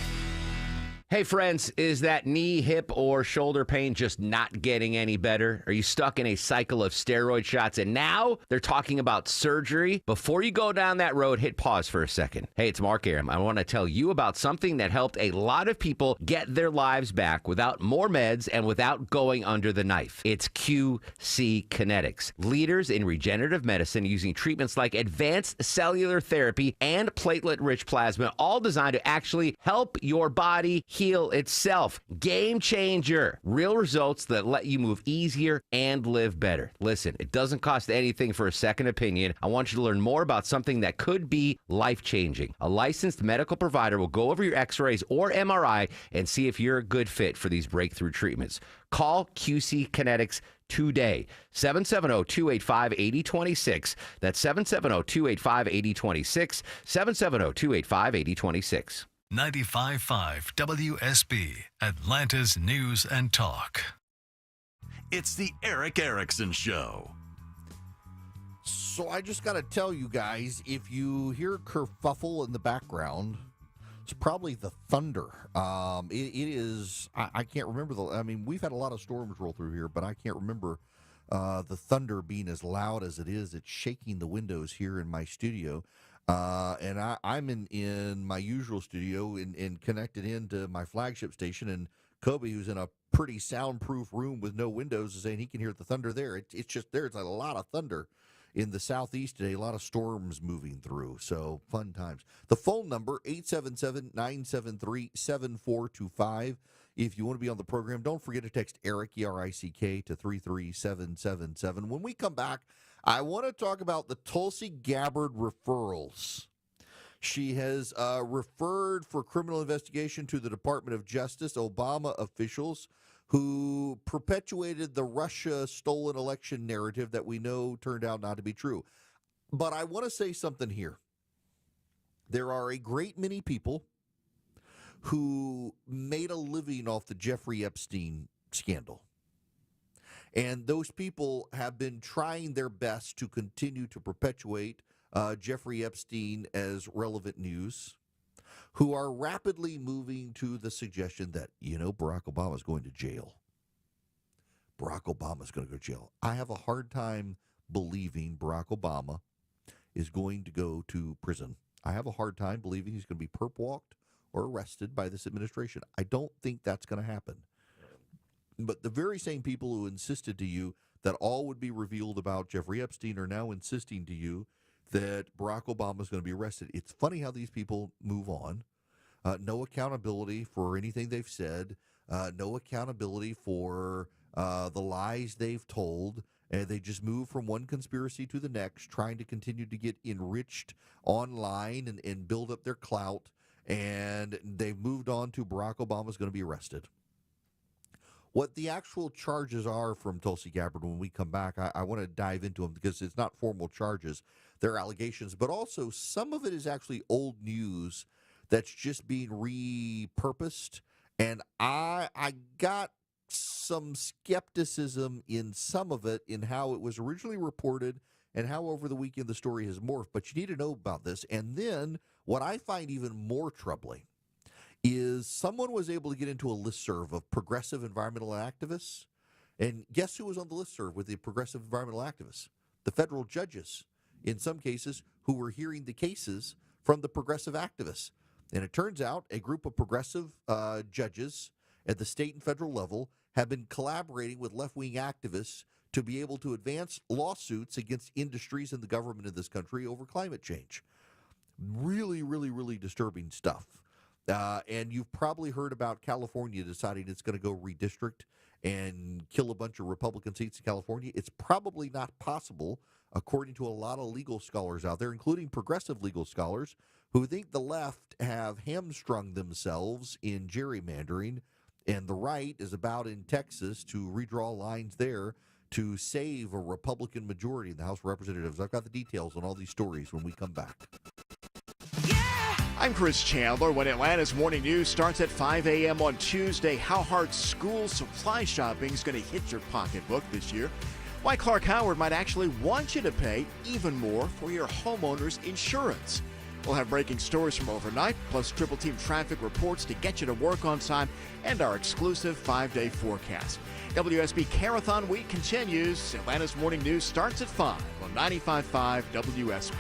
Hey, friends, is that knee, hip, or shoulder pain just not getting any better? Are you stuck in a cycle of steroid shots and now they're talking about surgery? Before you go down that road, hit pause for a second. Hey, it's Mark Aram. I want to tell you about something that helped a lot of people get their lives back without more meds and without going under the knife. It's QC Kinetics, leaders in regenerative medicine using treatments like advanced cellular therapy and platelet-rich plasma, all designed to actually help your body heal itself. Game changer. Real results that let you move easier and live better. Listen, it doesn't cost anything for a second opinion. I want you to learn more about something that could be life-changing. A licensed medical provider will go over your x-rays or MRI and see if you're a good fit for these breakthrough treatments. Call QC Kinetics today. 770-285-8026. That's 770-285-8026. 770-285-8026. 95.5 WSB, Atlanta's News and Talk. It's the Eric Erickson Show. So I just got to tell you guys, if you hear kerfuffle in the background, it's probably the thunder. It is, I can't remember we've had a lot of storms roll through here, but I can't remember the thunder being as loud as it is. It's shaking the windows here in my studio. And I'm in my usual studio and connected into my flagship station. And Kobe, who's in a pretty soundproof room with no windows, is saying he can hear the thunder there. It's just there. It's a lot of thunder in the southeast today. A lot of storms moving through. So fun times. The phone number, 877-973-7425. If you want to be on the program, don't forget to text Eric, E-R-I-C-K, to 33777. When we come back, I want to talk about the Tulsi Gabbard referrals. She has referred for criminal investigation to the Department of Justice, Obama officials who perpetuated the Russia stolen election narrative that we know turned out not to be true. But I want to say something here. There are a great many people who made a living off the Jeffrey Epstein scandal. And those people have been trying their best to continue to perpetuate Jeffrey Epstein as relevant news, who are rapidly moving to the suggestion that, Barack Obama is going to jail. Barack Obama is going to go to jail. I have a hard time believing Barack Obama is going to go to prison. I have a hard time believing he's going to be perp walked or arrested by this administration. I don't think that's going to happen. But the very same people who insisted to you that all would be revealed about Jeffrey Epstein are now insisting to you that Barack Obama is going to be arrested. It's funny how these people move on. No accountability for anything they've said. No accountability for the lies they've told. And they just move from one conspiracy to the next, trying to continue to get enriched online and build up their clout. And they've moved on to Barack Obama is going to be arrested. What the actual charges are from Tulsi Gabbard when we come back, I want to dive into them because it's not formal charges. They're allegations, but also some of it is actually old news that's just being repurposed. And I got some skepticism in some of it in how it was originally reported and how over the weekend the story has morphed. But you need to know about this. And then what I find even more troubling is someone was able to get into a listserv of progressive environmental activists. And guess who was on the listserv with the progressive environmental activists? The federal judges, in some cases, who were hearing the cases from the progressive activists. And it turns out a group of progressive judges at the state and federal level have been collaborating with left-wing activists to be able to advance lawsuits against industries and the government of this country over climate change. Really, really, really disturbing stuff. And you've probably heard about California deciding it's going to go redistrict and kill a bunch of Republican seats in California. It's probably not possible, according to a lot of legal scholars out there, including progressive legal scholars, who think the left have hamstrung themselves in gerrymandering, and the right is about in Texas to redraw lines there to save a Republican majority in the House of Representatives. I've got the details on all these stories when we come back. I'm Chris Chandler. When Atlanta's Morning News starts at 5 a.m. on Tuesday, how hard school supply shopping is going to hit your pocketbook this year. Why Clark Howard might actually want you to pay even more for your homeowner's insurance. We'll have breaking stories from overnight, plus Triple Team traffic reports to get you to work on time, and our exclusive 5-day forecast. WSB Carathon Week continues. Atlanta's Morning News starts at 5 on 95.5 WSB.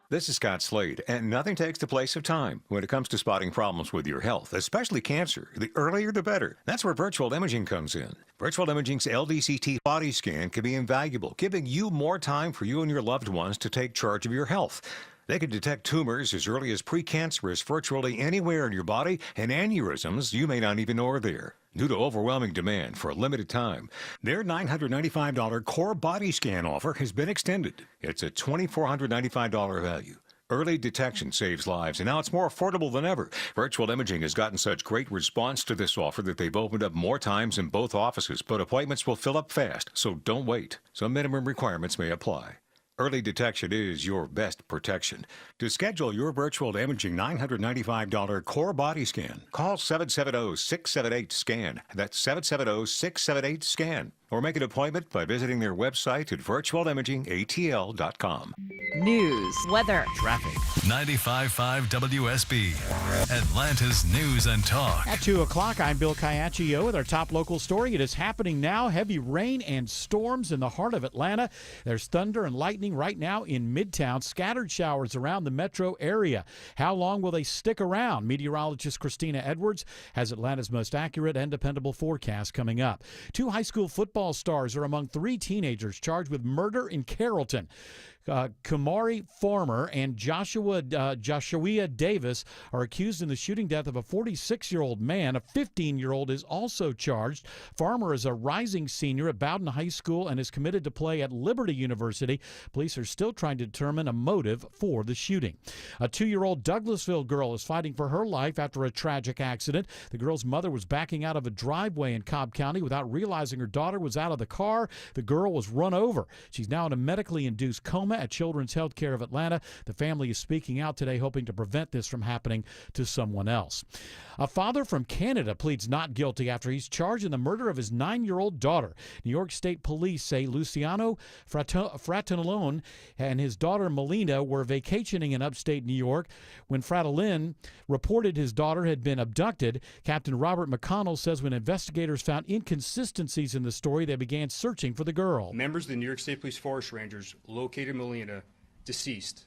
This is Scott Slade, and nothing takes the place of time when it comes to spotting problems with your health, especially cancer. The earlier the better. That's where virtual imaging comes in. Virtual imaging's LDCT body scan can be invaluable, giving you more time for you and your loved ones to take charge of your health. They can detect tumors as early as precancerous virtually anywhere in your body, and aneurysms you may not even know are there. Due to overwhelming demand for a limited time, their $995 core body scan offer has been extended. It's a $2,495 value. Early detection saves lives, and now it's more affordable than ever. Virtual Imaging has gotten such great response to this offer that they've opened up more times in both offices, but appointments will fill up fast, so don't wait. Some minimum requirements may apply. Early detection is your best protection. To schedule your virtual imaging $995 core body scan, call 770-678-SCAN. That's 770-678-SCAN. Or make an appointment by visiting their website at virtualimagingatl.com. News, weather, traffic. 95.5 WSB, Atlanta's News and Talk. At 2 o'clock, I'm Bill Caiaccio with our top local story. It is happening now. Heavy rain and storms in the heart of Atlanta. There's thunder and lightning right now in Midtown. Scattered showers around the metro area. How long will they stick around? Meteorologist Christina Edwards has Atlanta's most accurate and dependable forecast coming up. 2 high school football stars are among 3 teenagers charged with murder in Carrollton. Kamari Farmer and Joshua Davis are accused in the shooting death of a 46-year-old man. A 15-year-old is also charged. Farmer is a rising senior at Bowdoin High School and is committed to play at Liberty University. Police are still trying to determine a motive for the shooting. A 2-year-old Douglasville girl is fighting for her life after a tragic accident. The girl's mother was backing out of a driveway in Cobb County without realizing her daughter was out of the car. The girl was run over. She's now in a medically induced coma at Children's Healthcare of Atlanta. The family is speaking out today, hoping to prevent this from happening to someone else. A father from Canada pleads not guilty after he's charged in the murder of his 9-year-old daughter. New York State Police say Luciano Fratellone and his daughter Melina were vacationing in upstate New York when Fratellone reported his daughter had been abducted. Captain Robert McConnell says when investigators found inconsistencies in the story, they began searching for the girl. Members of the New York State Police Forest Rangers located Melina deceased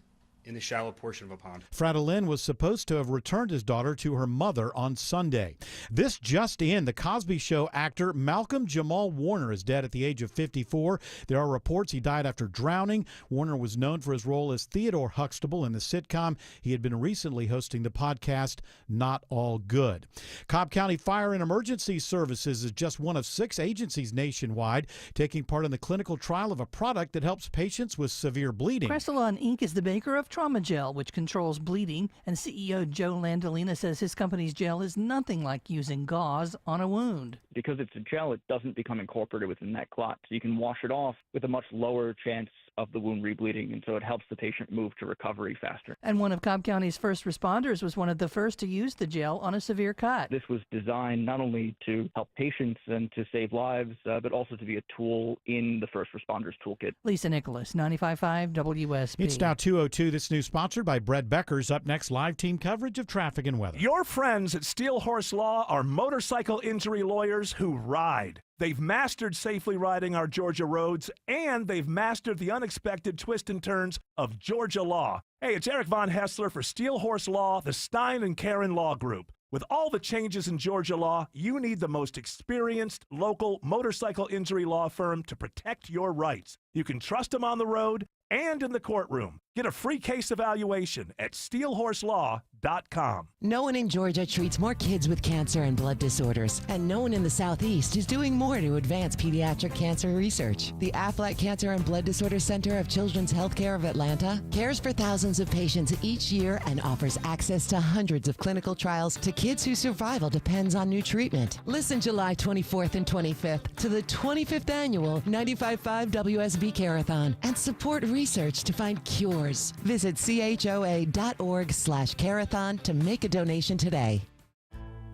in the shallow portion of a pond. Fratellone was supposed to have returned his daughter to her mother on Sunday. This just in, the Cosby Show actor Malcolm Jamal Warner is dead at the age of 54. There are reports he died after drowning. Warner was known for his role as Theodore Huxtable in the sitcom. He had been recently hosting the podcast Not All Good. Cobb County Fire and Emergency Services is just one of 6 agencies nationwide taking part in the clinical trial of a product that helps patients with severe bleeding. Cressalon Inc. is the maker of Trauma Gel, which controls bleeding, and CEO Joe Landolina says his company's gel is nothing like using gauze on a wound. Because it's a gel, it doesn't become incorporated within that clot, so you can wash it off with a much lower chance of the wound rebleeding, and so it helps the patient move to recovery faster. And one of Cobb County's first responders was one of the first to use the gel on a severe cut. This was designed not only to help patients and to save lives, but also to be a tool in the first responders toolkit. Lisa Nicholas, 95.5 WSB. It's now 2:02. This news sponsored by Brett Beckers. Up next, live team coverage of traffic and weather. Your friends at Steel Horse Law are motorcycle injury lawyers who ride. They've mastered safely riding our Georgia roads, and they've mastered the unexpected twists and turns of Georgia law. Hey, it's Eric Von Hessler for Steel Horse Law, the Stein and Karen Law Group. With all the changes in Georgia law, you need the most experienced local motorcycle injury law firm to protect your rights. You can trust them on the road, and in the courtroom. Get a free case evaluation at steelhorselaw.com. No one in Georgia treats more kids with cancer and blood disorders, and no one in the Southeast is doing more to advance pediatric cancer research. The Aflac Cancer and Blood Disorder Center of Children's Healthcare of Atlanta cares for thousands of patients each year and offers access to hundreds of clinical trials to kids whose survival depends on new treatment. Listen July 24th and 25th to the 25th annual 95.5 WSB Carathon and support research to find cures. Visit choa.org/carathon to make a donation today.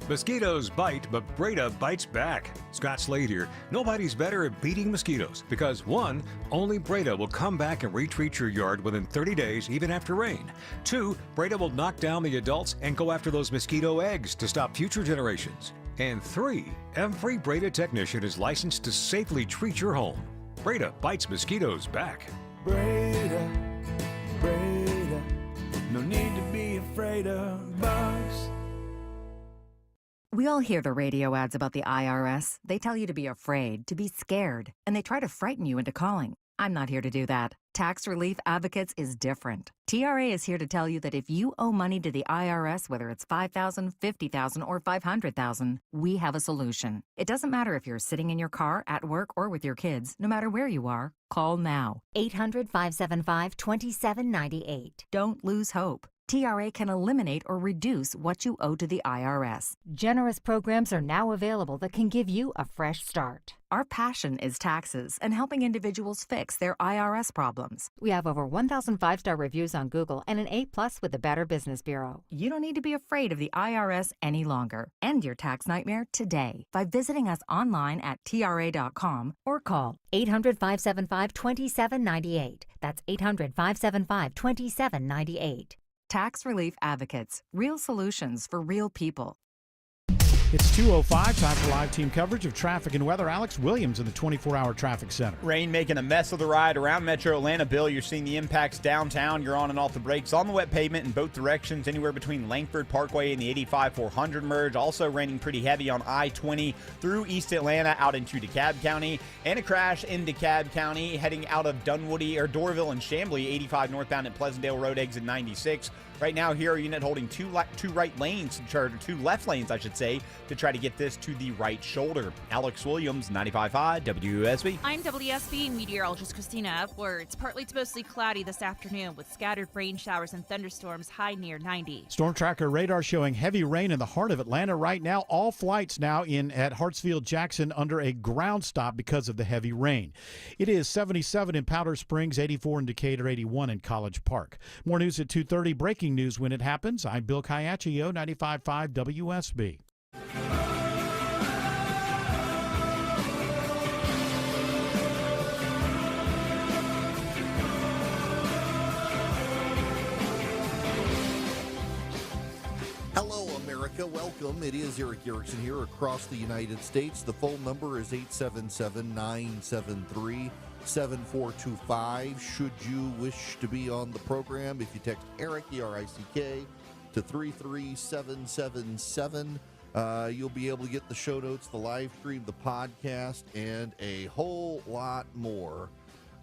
Mosquitoes bite, but Breda bites back. Scott Slade here. Nobody's better at beating mosquitoes because 1, only Breda will come back and retreat your yard within 30 days, even after rain. 2, Breda will knock down the adults and go after those mosquito eggs to stop future generations. And 3, every Breda technician is licensed to safely treat your home. Breda bites mosquitoes back. Breda, Breda, no need to be afraid of bugs. We all hear the radio ads about the IRS. They tell you to be afraid, to be scared, and they try to frighten you into calling. I'm not here to do that. Tax Relief Advocates is different. TRA is here to tell you that if you owe money to the IRS, whether it's $5,000, $50,000, or $500,000, we have a solution. It doesn't matter if you're sitting in your car, at work, or with your kids. No matter where you are, call now. 800-575-2798. Don't lose hope. TRA can eliminate or reduce what you owe to the IRS. Generous programs are now available that can give you a fresh start. Our passion is taxes and helping individuals fix their IRS problems. We have over 1,000 5-star reviews on Google and an A+ with the Better Business Bureau. You don't need to be afraid of the IRS any longer. End your tax nightmare today by visiting us online at TRA.com or call 800-575-2798. That's 800-575-2798. Tax Relief Advocates. Real solutions for real people. It's 2:05, time for live team coverage of traffic and weather. Alex Williams in the 24-hour traffic center. Rain making a mess of the ride around Metro Atlanta. Bill, you're seeing the impacts downtown. You're on and off the brakes on the wet pavement in both directions, anywhere between Langford Parkway and the 85-400 merge. Also raining pretty heavy on I-20 through East Atlanta out into DeKalb County. And a crash in DeKalb County heading out of Dunwoody or Doraville and Chamblee, 85 northbound at Pleasantdale Road, exit 96. Right now, Hero unit holding two right lanes, or two left lanes, I should say, to try to get this to the right shoulder. Alex Williams, 95.5 WSB. I'm WSB meteorologist Christina Upwards. Partly to mostly cloudy this afternoon with scattered rain showers and thunderstorms, high near 90. Storm Tracker radar showing heavy rain in the heart of Atlanta right now. All flights now in at Hartsfield-Jackson under a ground stop because of the heavy rain. It is 77 in Powder Springs, 84 in Decatur, 81 in College Park. More news at 2:30. Breaking news when it happens. I'm Bill Caiaccio, 95.5 WSB. Hello, America. Welcome. It is Eric Erickson here across the United States. The phone number is 877-973-7425. Should you wish to be on the program, if you text Eric, E-R-I-C-K, to 33777, you'll be able to get the show notes, the live stream, the podcast, and a whole lot more.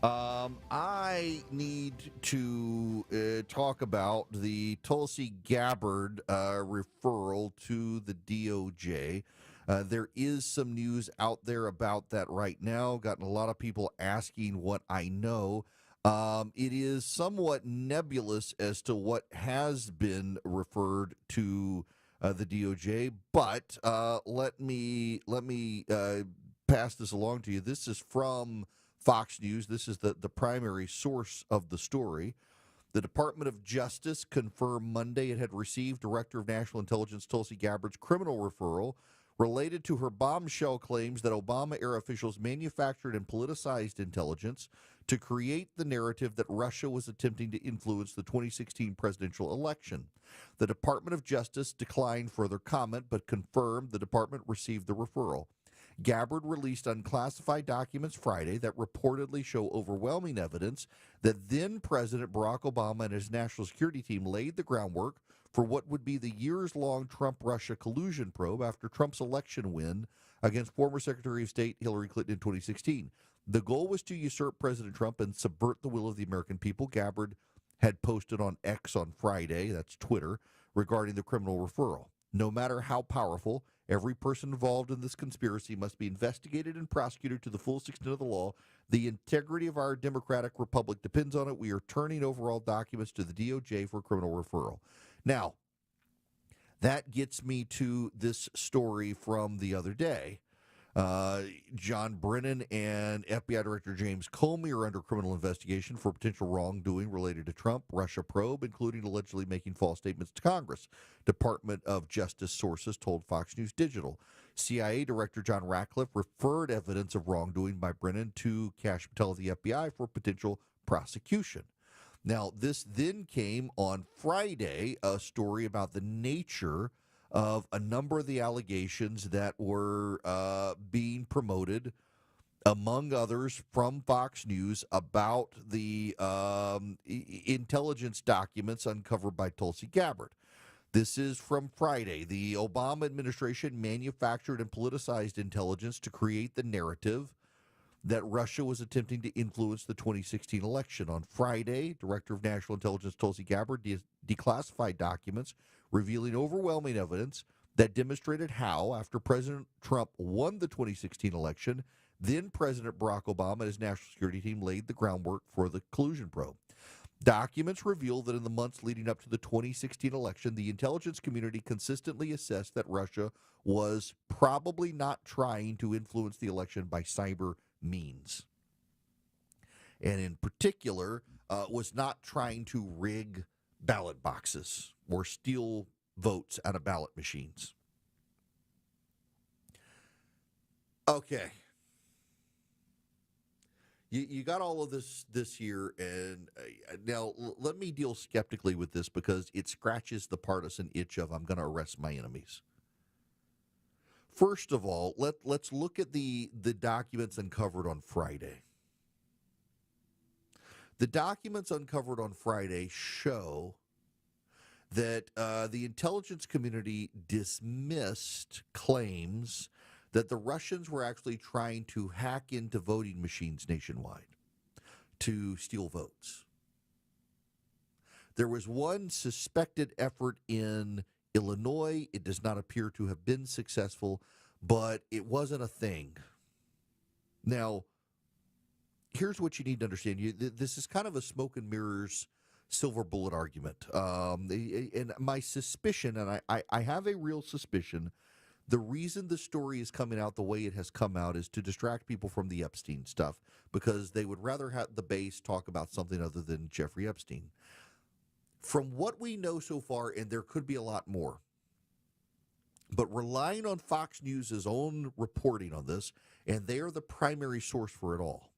I need to talk about the Tulsi Gabbard referral to the DOJ. There is some news out there about that right now. Gotten a lot of people asking what I know. It is somewhat nebulous as to what has been referred to the DOJ, but let me pass this along to you. This is from Fox News. This is the primary source of the story. The Department of Justice confirmed Monday it had received Director of National Intelligence Tulsi Gabbard's criminal referral related to her bombshell claims that Obama-era officials manufactured and politicized intelligence to create the narrative that Russia was attempting to influence the 2016 presidential election. The Department of Justice declined further comment, but confirmed the department received the referral. Gabbard released unclassified documents Friday that reportedly show overwhelming evidence that then-President Barack Obama and his national security team laid the groundwork for what would be the years-long Trump-Russia collusion probe after Trump's election win against former Secretary of State Hillary Clinton in 2016. The goal was to usurp President Trump and subvert the will of the American people. Gabbard had posted on X on Friday, that's Twitter, regarding the criminal referral. No matter how powerful, every person involved in this conspiracy must be investigated and prosecuted to the fullest extent of the law. The integrity of our democratic republic depends on it. We are turning over all documents to the DOJ for criminal referral. Now, that gets me to this story from the other day. John Brennan and FBI Director James Comey are under criminal investigation for potential wrongdoing related to Trump, Russia probe, including allegedly making false statements to Congress. Department of Justice sources told Fox News Digital. CIA Director John Ratcliffe referred evidence of wrongdoing by Brennan to Kash Patel of the FBI for potential prosecution. Now, this then came on Friday, a story about the nature of a number of the allegations that were being promoted, among others, from Fox News about the intelligence documents uncovered by Tulsi Gabbard. This is from Friday. The Obama administration manufactured and politicized intelligence to create the narrative that Russia was attempting to influence the 2016 election. On Friday, Director of National Intelligence Tulsi Gabbard declassified documents revealing overwhelming evidence that demonstrated how, after President Trump won the 2016 election, then President Barack Obama and his national security team laid the groundwork for the collusion probe. Documents reveal that in the months leading up to the 2016 election, the intelligence community consistently assessed that Russia was probably not trying to influence the election by cyber means. And in particular, was not trying to rig ballot boxes or steal votes out of ballot machines. Okay. You got all of this here, and now let me deal skeptically with this because it scratches the partisan itch of I'm going to arrest my enemies. First of all, let's look at the documents uncovered on Friday. The documents uncovered on Friday show that the intelligence community dismissed claims that the Russians were actually trying to hack into voting machines nationwide to steal votes. There was one suspected effort in Illinois. It does not appear to have been successful, but it wasn't a thing. Now, here's what you need to understand. This is kind of a smoke and mirrors silver bullet argument. And my suspicion, and I have a real suspicion, the reason the story is coming out the way it has come out is to distract people from the Epstein stuff because they would rather have the base talk about something other than Jeffrey Epstein. From what we know so far, and there could be a lot more, but relying on Fox News' own reporting on this, and they are the primary source for it all.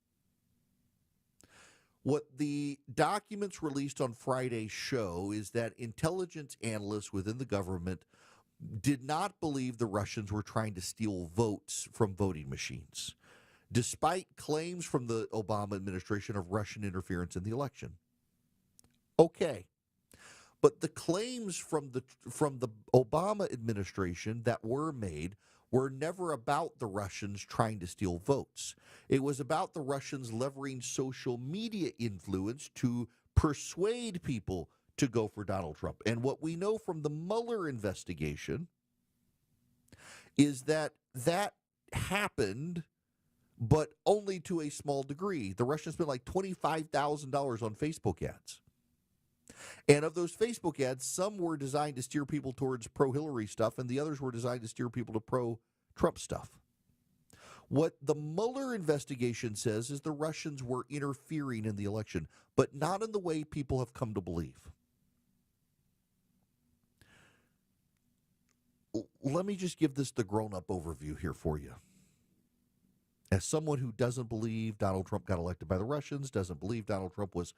What the documents released on Friday show is that intelligence analysts within the government did not believe the Russians were trying to steal votes from voting machines, despite claims from the Obama administration of Russian interference in the election. Okay. But the claims from the Obama administration that were made were never about the Russians trying to steal votes. It was about the Russians leveraging social media influence to persuade people to go for Donald Trump. And what we know from the Mueller investigation is that happened, but only to a small degree. The Russians spent like $25,000 on Facebook ads. And of those Facebook ads, some were designed to steer people towards pro-Hillary stuff, and the others were designed to steer people to pro-Trump stuff. What the Mueller investigation says is the Russians were interfering in the election, but not in the way people have come to believe. Let me just give this the grown-up overview here for you. As someone who doesn't believe Donald Trump got elected by the Russians, doesn't believe Donald Trump was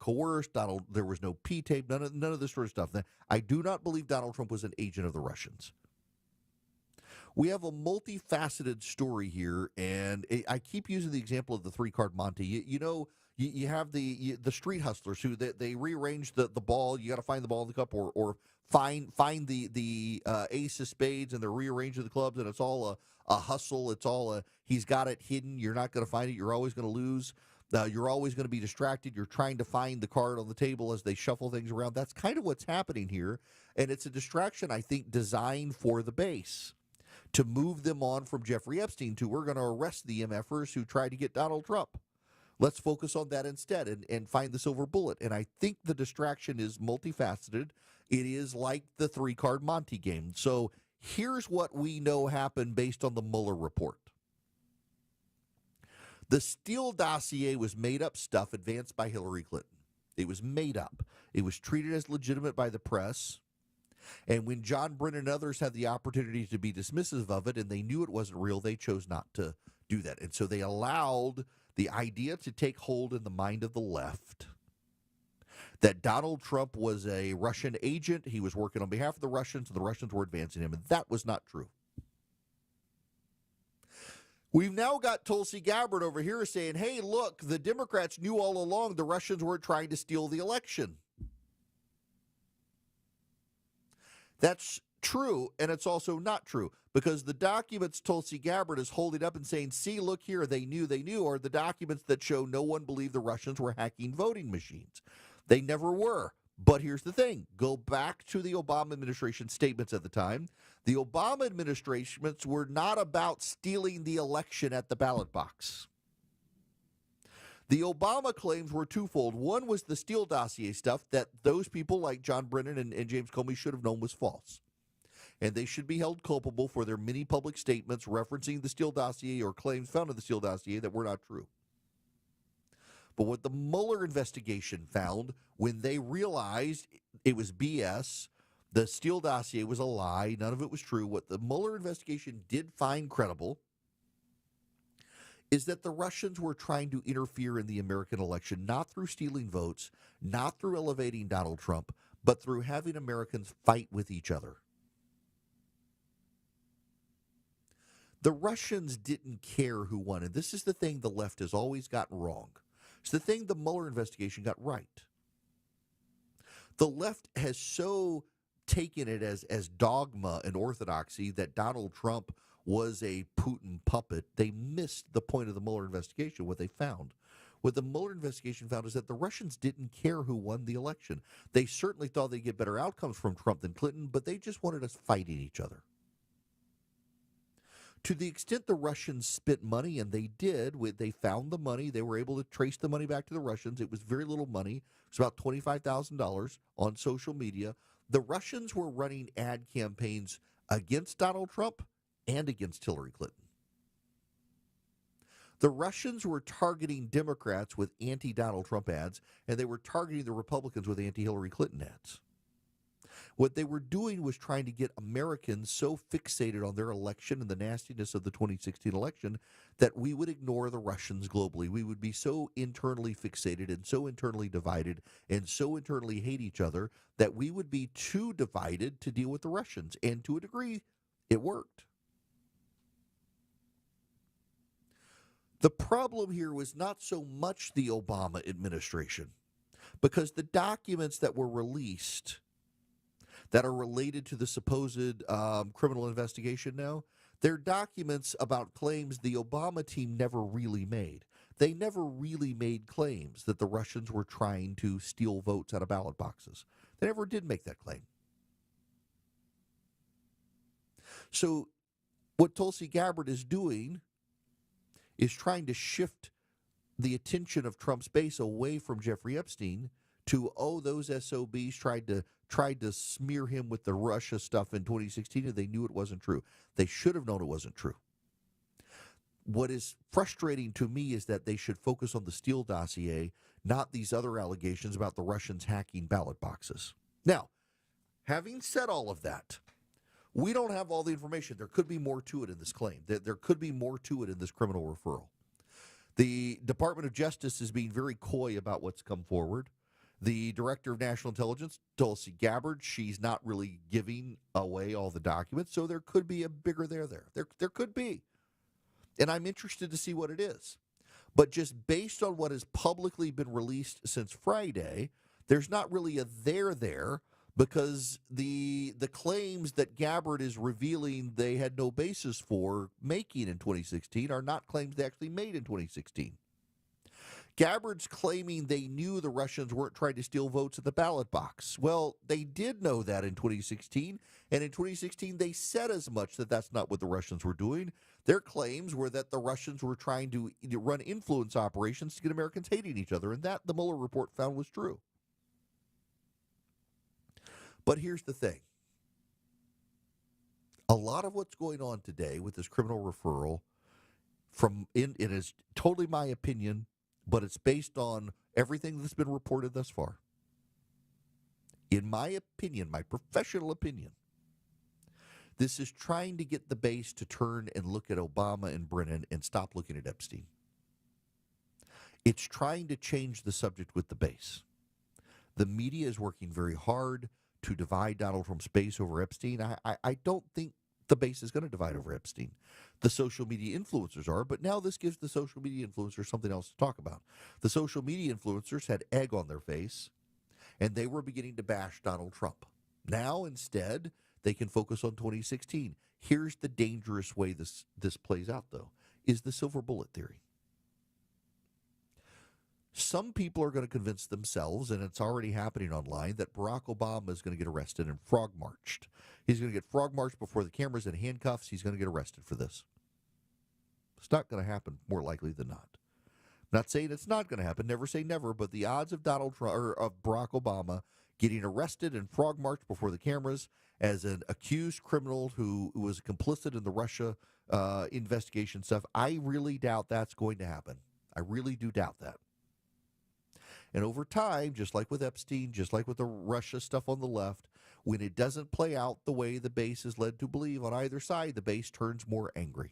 coerced, there was no P-tape, none of this sort of stuff. I do not believe Donald Trump was an agent of the Russians. We have a multifaceted story here, and I keep using the example of the three-card Monte. You have the street hustlers who they rearrange the ball. You got to find the ball in the cup, or find the ace of spades, and they're rearranging the clubs, and it's all a hustle. It's all he's got it hidden. You're not going to find it. You're always going to lose. You're always going to be distracted. You're trying to find the card on the table as they shuffle things around. That's kind of what's happening here. And it's a distraction, I think, designed for the base to move them on from Jeffrey Epstein to we're going to arrest the MFers who tried to get Donald Trump. Let's focus on that instead and find the silver bullet. And I think the distraction is multifaceted. It is like the 3-card Monte game. So here's what we know happened based on the Mueller report. The Steele dossier was made-up stuff advanced by Hillary Clinton. It was made up. It was treated as legitimate by the press. And when John Brennan and others had the opportunity to be dismissive of it and they knew it wasn't real, they chose not to do that. And so they allowed the idea to take hold in the mind of the left that Donald Trump was a Russian agent. He was working on behalf of the Russians, and the Russians were advancing him. And that was not true. We've now got Tulsi Gabbard over here saying, hey, look, the Democrats knew all along the Russians were trying to steal the election. That's true, and it's also not true, because the documents Tulsi Gabbard is holding up and saying, see, look here, they knew, are the documents that show no one believed the Russians were hacking voting machines. They never were. But here's the thing. Go back to the Obama administration statements at the time. The Obama administrations were not about stealing the election at the ballot box. The Obama claims were twofold. One was the Steele dossier stuff that those people like John Brennan and James Comey should have known was false. And they should be held culpable for their many public statements referencing the Steele dossier or claims found in the Steele dossier that were not true. But what the Mueller investigation found when they realized it was BS, the Steele dossier was a lie, none of it was true, what the Mueller investigation did find credible is that the Russians were trying to interfere in the American election, not through stealing votes, not through elevating Donald Trump, but through having Americans fight with each other. The Russians didn't care who won, and this is the thing the left has always gotten wrong. It's the thing the Mueller investigation got right. The left has so taken it as dogma and orthodoxy that Donald Trump was a Putin puppet. They missed the point of the Mueller investigation, what they found. What the Mueller investigation found is that the Russians didn't care who won the election. They certainly thought they'd get better outcomes from Trump than Clinton, but they just wanted us fighting each other. To the extent the Russians spent money, and they did, they found the money. They were able to trace the money back to the Russians. It was very little money. It was about $25,000 on social media. The Russians were running ad campaigns against Donald Trump and against Hillary Clinton. The Russians were targeting Democrats with anti-Donald Trump ads, and they were targeting the Republicans with anti-Hillary Clinton ads. What they were doing was trying to get Americans so fixated on their election and the nastiness of the 2016 election that we would ignore the Russians globally. We would be so internally fixated and so internally divided and so internally hate each other that we would be too divided to deal with the Russians. And to a degree, it worked. The problem here was not so much the Obama administration, because the documents that were released that are related to the supposed criminal investigation now, they're documents about claims the Obama team never really made. They never really made claims that the Russians were trying to steal votes out of ballot boxes. They never did make that claim. So what Tulsi Gabbard is doing is trying to shift the attention of Trump's base away from Jeffrey Epstein to, oh, those SOBs tried to smear him with the Russia stuff in 2016, and they knew it wasn't true. They should have known it wasn't true. What is frustrating to me is that they should focus on the Steele dossier, not these other allegations about the Russians hacking ballot boxes. Now, having said all of that, we don't have all the information. There could be more to it in this claim. There could be more to it in this criminal referral. The Department of Justice is being very coy about what's come forward. The Director of National Intelligence, Tulsi Gabbard, she's not really giving away all the documents, so there could be a bigger there. There could be. And I'm interested to see what it is. But just based on what has publicly been released since Friday, there's not really a there. because the claims that Gabbard is revealing they had no basis for making in 2016 are not claims they actually made in 2016. Gabbard's claiming they knew the Russians weren't trying to steal votes at the ballot box. Well, they did know that in 2016, and in 2016 they said as much that that's not what the Russians were doing. Their claims were that the Russians were trying to run influence operations to get Americans hating each other, and that the Mueller report found was true. But here's the thing. A lot of what's going on today with this criminal referral, it is totally my opinion, but it's based on everything that's been reported thus far. In my opinion, my professional opinion, this is trying to get the base to turn and look at Obama and Brennan and stop looking at Epstein. It's trying to change the subject with the base. The media is working very hard to divide Donald Trump's base over Epstein. I don't think the base is going to divide over Epstein. The social media influencers are, but now this gives the social media influencers something else to talk about. The social media influencers had egg on their face, and they were beginning to bash Donald Trump. Now, instead, they can focus on 2016. Here's the dangerous way this plays out, though, is the silver bullet theory. Some people are going to convince themselves, and it's already happening online, that Barack Obama is going to get arrested and frog-marched. He's going to get frog-marched before the cameras in handcuffs. He's going to get arrested for this. It's not going to happen, more likely than not. Not saying it's not going to happen. Never say never, but the odds of Donald Trump or of Barack Obama getting arrested and frog-marched before the cameras as an accused criminal who was complicit in the Russia investigation stuff, I really doubt that's going to happen. I really do doubt that. And over time, just like with Epstein, just like with the Russia stuff on the left, when it doesn't play out the way the base is led to believe on either side, the base turns more angry.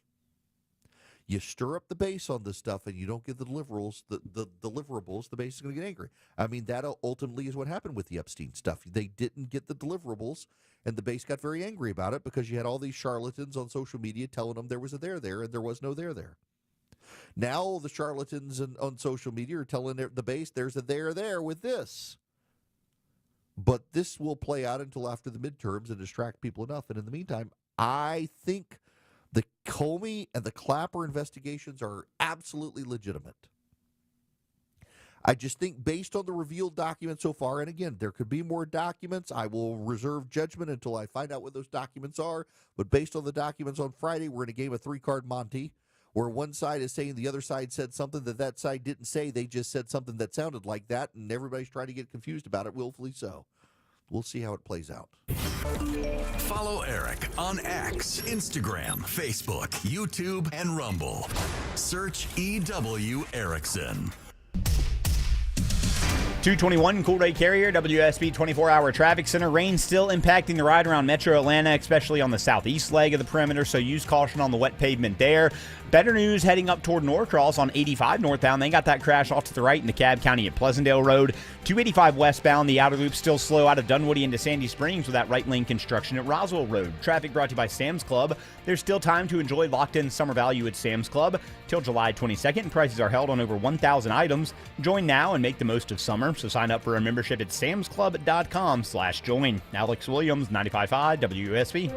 You stir up the base on this stuff and you don't get the deliverables, the base is going to get angry. I mean, that ultimately is what happened with the Epstein stuff. They didn't get the deliverables, and the base got very angry about it because you had all these charlatans on social media telling them there was a there there, and there was no there there. Now the charlatans on social media are telling the base there's a there with this. But this will play out until after the midterms and distract people enough. And in the meantime, I think the Comey and the Clapper investigations are absolutely legitimate. I just think based on the revealed documents so far, and again, there could be more documents. I will reserve judgment until I find out what those documents are. But based on the documents on Friday, we're in a game of three-card Monte, where one side is saying the other side said something that side didn't say. They just said something that sounded like that, and everybody's trying to get confused about it, willfully so. We'll see how it plays out. Follow Eric on X, Instagram, Facebook, YouTube, and Rumble. Search EW Erickson. 221 Cool Ray Carrier, WSB 24-hour traffic center. Rain still impacting the ride around Metro Atlanta, especially on the southeast leg of the perimeter, so use caution on the wet pavement there. Better news heading up toward Norcross on 85 northbound. They got that crash off to the right in DeKalb County at Pleasantdale Road. 285 westbound, the outer loop still slow out of Dunwoody into Sandy Springs with that right lane construction at Roswell Road. Traffic brought to you by Sam's Club. There's still time to enjoy locked-in summer value at Sam's Club till July 22nd. Prices are held on over 1,000 items. Join now and make the most of summer. So sign up for a membership at samsclub.com/join. Alex Williams, 95.5 WSB.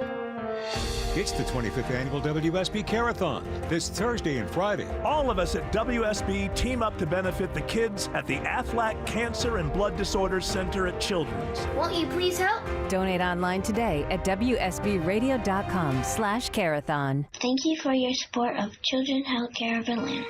It's the 25th annual WSB Carathon this Thursday and Friday. All of us at WSB team up to benefit the kids at the Aflac Cancer and Blood Disorders Center at Children's. Won't you please help? Donate online today at WSBradio.com/Carathon. Thank you for your support of Children's Healthcare of Atlanta.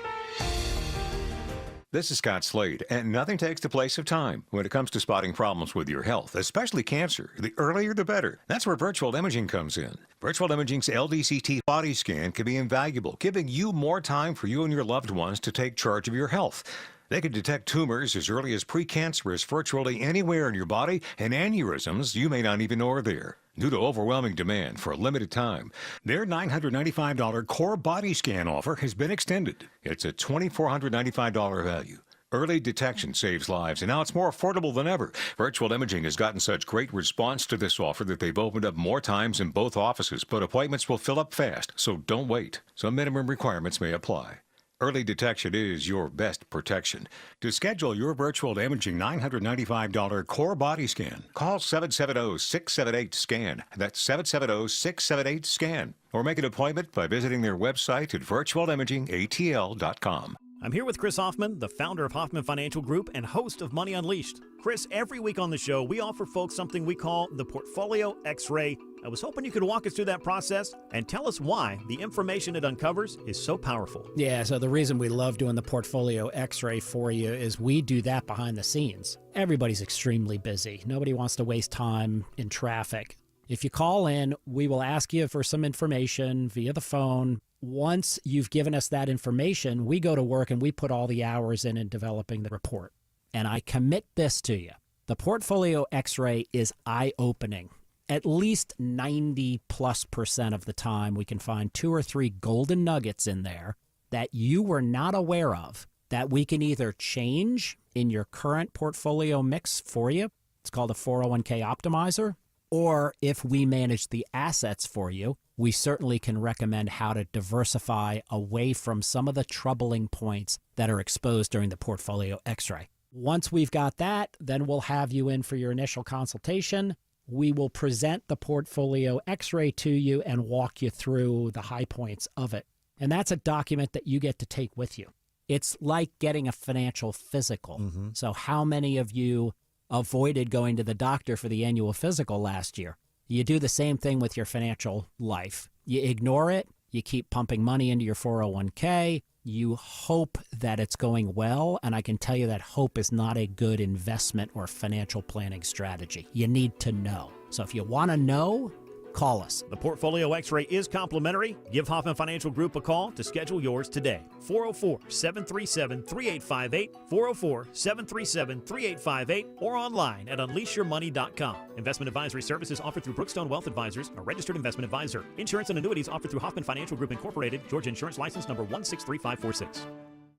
This is Scott Slade, and nothing takes the place of time when it comes to spotting problems with your health, especially cancer. The earlier, the better. That's where virtual imaging comes in. Virtual imaging's LDCT body scan can be invaluable, giving you more time for you and your loved ones to take charge of your health. They can detect tumors as early as precancerous virtually anywhere in your body, and aneurysms you may not even know are there. Due to overwhelming demand for a limited time, their $995 core body scan offer has been extended. It's a $2,495 value. Early detection saves lives, and now it's more affordable than ever. Virtual Imaging has gotten such great response to this offer that they've opened up more times in both offices, but appointments will fill up fast, so don't wait. Some minimum requirements may apply. Early detection is your best protection. To schedule your virtual imaging $995 core body scan, call 770-678-SCAN. That's 770-678-SCAN. Or make an appointment by visiting their website at virtualimagingatl.com. I'm here with Chris Hoffman, the founder of Hoffman Financial Group and host of Money Unleashed. Chris, every week on the show, we offer folks something we call the Portfolio X-Ray. I was hoping you could walk us through that process and tell us why the information it uncovers is so powerful. Yeah, so the reason we love doing the Portfolio X-Ray for you is we do that behind the scenes. Everybody's extremely busy. Nobody wants to waste time in traffic. If you call in, we will ask you for some information via the phone. Once you've given us that information, we go to work and we put all the hours in developing the report. And I commit this to you. The Portfolio X-Ray is eye-opening. At least 90+% of the time, we can find 2 or 3 golden nuggets in there that you were not aware of that we can either change in your current portfolio mix for you. It's called a 401k optimizer. Or if we manage the assets for you, we certainly can recommend how to diversify away from some of the troubling points that are exposed during the Portfolio X-Ray. Once we've got that, then we'll have you in for your initial consultation. We will present the Portfolio X-Ray to you and walk you through the high points of it. And that's a document that you get to take with you. It's like getting a financial physical. Mm-hmm. So how many of you avoided going to the doctor for the annual physical last year? You do the same thing with your financial life. You ignore it. You keep pumping money into your 401k. You hope that it's going well, and I can tell you that hope is not a good investment or financial planning strategy. You need to know. So if you want to know, call us. The Portfolio X-Ray is complimentary. Give Hoffman Financial Group a call to schedule yours today. 404-737-3858, 404-737-3858, or online at unleashyourmoney.com. Investment advisory services offered through Brookstone Wealth Advisors, a registered investment advisor. Insurance and annuities offered through Hoffman Financial Group Incorporated, Georgia Insurance License number 163546.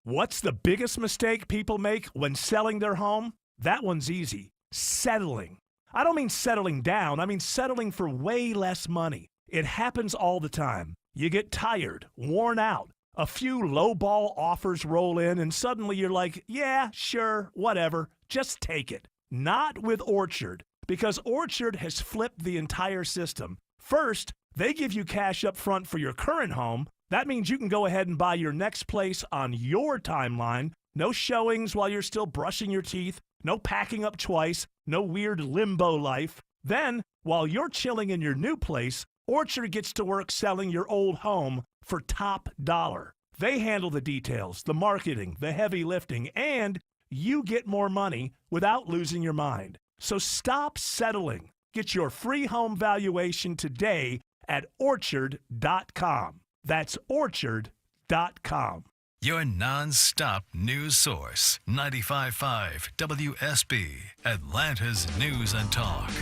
What's the biggest mistake people make when selling their home? That one's easy. Settling. I don't mean settling down. I mean settling for way less money. It happens all the time. You get tired, worn out. A few lowball offers roll in, and suddenly you're like, yeah, sure, whatever. Just take it. Not with Orchard, because Orchard has flipped the entire system. First, they give you cash up front for your current home. That means you can go ahead and buy your next place on your timeline. No showings while you're still brushing your teeth. No packing up twice. No weird limbo life. Then, while you're chilling in your new place, Orchard gets to work selling your old home for top dollar. They handle the details, the marketing, the heavy lifting, and you get more money without losing your mind. So stop settling. Get your free home valuation today at Orchard.com. That's Orchard.com. Your non-stop news source, 95.5 WSB, Atlanta's News and Talk.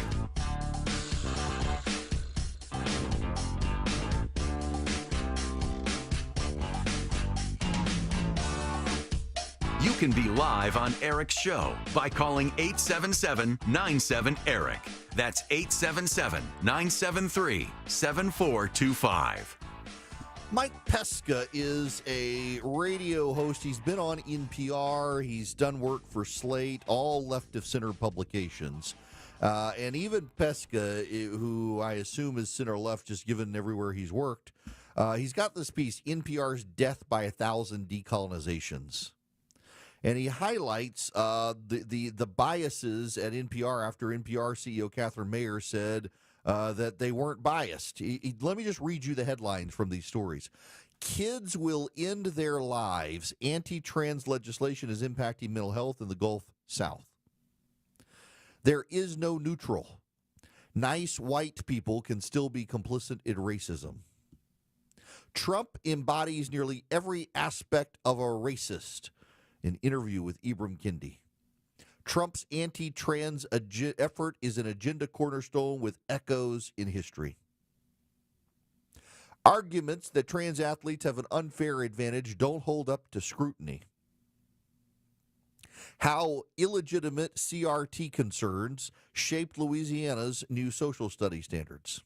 You can be live on Eric's show by calling 877-97-ERIC. That's 877-973-7425. Mike Pesca is a radio host. He's been on NPR. He's done work for Slate, all left of center publications. And even Pesca, who I assume is center left just given everywhere he's worked, he's got this piece, NPR's Death by 1,000 Decolonizations. And he highlights the biases at NPR after NPR CEO Catherine Mayer said that they weren't biased. Let me just read you the headlines from these stories. Kids will end their lives. Anti-trans legislation is impacting mental health in the Gulf South. There is no neutral. Nice white people can still be complicit in racism. Trump embodies nearly every aspect of a racist. An interview with Ibram Kendi. Trump's anti-trans effort is an agenda cornerstone with echoes in history. Arguments that trans athletes have an unfair advantage don't hold up to scrutiny. How illegitimate CRT concerns shaped Louisiana's new social studies standards.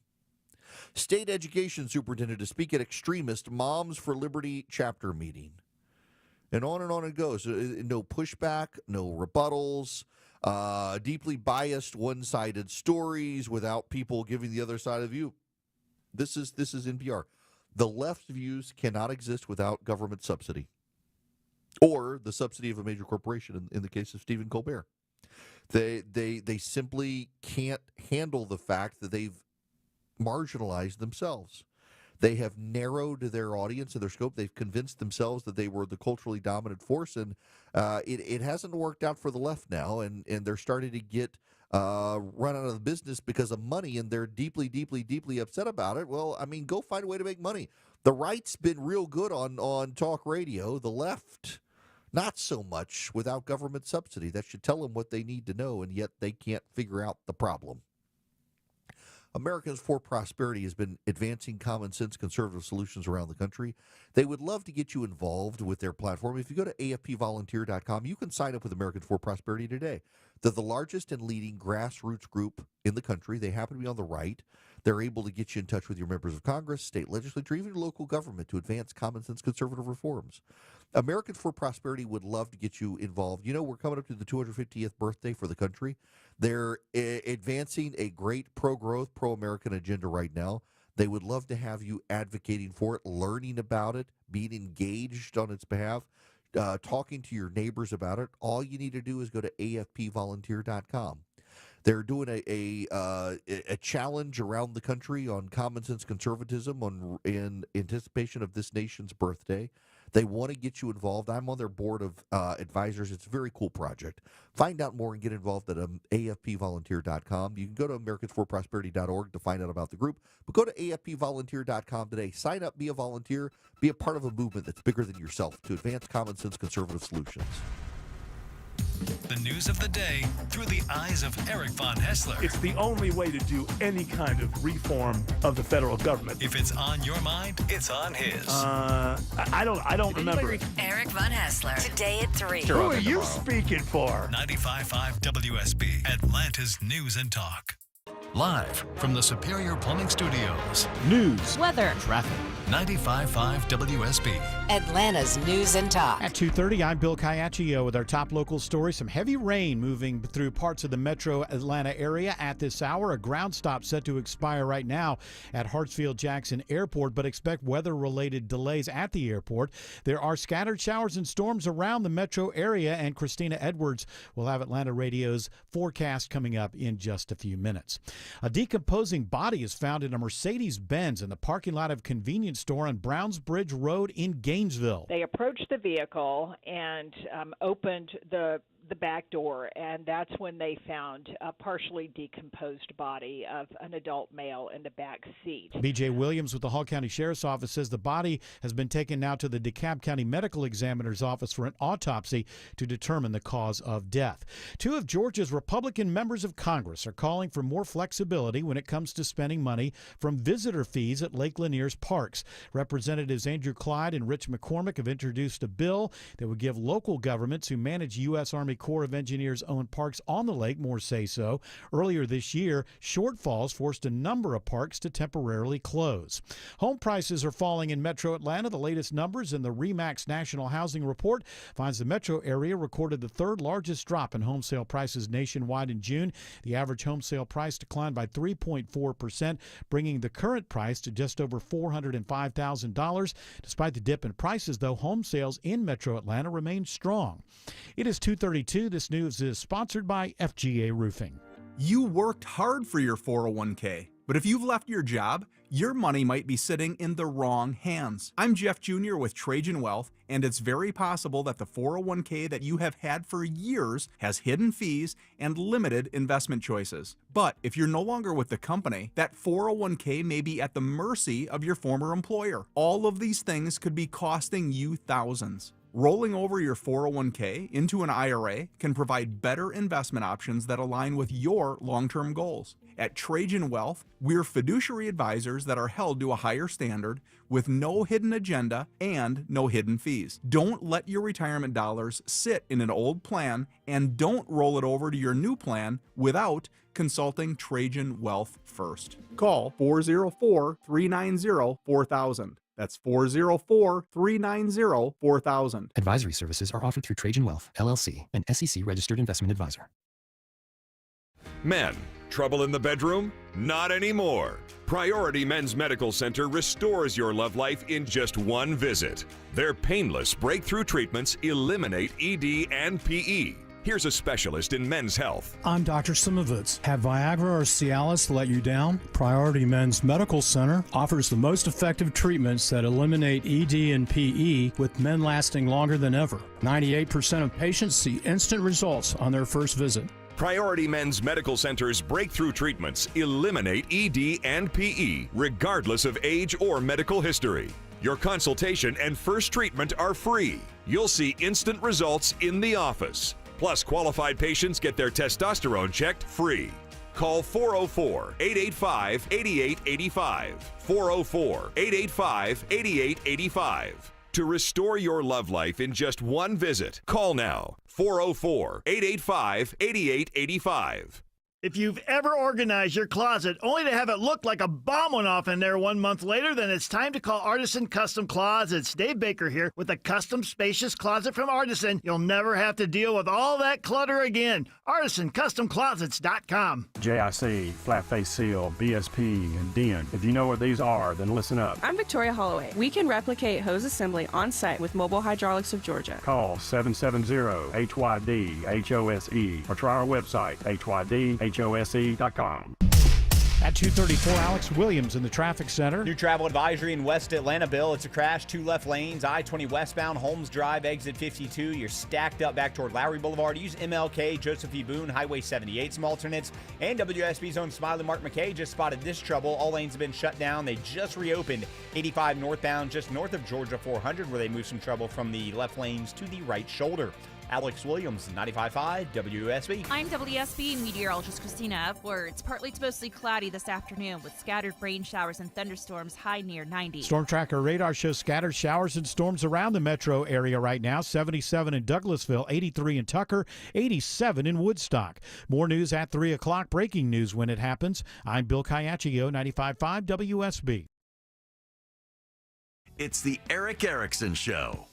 State education superintendent to speak at extremist Moms for Liberty chapter meeting. And on it goes. No pushback, no rebuttals, deeply biased, one-sided stories without people giving the other side of the view. This is NPR. The left's views cannot exist without government subsidy or the subsidy of a major corporation in the case of Stephen Colbert. They simply can't handle the fact that they've marginalized themselves. They have narrowed their audience and their scope. They've convinced themselves that they were the culturally dominant force, and it hasn't worked out for the left now, and they're starting to get run out of the business because of money, and they're deeply, deeply, deeply upset about it. Well, I mean, go find a way to make money. The right's been real good on talk radio. The left, not so much without government subsidy. That should tell them what they need to know, and yet they can't figure out the problem. Americans for Prosperity has been advancing common sense conservative solutions around the country. They would love to get you involved with their platform. If you go to afpvolunteer.com, you can sign up with Americans for Prosperity today. They're the largest and leading grassroots group in the country. They happen to be on the right. They're able to get you in touch with your members of Congress, state legislature, even your local government to advance common sense conservative reforms. Americans for Prosperity would love to get you involved. You know, we're coming up to the 250th birthday for the country. They're advancing a great pro-growth, pro-American agenda right now. They would love to have you advocating for it, learning about it, being engaged on its behalf, talking to your neighbors about it. All you need to do is go to afpvolunteer.com. They're doing a challenge around the country on common sense conservatism in anticipation of this nation's birthday. They want to get you involved. I'm on their board of advisors. It's a very cool project. Find out more and get involved at afpvolunteer.com. You can go to americansforprosperity.org to find out about the group, but go to afpvolunteer.com today. Sign up, be a volunteer, be a part of a movement that's bigger than yourself to advance common sense conservative solutions. The news of the day through the eyes of Eric Von Hessler. It's the only way to do any kind of reform of the federal government. If it's on your mind, it's on his. I don't remember it. Eric Von Hessler. Today at 3. Who are you speaking for? 95.5 WSB, Atlanta's News and Talk. Live from the Superior Plumbing Studios. News, weather, traffic. 95.5 WSB. Atlanta's News and Talk. At 2:30, I'm Bill Caiaccio with our top local story. Some heavy rain moving through parts of the metro Atlanta area at this hour. A ground stop set to expire right now at Hartsfield-Jackson Airport, but expect weather-related delays at the airport. There are scattered showers and storms around the metro area, and Christina Edwards will have Atlanta Radio's forecast coming up in just a few minutes. A decomposing body is found in a Mercedes-Benz in the parking lot of a convenience store on Browns Bridge Road in Gainesville. They approached the vehicle and opened the back door, and that's when they found a partially decomposed body of an adult male in the back seat. B.J. Williams with the Hall County Sheriff's Office says the body has been taken now to the DeKalb County Medical Examiner's Office for an autopsy to determine the cause of death. Two of Georgia's Republican members of Congress are calling for more flexibility when it comes to spending money from visitor fees at Lake Lanier's parks. Representatives Andrew Clyde and Rich McCormick have introduced a bill that would give local governments who manage U.S. Army Corps of Engineers owned parks on the lake more say-so. Earlier this year, shortfalls forced a number of parks to temporarily close. Home prices are falling in Metro Atlanta. The latest numbers in the RE/MAX National Housing Report finds the metro area recorded the third largest drop in home sale prices nationwide in June. The average home sale price declined by 3.4%, bringing the current price to just over $405,000. Despite the dip in prices, though, home sales in Metro Atlanta remain strong. It is 2:32. This news is sponsored by FGA Roofing. You worked hard for your 401k, but if you've left your job, your money might be sitting in the wrong hands. I'm Jeff Jr. with Trajan Wealth, and it's very possible that the 401k that you have had for years has hidden fees and limited investment choices. But if you're no longer with the company, that 401k may be at the mercy of your former employer. All of these things could be costing you thousands. Rolling over your 401k into an IRA can provide better investment options that align with your long-term goals. At Trajan Wealth, we're fiduciary advisors that are held to a higher standard with no hidden agenda and no hidden fees. Don't let your retirement dollars sit in an old plan, and don't roll it over to your new plan without consulting Trajan Wealth first. Call 404-390-4000. That's 404-390-4000. Advisory services are offered through Trajan Wealth, LLC, an SEC-registered investment advisor. Men, trouble in the bedroom? Not anymore. Priority Men's Medical Center restores your love life in just one visit. Their painless breakthrough treatments eliminate ED and PE. Here's a specialist in men's health. I'm Dr. Simovitz. Have Viagra or Cialis let you down? Priority Men's Medical Center offers the most effective treatments that eliminate ED and PE, with men lasting longer than ever. 98% of patients see instant results on their first visit. Priority Men's Medical Center's breakthrough treatments eliminate ED and PE, regardless of age or medical history. Your consultation and first treatment are free. You'll see instant results in the office. Plus, qualified patients get their testosterone checked free. Call 404-885-8885. 404-885-8885. To restore your love life in just one visit, call now. 404-885-8885. If you've ever organized your closet only to have it look like a bomb went off in there 1 month later, then it's time to call Artisan Custom Closets. Dave Baker here with a custom spacious closet from Artisan. You'll never have to deal with all that clutter again. ArtisanCustomClosets.com. JIC, Flat Face Seal, BSP, and DEN. If you know what these are, then listen up. I'm Victoria Holloway. We can replicate hose assembly on site with Mobile Hydraulics of Georgia. Call 770-HYD-HOSE or try our website, HYDHOSE.com. At 2:34, Alex Williams in the traffic center. New travel advisory in West Atlanta, Bill. It's a crash, 2 left lanes, I-20 westbound, Holmes Drive, exit 52. You're stacked up back toward Lowry Boulevard. Use MLK, Joseph E. Boone, Highway 78, some alternates. And WSB's own Smiley Mark McKay just spotted this trouble. All lanes have been shut down. They just reopened 85 northbound, just north of Georgia 400, where they moved some trouble from the left lanes to the right shoulder. Alex Williams, 95.5 WSB. I'm WSB meteorologist Christina Upwards. Partly to mostly cloudy this afternoon with scattered rain showers and thunderstorms, high near 90. Storm Tracker radar shows scattered showers and storms around the metro area right now. 77 in Douglasville, 83 in Tucker, 87 in Woodstock. More news at 3 o'clock. Breaking news when it happens. I'm Bill Caiaccio, 95.5 WSB. It's the Eric Erickson Show.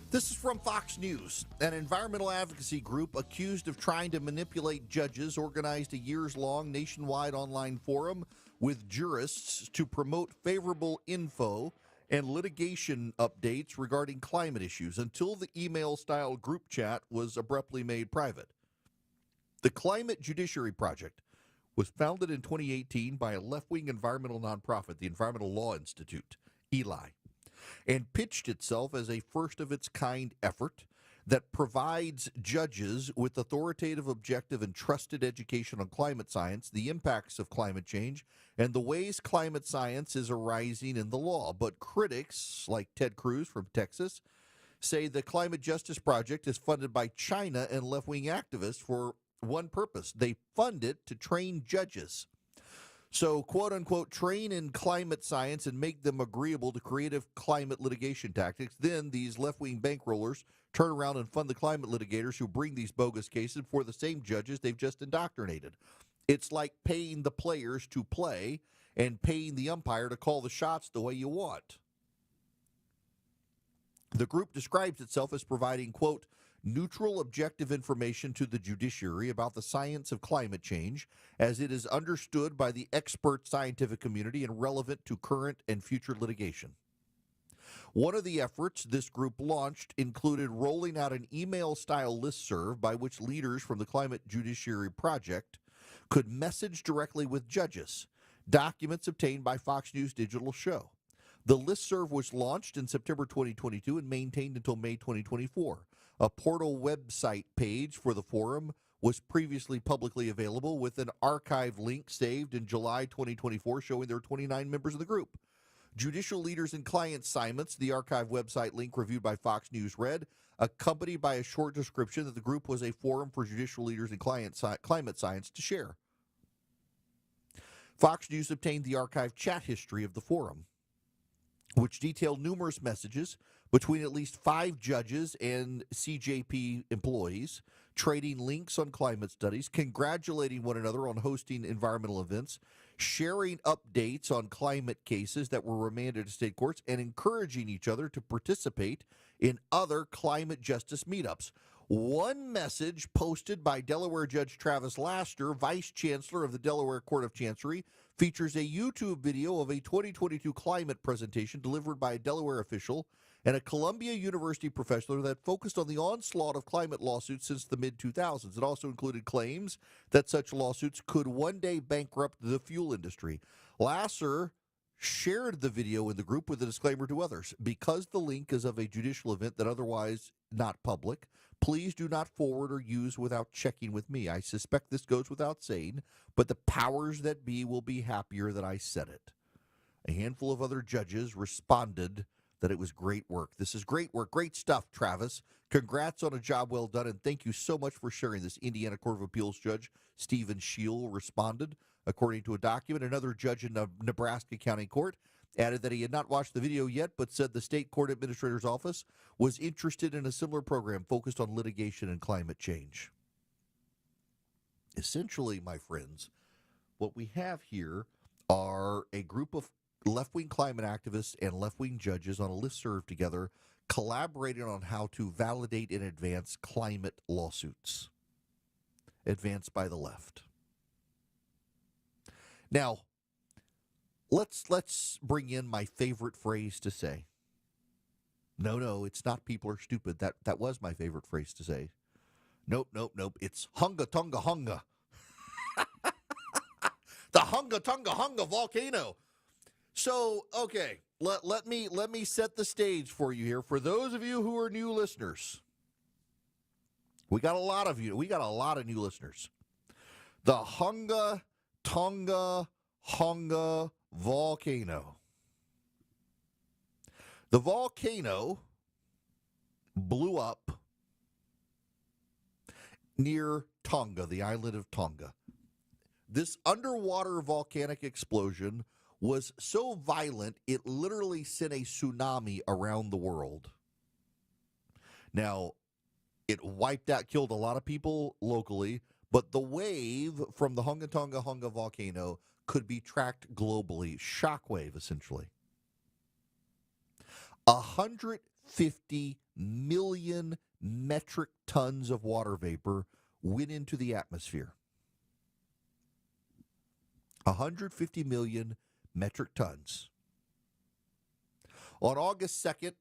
This is from Fox News. An environmental advocacy group accused of trying to manipulate judges organized a years-long nationwide online forum with jurists to promote favorable info and litigation updates regarding climate issues until the email-style group chat was abruptly made private. The Climate Judiciary Project was founded in 2018 by a left-wing environmental nonprofit, the Environmental Law Institute, ELI, and pitched itself as a first-of-its-kind effort that provides judges with authoritative, objective, and trusted education on climate science, the impacts of climate change, and the ways climate science is arising in the law. But critics, like Ted Cruz from Texas, say the Climate Justice Project is funded by China and left-wing activists for one purpose. They fund it to train judges. So, quote-unquote, train in climate science and make them agreeable to creative climate litigation tactics. Then these left-wing bankrollers turn around and fund the climate litigators who bring these bogus cases for the same judges they've just indoctrinated. It's like paying the players to play and paying the umpire to call the shots the way you want. The group describes itself as providing, quote, neutral, objective information to the judiciary about the science of climate change as it is understood by the expert scientific community and relevant to current and future litigation. One of the efforts this group launched included rolling out an email-style listserv by which leaders from the Climate Judiciary Project could message directly with judges, documents obtained by Fox News Digital show. The listserv was launched in September 2022 and maintained until May 2024. A portal website page for the forum was previously publicly available with an archive link saved in July 2024 showing there are 29 members of the group. Judicial leaders and client assignments, the archive website link reviewed by Fox News read, accompanied by a short description that the group was a forum for judicial leaders and climate science to share. Fox News obtained the archive chat history of the forum, which detailed numerous messages between at least 5 judges and CJP employees, trading links on climate studies, congratulating one another on hosting environmental events, sharing updates on climate cases that were remanded to state courts, and encouraging each other to participate in other climate justice meetups. One message posted by Delaware Judge Travis Laster, Vice Chancellor of the Delaware Court of Chancery, features a YouTube video of a 2022 climate presentation delivered by a Delaware official and a Columbia University professor that focused on the onslaught of climate lawsuits since the mid-2000s. It also included claims that such lawsuits could one day bankrupt the fuel industry. Lasser shared the video in the group with a disclaimer to others. Because the link is of a judicial event that otherwise not public, please do not forward or use without checking with me. I suspect this goes without saying, but the powers that be will be happier that I said it. A handful of other judges responded that it was great work. This is great work. Great stuff, Travis. Congrats on a job well done, and thank you so much for sharing this. Indiana Court of Appeals Judge Stephen Scheel responded. According to a document, another judge in the Nebraska County Court added that he had not watched the video yet, but said the state court administrator's office was interested in a similar program focused on litigation and climate change. Essentially, my friends, what we have here are a group of left-wing climate activists and left-wing judges on a listserv together, collaborating on how to validate and advance climate lawsuits advanced by the left. Now, let's bring in my favorite phrase to say. No, it's not people are stupid. That was my favorite phrase to say. Nope. It's hunga tonga hunga. The hunga tonga hunga volcano. So, okay, let me set the stage for you here. For those of you who are new listeners, we got a lot of you. We got a lot of new listeners. The hunga tonga hunga volcano. The volcano blew up near Tonga, the island of Tonga. This underwater volcanic explosion was so violent, it literally sent a tsunami around the world. Now, it wiped out, killed a lot of people locally, but the wave from the Hunga Tonga Hunga volcano could be tracked globally. Shockwave, essentially. 150 million metric tons of water vapor went into the atmosphere. 150 million metric tons. On August 2nd,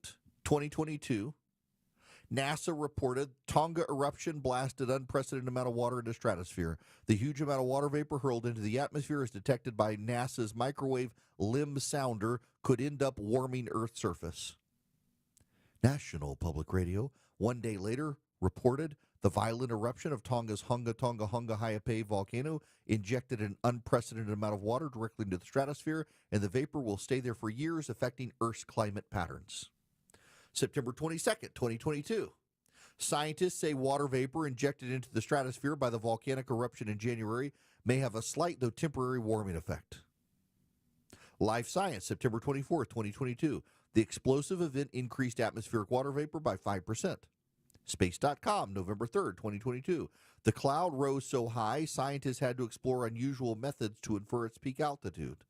2022, NASA reported Tonga eruption blasted unprecedented amount of water into the stratosphere. The huge amount of water vapor hurled into the atmosphere, as detected by NASA's microwave LIM sounder, could end up warming Earth's surface. National Public Radio, one day later, reported the violent eruption of Tonga's Hunga Tonga Hunga Ha'apai volcano injected an unprecedented amount of water directly into the stratosphere, and the vapor will stay there for years, affecting Earth's climate patterns. September 22nd, 2022. Scientists say water vapor injected into the stratosphere by the volcanic eruption in January may have a slight, though temporary, warming effect. Life Science, September 24th, 2022. The explosive event increased atmospheric water vapor by 5%. Space.com, November 3rd, 2022. The cloud rose so high, scientists had to explore unusual methods to infer its peak altitude.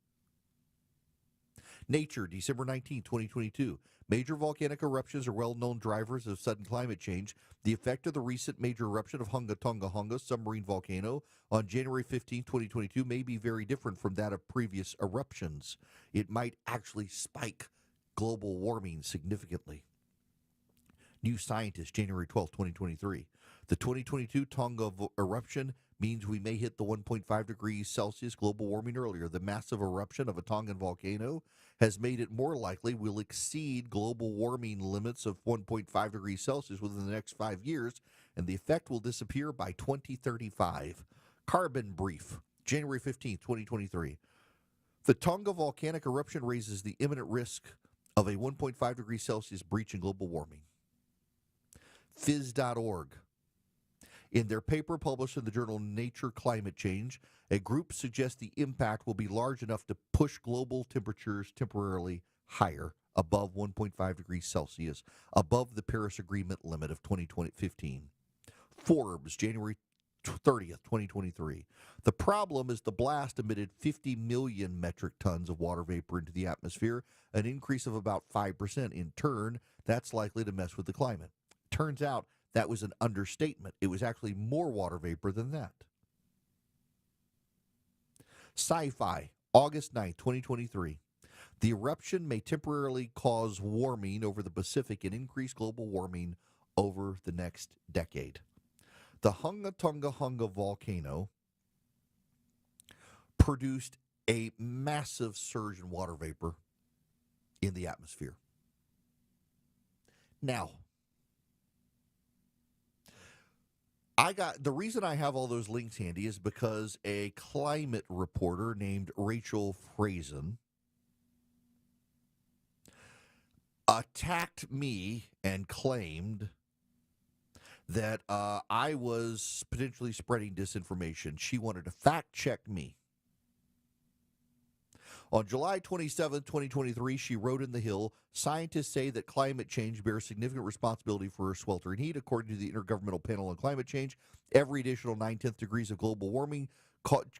Nature, December 19, 2022. Major volcanic eruptions are well-known drivers of sudden climate change. The effect of the recent major eruption of Hunga Tonga Hunga submarine volcano on January 15, 2022 may be very different from that of previous eruptions. It might actually spike global warming significantly. New Scientist, January 12, 2023. The 2022 Tonga eruption means we may hit the 1.5 degrees Celsius global warming earlier. The massive eruption of a Tongan volcano has made it more likely we'll exceed global warming limits of 1.5 degrees Celsius within the next 5 years, and the effect will disappear by 2035. Carbon Brief, January 15, 2023. The Tonga volcanic eruption raises the imminent risk of a 1.5 degrees Celsius breach in global warming. Phys.org. In their paper published in the journal Nature Climate Change, a group suggests the impact will be large enough to push global temperatures temporarily higher, above 1.5 degrees Celsius, above the Paris Agreement limit of 2015. Forbes, January 30th, 2023. The problem is the blast emitted 50 million metric tons of water vapor into the atmosphere, an increase of about 5%. In turn, that's likely to mess with the climate. Turns out that was an understatement. It was actually more water vapor than that. Sci-Fi, August 9th, 2023. The eruption may temporarily cause warming over the Pacific and increase global warming over the next decade. The Hunga Tonga Hunga volcano produced a massive surge in water vapor in the atmosphere. Now, the reason I have all those links handy is because a climate reporter named Rachel Frazen attacked me and claimed that I was potentially spreading disinformation. She wanted to fact check me. On July 27, 2023, she wrote in The Hill, scientists say that climate change bears significant responsibility for sweltering heat. According to the Intergovernmental Panel on Climate Change, every additional 9/10 degrees of global warming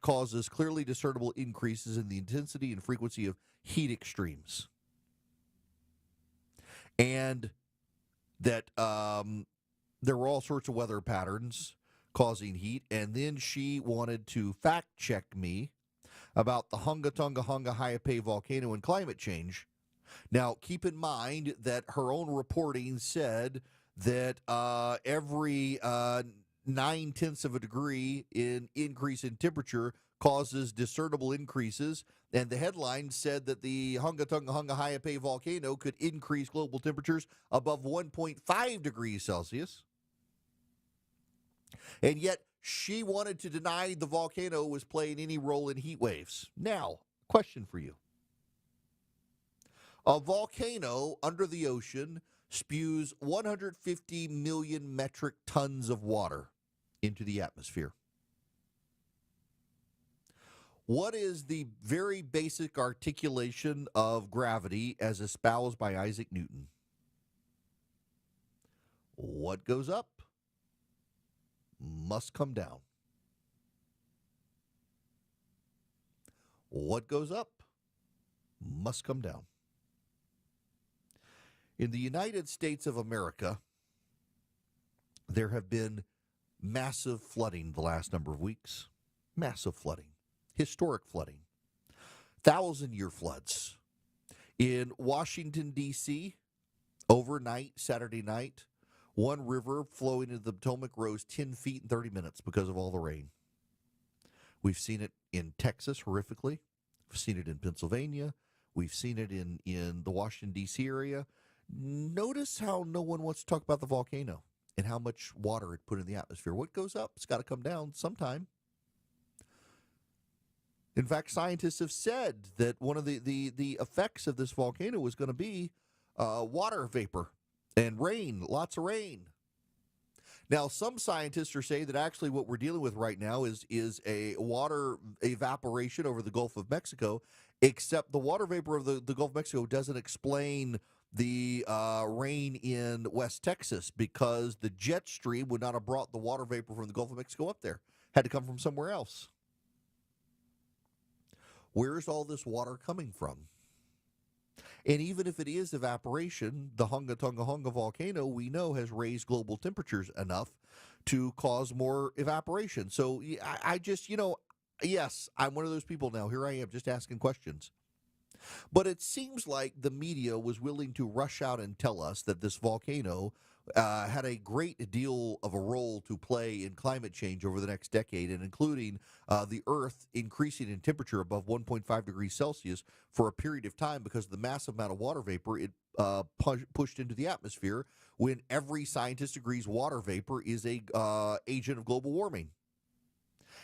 causes clearly discernible increases in the intensity and frequency of heat extremes. And that there were all sorts of weather patterns causing heat. And then she wanted to fact check me about the Hunga Tonga Hunga Haiapai volcano and climate change. Now, keep in mind that her own reporting said that every 9/10 of a degree in increase in temperature causes discernible increases, and the headline said that the Hunga Tonga Hunga Haiapai volcano could increase global temperatures above 1.5 degrees Celsius. And yet, she wanted to deny the volcano was playing any role in heat waves. Now, question for you. A volcano under the ocean spews 150 million metric tons of water into the atmosphere. What is the very basic articulation of gravity as espoused by Isaac Newton? What goes up must come down. What goes up must come down. In the United States of America, there have been massive flooding the last number of weeks. Massive flooding. Historic flooding. 1,000-year floods. In Washington, D.C., overnight, Saturday night, one river flowing into the Potomac rose 10 feet in 30 minutes because of all the rain. We've seen it in Texas horrifically. We've seen it in Pennsylvania. We've seen it in the Washington, D.C. area. Notice how no one wants to talk about the volcano and how much water it put in the atmosphere. What goes up, it's got to come down sometime. In fact, scientists have said that one of the effects of this volcano was going to be water vapor and rain, lots of rain. Now, some scientists are saying that actually what we're dealing with right now is a water evaporation over the Gulf of Mexico, except the water vapor of the Gulf of Mexico doesn't explain the rain in West Texas, because the jet stream would not have brought the water vapor from the Gulf of Mexico up there. Had to come from somewhere else. Where's all this water coming from? And even if it is evaporation, the Hunga Tonga Hunga volcano, we know, has raised global temperatures enough to cause more evaporation. So I just, yes, I'm one of those people now. Here I am just asking questions. But it seems like the media was willing to rush out and tell us that this volcano had a great deal of a role to play in climate change over the next decade, and including the Earth increasing in temperature above 1.5 degrees Celsius for a period of time because of the massive amount of water vapor it pushed into the atmosphere, when every scientist agrees water vapor is a agent of global warming.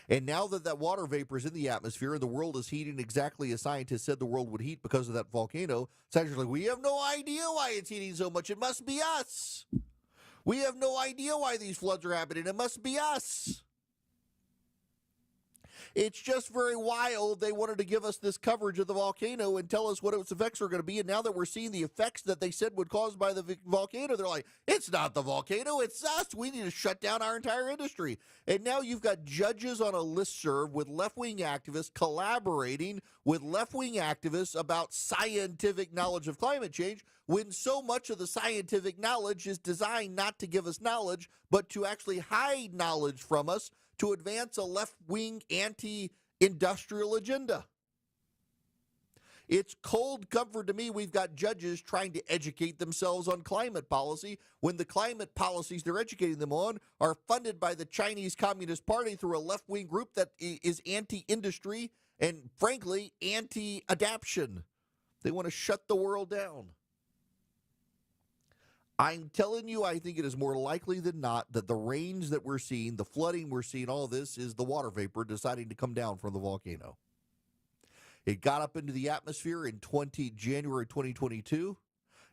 And now that water vapor is in the atmosphere and the world is heating exactly as scientists said the world would heat because of that volcano, scientists are like, we have no idea why it's heating so much. It must be us. We have no idea why these floods are happening. It must be us. It's just very wild. They wanted to give us this coverage of the volcano and tell us what its effects are going to be. And now that we're seeing the effects that they said would cause by the volcano, they're like, it's not the volcano, it's us. We need to shut down our entire industry. And now you've got judges on a listserv with left-wing activists collaborating with left-wing activists about scientific knowledge of climate change, when so much of the scientific knowledge is designed not to give us knowledge, but to actually hide knowledge from us to advance a left-wing anti-industrial agenda. It's cold comfort to me we've got judges trying to educate themselves on climate policy when the climate policies they're educating them on are funded by the Chinese Communist Party through a left-wing group that is anti-industry and, frankly, anti-adaption. They want to shut the world down. I'm telling you, I think it is more likely than not that the rains that we're seeing, the flooding we're seeing, all this is the water vapor deciding to come down from the volcano. It got up into the atmosphere in January 2022.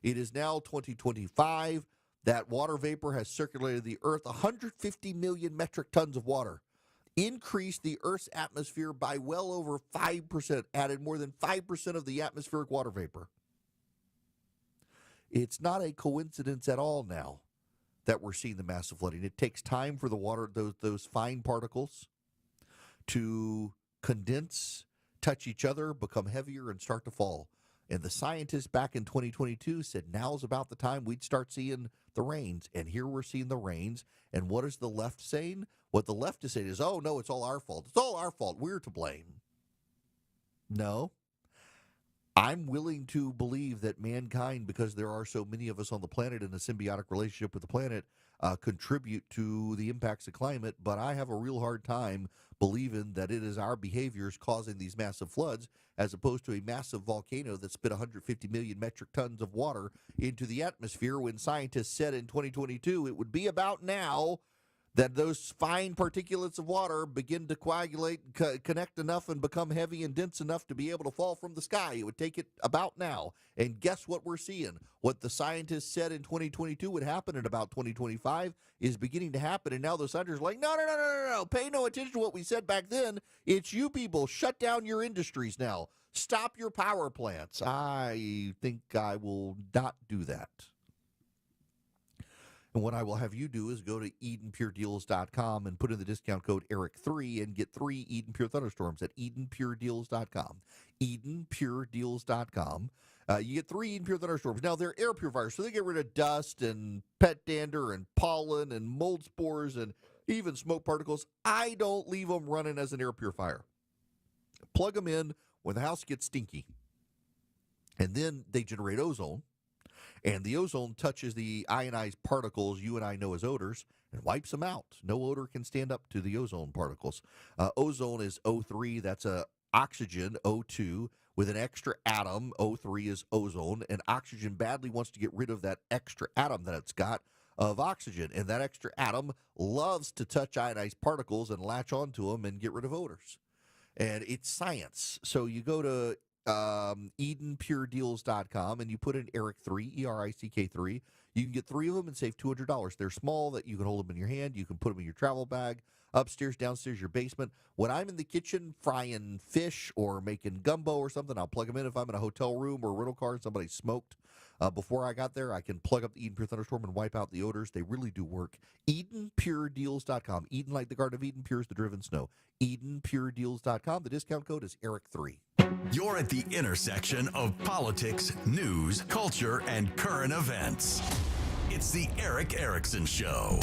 It is now 2025. That water vapor has circulated the Earth 150 million metric tons of water, increased the Earth's atmosphere by well over 5%, added more than 5% of the atmospheric water vapor. It's not a coincidence at all now that we're seeing the massive flooding. It takes time for the water, those fine particles, to condense, touch each other, become heavier, and start to fall. And the scientists back in 2022 said now's about the time we'd start seeing the rains. And here we're seeing the rains. And what is the left saying? What the left is saying is, oh, no, it's all our fault. It's all our fault. We're to blame. No. I'm willing to believe that mankind, because there are so many of us on the planet in a symbiotic relationship with the planet, contribute to the impacts of climate, but I have a real hard time believing that it is our behaviors causing these massive floods as opposed to a massive volcano that spit 150 million metric tons of water into the atmosphere when scientists said in 2022 it would be about now that those fine particulates of water begin to coagulate, connect enough, and become heavy and dense enough to be able to fall from the sky. It would take it about now. And guess what we're seeing? What the scientists said in 2022 would happen in about 2025 is beginning to happen. And now the scientists are like, no. Pay no attention to what we said back then. It's you people. Shut down your industries now. Stop your power plants. I think I will not do that. And what I will have you do is go to EdenPureDeals.com and put in the discount code ERIC3 and get 3 Eden Pure Thunderstorms at EdenPureDeals.com. EdenPureDeals.com. You get 3 Eden Pure Thunderstorms. Now, they're air purifiers, so they get rid of dust and pet dander and pollen and mold spores and even smoke particles. I don't leave them running as an air purifier. Plug them in when the house gets stinky. And then they generate ozone. And the ozone touches the ionized particles you and I know as odors and wipes them out. No odor can stand up to the ozone particles. Ozone is O3. That's oxygen, O2, with an extra atom. O3 is ozone. And oxygen badly wants to get rid of that extra atom that it's got of oxygen. And that extra atom loves to touch ionized particles and latch onto them and get rid of odors. And it's science. So you go to EdenPureDeals.com and you put in ERIC3, ERICK3. You can get 3 of them and save $200. They're small that you can hold them in your hand. You can put them in your travel bag, upstairs, downstairs, your basement. When I'm in the kitchen frying fish or making gumbo or something, I'll plug them in. If I'm in a hotel room or a rental car and somebody smoked before I got there, I can plug up the Eden Pure Thunderstorm and wipe out the odors. They really do work. EdenPureDeals.com. Eden like the Garden of Eden, pure as the driven snow. EdenPureDeals.com. The discount code is ERIC3. You're at the intersection of politics, news, culture, and current events. It's the Erick Erickson Show.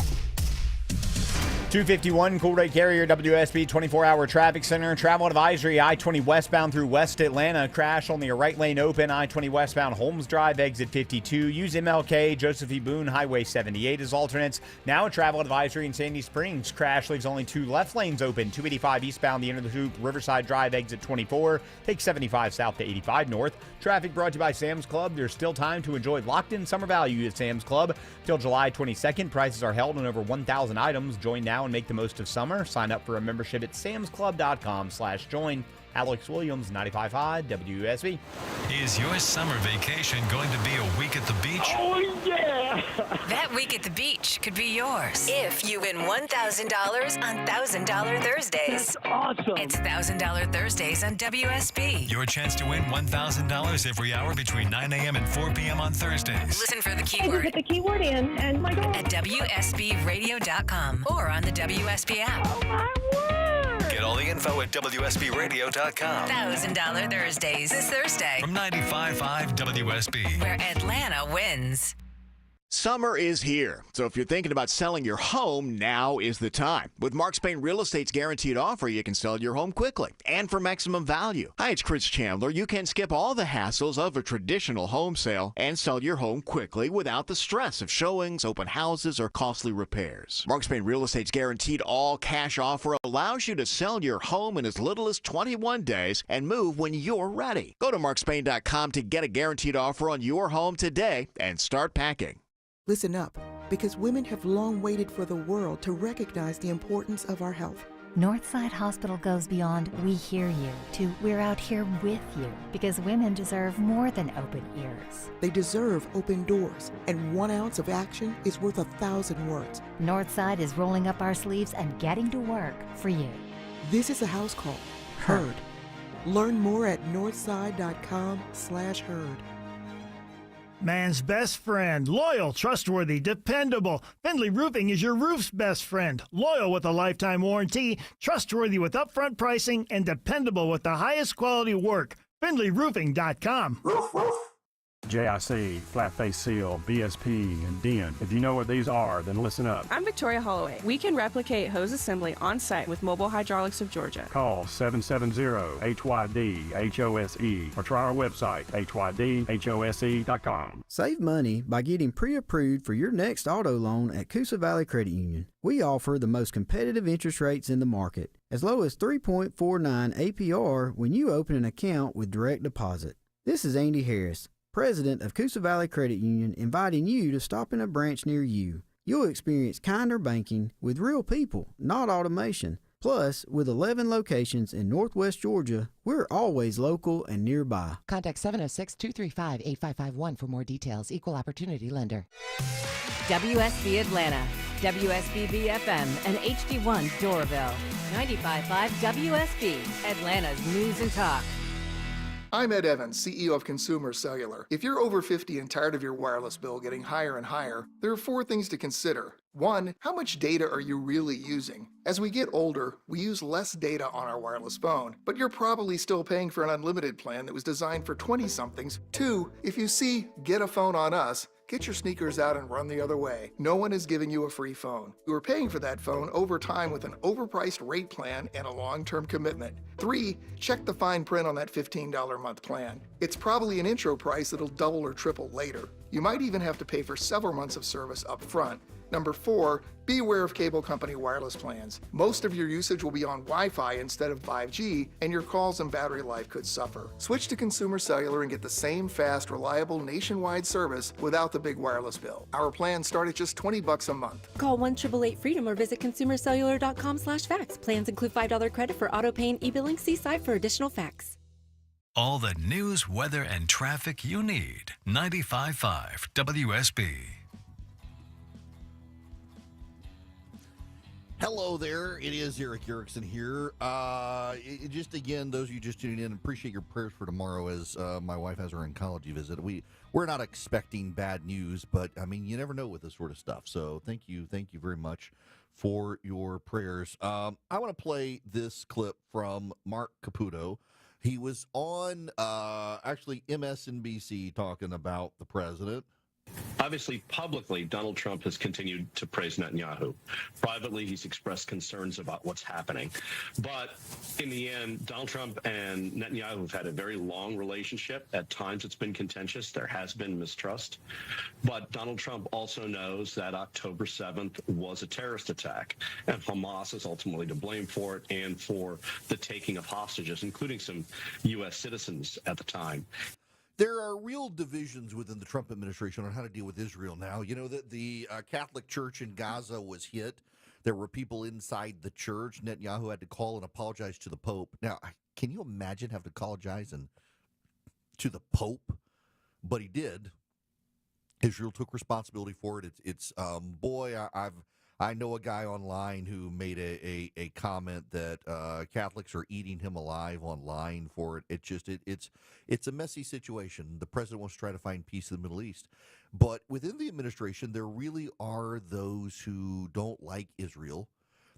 251 Cool Ray Carrier WSB 24-hour traffic center. Travel advisory I-20 westbound through West Atlanta. Crash on the right lane open. I-20 westbound Holmes Drive exit 52. Use MLK Joseph E. Boone Highway 78 as alternates. Now a travel advisory in Sandy Springs. Crash leaves only 2 left lanes open. 285 eastbound the end of the loop. Riverside Drive exit 24. Take 75 south to 85 north. Traffic brought to you by Sam's Club. There's still time to enjoy locked-in summer value at Sam's Club till July 22nd. Prices are held on over 1,000 items. Join now and make the most of summer. Sign up for a membership at samsclub.com/join. Alex Williams, 95.5 WSB. Is your summer vacation going to be a week at the beach? Oh, yeah! That week at the beach could be yours if you win $1,000 on $1,000 Thursdays. That's awesome. It's $1,000 Thursdays on WSB. Your chance to win $1,000 every hour between 9 a.m. and 4 p.m. on Thursdays. Listen for the I just keyword put the keyword in, and my God. at WSBradio.com or on the WSB app. Oh, my word! Get all the info at WSBRadio.com. $1,000 Thursdays this Thursday, From 95.5 WSB. where Atlanta wins. Summer is here, so if you're thinking about selling your home, now is the time. With Mark Spain Real Estate's guaranteed offer, you can sell your home quickly and for maximum value. Hi, it's Chris Chandler. You can skip all the hassles of a traditional home sale and sell your home quickly without the stress of showings, open houses, or costly repairs. Mark Spain Real Estate's guaranteed all-cash offer allows you to sell your home in as little as 21 days and move when you're ready. Go to markspain.com to get a guaranteed offer on your home today and start packing. Listen up, because women have long waited for the world to recognize the importance of our health. Northside Hospital goes beyond "we hear you" to "we're out here with you," because women deserve more than open ears. They deserve open doors, and 1 ounce of action is worth 1,000 words. Northside is rolling up our sleeves and getting to work for you. This is a house call. Heard. Learn more at northside.com/heard. Man's best friend. Loyal, trustworthy, dependable. Findlay Roofing is your roof's best friend. Loyal with a lifetime warranty, trustworthy with upfront pricing, and dependable with the highest quality work. FindlayRoofing.com. JIC, Flat Face Seal, BSP, and DEN. If you know what these are, then listen up. I'm Victoria Holloway. We can replicate hose assembly on site with Mobile Hydraulics of Georgia. Call 770-HYD-HOSE or try our website, HYDHOSE.com. Save money by getting pre-approved for your next auto loan at Coosa Valley Credit Union. We offer the most competitive interest rates in the market, as low as 3.49 APR when you open an account with direct deposit. This is Andy Harris, President of Coosa Valley Credit Union, inviting you to stop in a branch near you. You'll experience kinder banking with real people, not automation. Plus, with 11 locations in Northwest Georgia, we're always local and nearby. Contact 706-235-8551 for more details. Equal Opportunity Lender. WSB Atlanta, WSB BFM, and HD1 Doraville. 95.5 WSB, Atlanta's News and Talk. I'm Ed Evans, CEO of Consumer Cellular. If you're over 50 and tired of your wireless bill getting higher and higher, there are 4 things to consider. 1, how much data are you really using? As we get older, we use less data on our wireless phone, but you're probably still paying for an unlimited plan that was designed for 20-somethings. 2, if you see "Get a phone on us," get your sneakers out and run the other way. No one is giving you a free phone. You are paying for that phone over time with an overpriced rate plan and a long-term commitment. 3, check the fine print on that $15 a month plan. It's probably an intro price that'll double or triple later. You might even have to pay for several months of service up front. Number 4, be aware of cable company wireless plans. Most of your usage will be on Wi-Fi instead of 5G, and your calls and battery life could suffer. Switch to Consumer Cellular and get the same fast, reliable nationwide service without the big wireless bill. Our plans start at just $20 a month. Call 1-888-FREEDOM or visit consumercellular.com/facts. Plans include $5 credit for auto pay and e-billing. See site for additional facts. All the news, weather, and traffic you need. 95.5 WSB. Hello there. It is Eric Erickson here. Just again, those of you just tuning in, appreciate your prayers for tomorrow as my wife has her oncology visit. We're not expecting bad news, but I mean, you never know with this sort of stuff. So thank you very much for your prayers. I want to play this clip from Mark Caputo. He was on actually MSNBC talking about the president. Obviously, publicly, Donald Trump has continued to praise Netanyahu. Privately, he's expressed concerns about what's happening. But in the end, Donald Trump and Netanyahu have had a very long relationship. At times, it's been contentious. There has been mistrust. But Donald Trump also knows that October 7th was a terrorist attack, and Hamas is ultimately to blame for it and for the taking of hostages, including some U.S. citizens at the time. There are real divisions within the Trump administration on how to deal with Israel now. You know that the Catholic Church in Gaza was hit. There were people inside the church. Netanyahu had to call and apologize to the Pope. Now, can you imagine having to apologize to the Pope? But he did. Israel took responsibility for it. I know a guy online who made a comment that Catholics are eating him alive online for it. It's a messy situation. The president wants to try to find peace in the Middle East. But within the administration, there really are those who don't like Israel.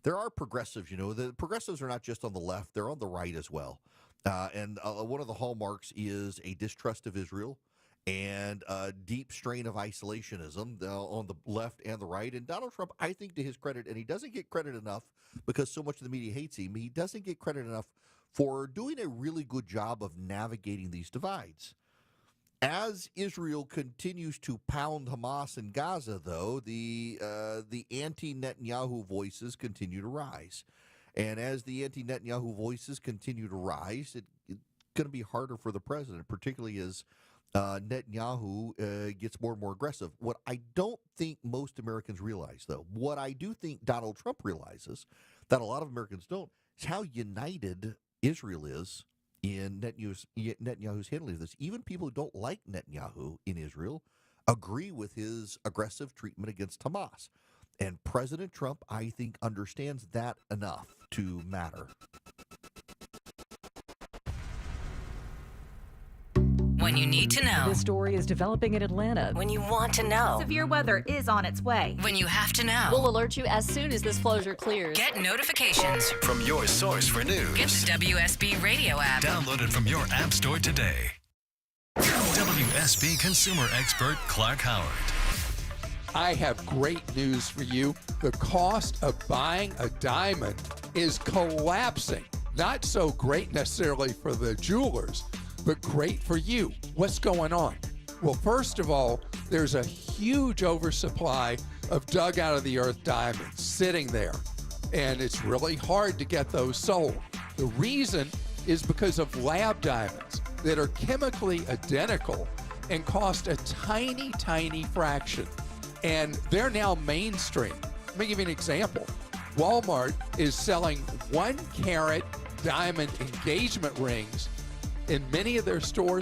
There are progressives, The progressives are not just on the left, they're on the right as well. And one of the hallmarks is a distrust of Israel and a deep strain of isolationism on the left and the right. And Donald Trump, I think to his credit, and he doesn't get credit enough because so much of the media hates him, he doesn't get credit enough for doing a really good job of navigating these divides. As Israel continues to pound Hamas in Gaza, though, the anti-Netanyahu voices continue to rise. And as the anti-Netanyahu voices continue to rise, it's going to be harder for the president, particularly as Netanyahu gets more and more aggressive. What I don't think most Americans realize, though, what I do think Donald Trump realizes that a lot of Americans don't, is how united Israel is in Netanyahu's handling of this. Even people who don't like Netanyahu in Israel agree with his aggressive treatment against Hamas. And President Trump, I think, understands that enough to matter. When you need to know. This story is developing in Atlanta. When you want to know. Severe weather is on its way. When you have to know. We'll alert you as soon as this closure clears. Get notifications From your source for news. Get the WSB radio app. Download it from your app store today. WSB consumer expert Clark Howard. I have great news for you. The cost of buying a diamond is collapsing. Not so great necessarily for the jewelers, but great for you. What's going on? Well, first of all, there's a huge oversupply of dug out of the earth diamonds sitting there, and it's really hard to get those sold. The reason is because of lab diamonds that are chemically identical and cost a tiny, tiny fraction. And they're now mainstream. Let me give you an example. Walmart is selling 1 carat diamond engagement rings in many of their stores